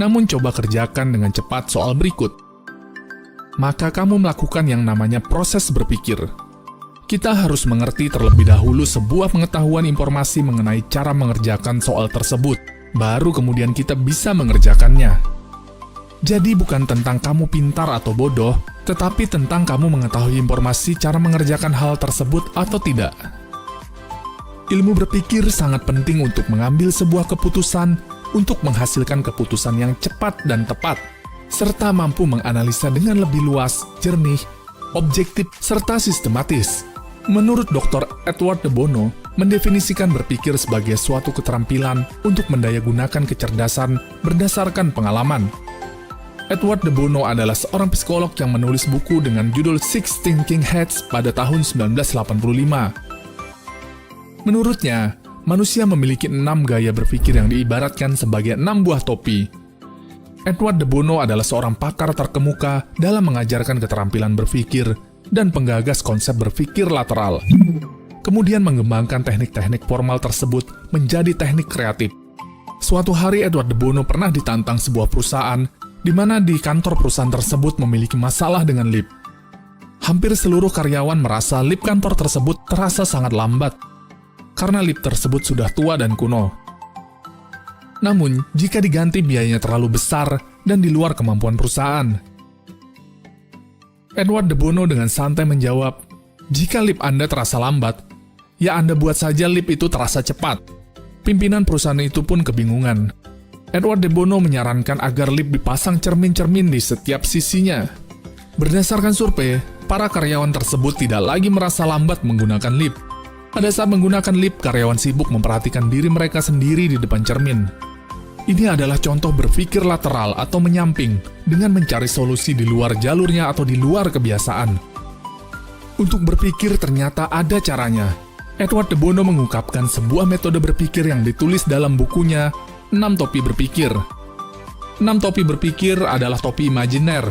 Namun coba kerjakan dengan cepat soal berikut. Maka kamu melakukan yang namanya proses berpikir. Kita harus mengerti terlebih dahulu sebuah pengetahuan informasi mengenai cara mengerjakan soal tersebut. Baru kemudian kita bisa mengerjakannya. Jadi bukan tentang kamu pintar atau bodoh, tetapi tentang kamu mengetahui informasi cara mengerjakan hal tersebut atau tidak. Ilmu berpikir sangat penting untuk mengambil sebuah keputusan, untuk menghasilkan keputusan yang cepat dan tepat, serta mampu menganalisa dengan lebih luas, jernih, objektif, serta sistematis. Menurut Dr. Edward de Bono, mendefinisikan berpikir sebagai suatu keterampilan untuk mendayagunakan kecerdasan berdasarkan pengalaman. Edward de Bono adalah seorang psikolog yang menulis buku dengan judul Six Thinking Hats pada tahun 1985. Menurutnya, manusia memiliki 6 gaya berpikir yang diibaratkan sebagai 6 buah topi. Edward de Bono adalah seorang pakar terkemuka dalam mengajarkan keterampilan berpikir dan penggagas konsep berpikir lateral. Kemudian mengembangkan teknik-teknik formal tersebut menjadi teknik kreatif. Suatu hari Edward de Bono pernah ditantang sebuah perusahaan di mana di kantor perusahaan tersebut memiliki masalah dengan lift. Hampir seluruh karyawan merasa lift kantor tersebut terasa sangat lambat karena lift tersebut sudah tua dan kuno. Namun, jika diganti biayanya terlalu besar dan di luar kemampuan perusahaan. Edward de Bono dengan santai menjawab, "Jika lift Anda terasa lambat, ya Anda buat saja lift itu terasa cepat." Pimpinan perusahaan itu pun kebingungan. Edward de Bono menyarankan agar lift dipasang cermin-cermin di setiap sisinya. Berdasarkan survei, para karyawan tersebut tidak lagi merasa lambat menggunakan lift. Pada saat menggunakan lift, karyawan sibuk memperhatikan diri mereka sendiri di depan cermin. Ini adalah contoh berpikir lateral atau menyamping dengan mencari solusi di luar jalurnya atau di luar kebiasaan. Untuk berpikir ternyata ada caranya. Edward de Bono mengungkapkan sebuah metode berpikir yang ditulis dalam bukunya 6 topi berpikir. 6 topi berpikir adalah topi imajiner,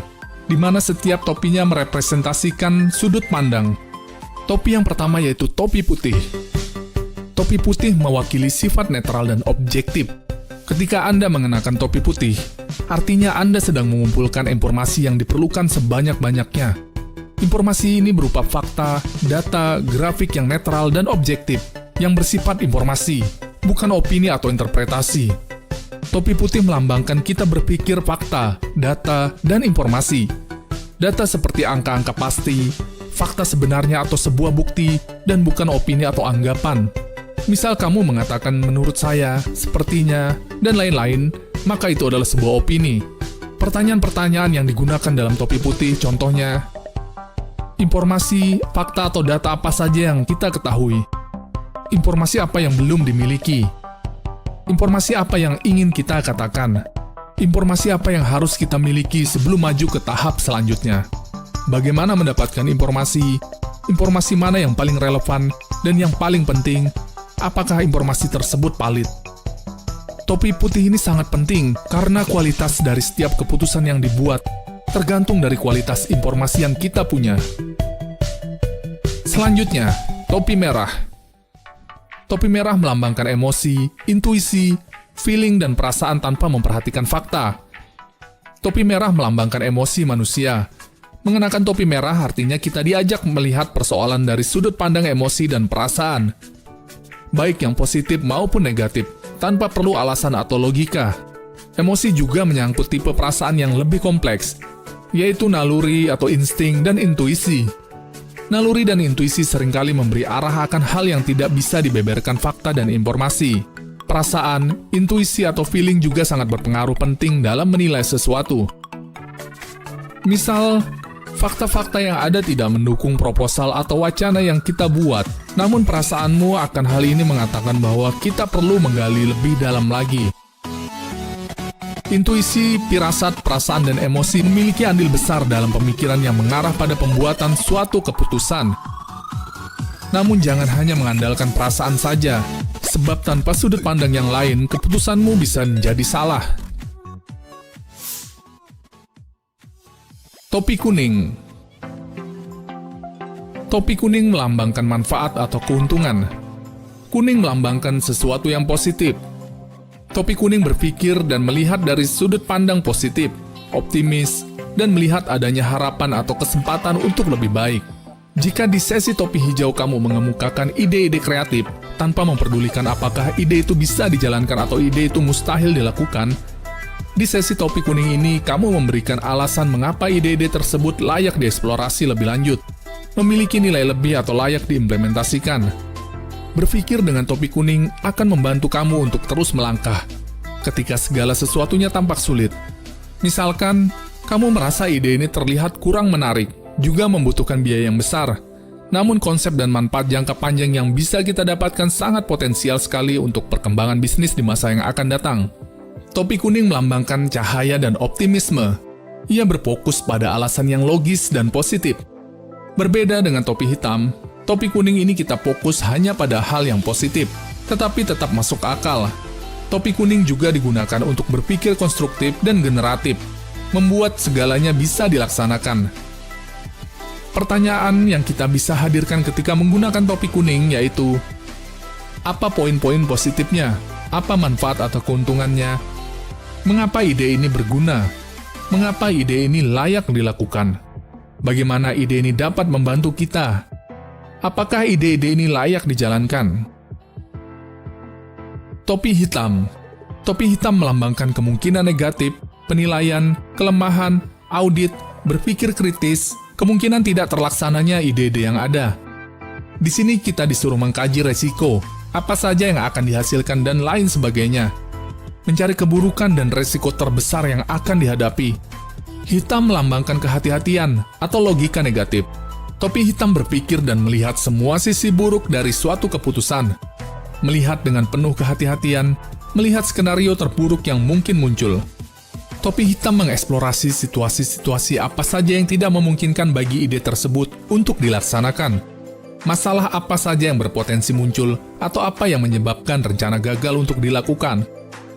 di mana setiap topinya merepresentasikan sudut pandang. Topi yang pertama yaitu topi putih. Topi putih mewakili sifat netral dan objektif. Ketika Anda mengenakan topi putih, artinya Anda sedang mengumpulkan informasi yang diperlukan sebanyak-banyaknya. Informasi ini berupa fakta, data, grafik yang netral dan objektif, yang bersifat informasi, bukan opini atau interpretasi. Topi putih melambangkan kita berpikir fakta, data, dan informasi. Data seperti angka-angka pasti, fakta sebenarnya atau sebuah bukti, dan bukan opini atau anggapan. Misal kamu mengatakan menurut saya, sepertinya, dan lain-lain, maka itu adalah sebuah opini. Pertanyaan-pertanyaan yang digunakan dalam topi putih contohnya, informasi, fakta atau data apa saja yang kita ketahui? Informasi apa yang belum dimiliki? Informasi apa yang ingin kita katakan? Informasi apa yang harus kita miliki sebelum maju ke tahap selanjutnya? Bagaimana mendapatkan informasi? Informasi mana yang paling relevan? Dan yang paling penting, apakah informasi tersebut valid? Topi putih ini sangat penting karena kualitas dari setiap keputusan yang dibuat tergantung dari kualitas informasi yang kita punya. Selanjutnya, topi merah. Topi merah melambangkan emosi, intuisi, feeling, dan perasaan tanpa memperhatikan fakta. Topi merah melambangkan emosi manusia. Mengenakan topi merah artinya kita diajak melihat persoalan dari sudut pandang emosi dan perasaan, baik yang positif maupun negatif, tanpa perlu alasan atau logika. Emosi juga menyangkut tipe perasaan yang lebih kompleks, yaitu naluri atau insting dan intuisi. Naluri dan intuisi seringkali memberi arah akan hal yang tidak bisa dibeberkan fakta dan informasi. Perasaan, intuisi atau feeling juga sangat berpengaruh penting dalam menilai sesuatu. Misal, fakta-fakta yang ada tidak mendukung proposal atau wacana yang kita buat, namun perasaanmu akan hal ini mengatakan bahwa kita perlu menggali lebih dalam lagi. Intuisi, firasat, perasaan, dan emosi memiliki andil besar dalam pemikiran yang mengarah pada pembuatan suatu keputusan. Namun jangan hanya mengandalkan perasaan saja, sebab tanpa sudut pandang yang lain, keputusanmu bisa menjadi salah. Topi kuning. Topi kuning melambangkan manfaat atau keuntungan. Kuning melambangkan sesuatu yang positif. Topi kuning berpikir dan melihat dari sudut pandang positif, optimis, dan melihat adanya harapan atau kesempatan untuk lebih baik. Jika di sesi topi hijau kamu mengemukakan ide-ide kreatif, tanpa memperdulikan apakah ide itu bisa dijalankan atau ide itu mustahil dilakukan, di sesi topi kuning ini kamu memberikan alasan mengapa ide-ide tersebut layak dieksplorasi lebih lanjut, memiliki nilai lebih atau layak diimplementasikan. Berpikir dengan topi kuning akan membantu kamu untuk terus melangkah ketika segala sesuatunya tampak sulit. Misalkan, kamu merasa ide ini terlihat kurang menarik, juga membutuhkan biaya yang besar. Namun konsep dan manfaat jangka panjang yang bisa kita dapatkan sangat potensial sekali untuk perkembangan bisnis di masa yang akan datang. Topi kuning melambangkan cahaya dan optimisme. Ia berfokus pada alasan yang logis dan positif. Berbeda dengan topi hitam, topi kuning ini kita fokus hanya pada hal yang positif, tetapi tetap masuk akal. Topi kuning juga digunakan untuk berpikir konstruktif dan generatif, membuat segalanya bisa dilaksanakan. Pertanyaan yang kita bisa hadirkan ketika menggunakan topi kuning yaitu, apa poin-poin positifnya? Apa manfaat atau keuntungannya? Mengapa ide ini berguna? Mengapa ide ini layak dilakukan? Bagaimana ide ini dapat membantu kita? Apakah ide-ide ini layak dijalankan? Topi hitam. Topi hitam melambangkan kemungkinan negatif, penilaian, kelemahan, audit, berpikir kritis, kemungkinan tidak terlaksananya ide-ide yang ada. Di sini kita disuruh mengkaji resiko, apa saja yang akan dihasilkan dan lain sebagainya. Mencari keburukan dan resiko terbesar yang akan dihadapi. Hitam melambangkan kehati-hatian atau logika negatif. Topi hitam berpikir dan melihat semua sisi buruk dari suatu keputusan. Melihat dengan penuh kehati-hatian, melihat skenario terburuk yang mungkin muncul. Topi hitam mengeksplorasi situasi-situasi apa saja yang tidak memungkinkan bagi ide tersebut untuk dilaksanakan. Masalah apa saja yang berpotensi muncul atau apa yang menyebabkan rencana gagal untuk dilakukan.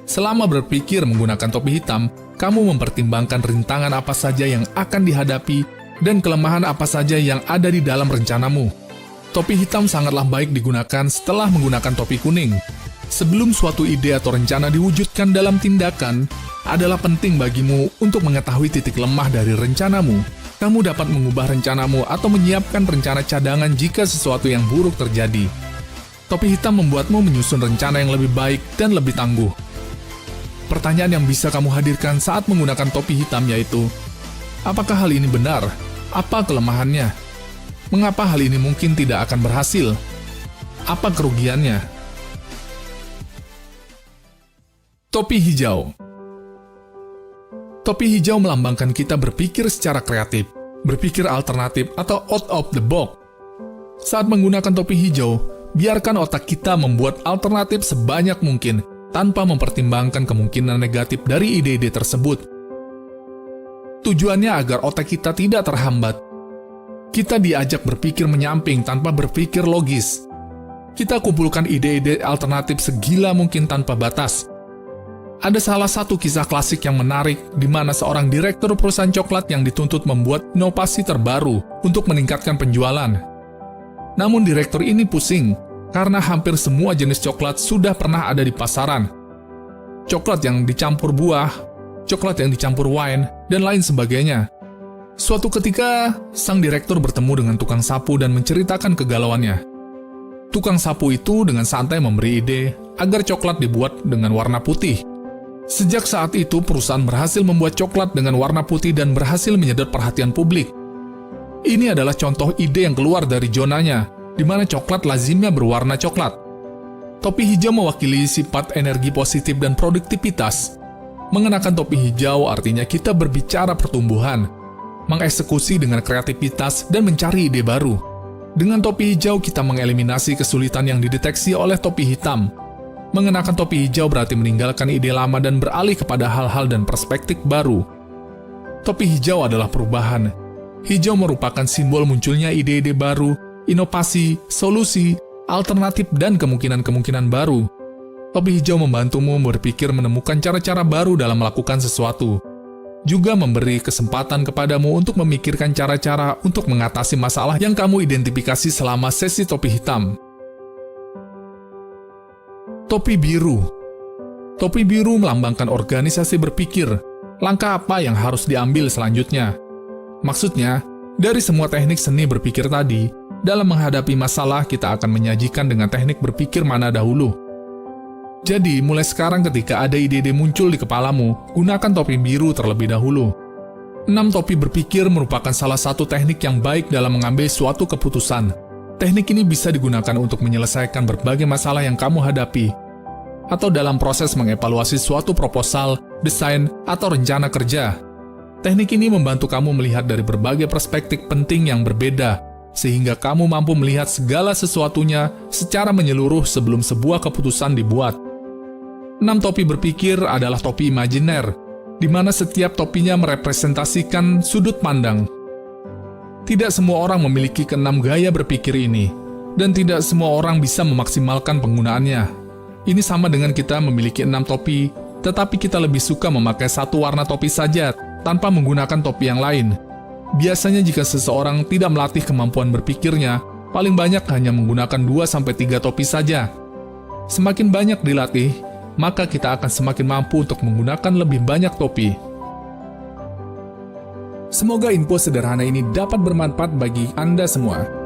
Selama berpikir menggunakan topi hitam, kamu mempertimbangkan rintangan apa saja yang akan dihadapi dan kelemahan apa saja yang ada di dalam rencanamu. Topi hitam sangatlah baik digunakan setelah menggunakan topi kuning. Sebelum suatu ide atau rencana diwujudkan dalam tindakan, adalah penting bagimu untuk mengetahui titik lemah dari rencanamu. Kamu dapat mengubah rencanamu atau menyiapkan rencana cadangan jika sesuatu yang buruk terjadi. Topi hitam membuatmu menyusun rencana yang lebih baik dan lebih tangguh. Pertanyaan yang bisa kamu hadirkan saat menggunakan topi hitam yaitu, apakah hal ini benar? Apa kelemahannya? Mengapa hal ini mungkin tidak akan berhasil? Apa kerugiannya? Topi hijau. Topi hijau melambangkan kita berpikir secara kreatif, berpikir alternatif atau out of the box. Saat menggunakan topi hijau, biarkan otak kita membuat alternatif sebanyak mungkin tanpa mempertimbangkan kemungkinan negatif dari ide-ide tersebut. Tujuannya agar otak kita tidak terhambat. Kita diajak berpikir menyamping tanpa berpikir logis. Kita kumpulkan ide-ide alternatif segila mungkin tanpa batas. Ada salah satu kisah klasik yang menarik di mana seorang direktur perusahaan coklat yang dituntut membuat inovasi terbaru untuk meningkatkan penjualan. Namun direktur ini pusing karena hampir semua jenis coklat sudah pernah ada di pasaran. Coklat yang dicampur buah, coklat yang dicampur wine, dan lain sebagainya. Suatu ketika, sang direktur bertemu dengan tukang sapu dan menceritakan kegalauannya. Tukang sapu itu dengan santai memberi ide agar coklat dibuat dengan warna putih. Sejak saat itu, perusahaan berhasil membuat coklat dengan warna putih dan berhasil menyedot perhatian publik. Ini adalah contoh ide yang keluar dari zonanya, di mana coklat lazimnya berwarna coklat. Topi hijau mewakili sifat energi positif dan produktivitas. Mengenakan topi hijau artinya kita berbicara pertumbuhan, mengeksekusi dengan kreativitas, dan mencari ide baru. Dengan topi hijau, kita mengeliminasi kesulitan yang dideteksi oleh topi hitam. Mengenakan topi hijau berarti meninggalkan ide lama dan beralih kepada hal-hal dan perspektif baru. Topi hijau adalah perubahan. Hijau merupakan simbol munculnya ide-ide baru, inovasi, solusi, alternatif, dan kemungkinan-kemungkinan baru. Topi hijau membantumu berpikir menemukan cara-cara baru dalam melakukan sesuatu. Juga memberi kesempatan kepadamu untuk memikirkan cara-cara untuk mengatasi masalah yang kamu identifikasi selama sesi topi hitam. Topi biru. Topi biru melambangkan organisasi berpikir, langkah apa yang harus diambil selanjutnya. Maksudnya, dari semua teknik seni berpikir tadi, dalam menghadapi masalah kita akan menyajikan dengan teknik berpikir mana dahulu. Jadi, mulai sekarang ketika ada ide-ide muncul di kepalamu, gunakan topi biru terlebih dahulu. 6 topi berpikir merupakan salah satu teknik yang baik dalam mengambil suatu keputusan. Teknik ini bisa digunakan untuk menyelesaikan berbagai masalah yang kamu hadapi, atau dalam proses mengevaluasi suatu proposal, desain, atau rencana kerja. Teknik ini membantu kamu melihat dari berbagai perspektif penting yang berbeda, sehingga kamu mampu melihat segala sesuatunya secara menyeluruh sebelum sebuah keputusan dibuat. 6 topi berpikir adalah topi imajiner, di mana setiap topinya merepresentasikan sudut pandang. Tidak semua orang memiliki ke-6 gaya berpikir ini, dan tidak semua orang bisa memaksimalkan penggunaannya. Ini sama dengan kita memiliki 6 topi, tetapi kita lebih suka memakai satu warna topi saja, tanpa menggunakan topi yang lain. Biasanya jika seseorang tidak melatih kemampuan berpikirnya, paling banyak hanya menggunakan 2-3 topi saja. Semakin banyak dilatih, maka kita akan semakin mampu untuk menggunakan lebih banyak topi. Semoga info sederhana ini dapat bermanfaat bagi Anda semua.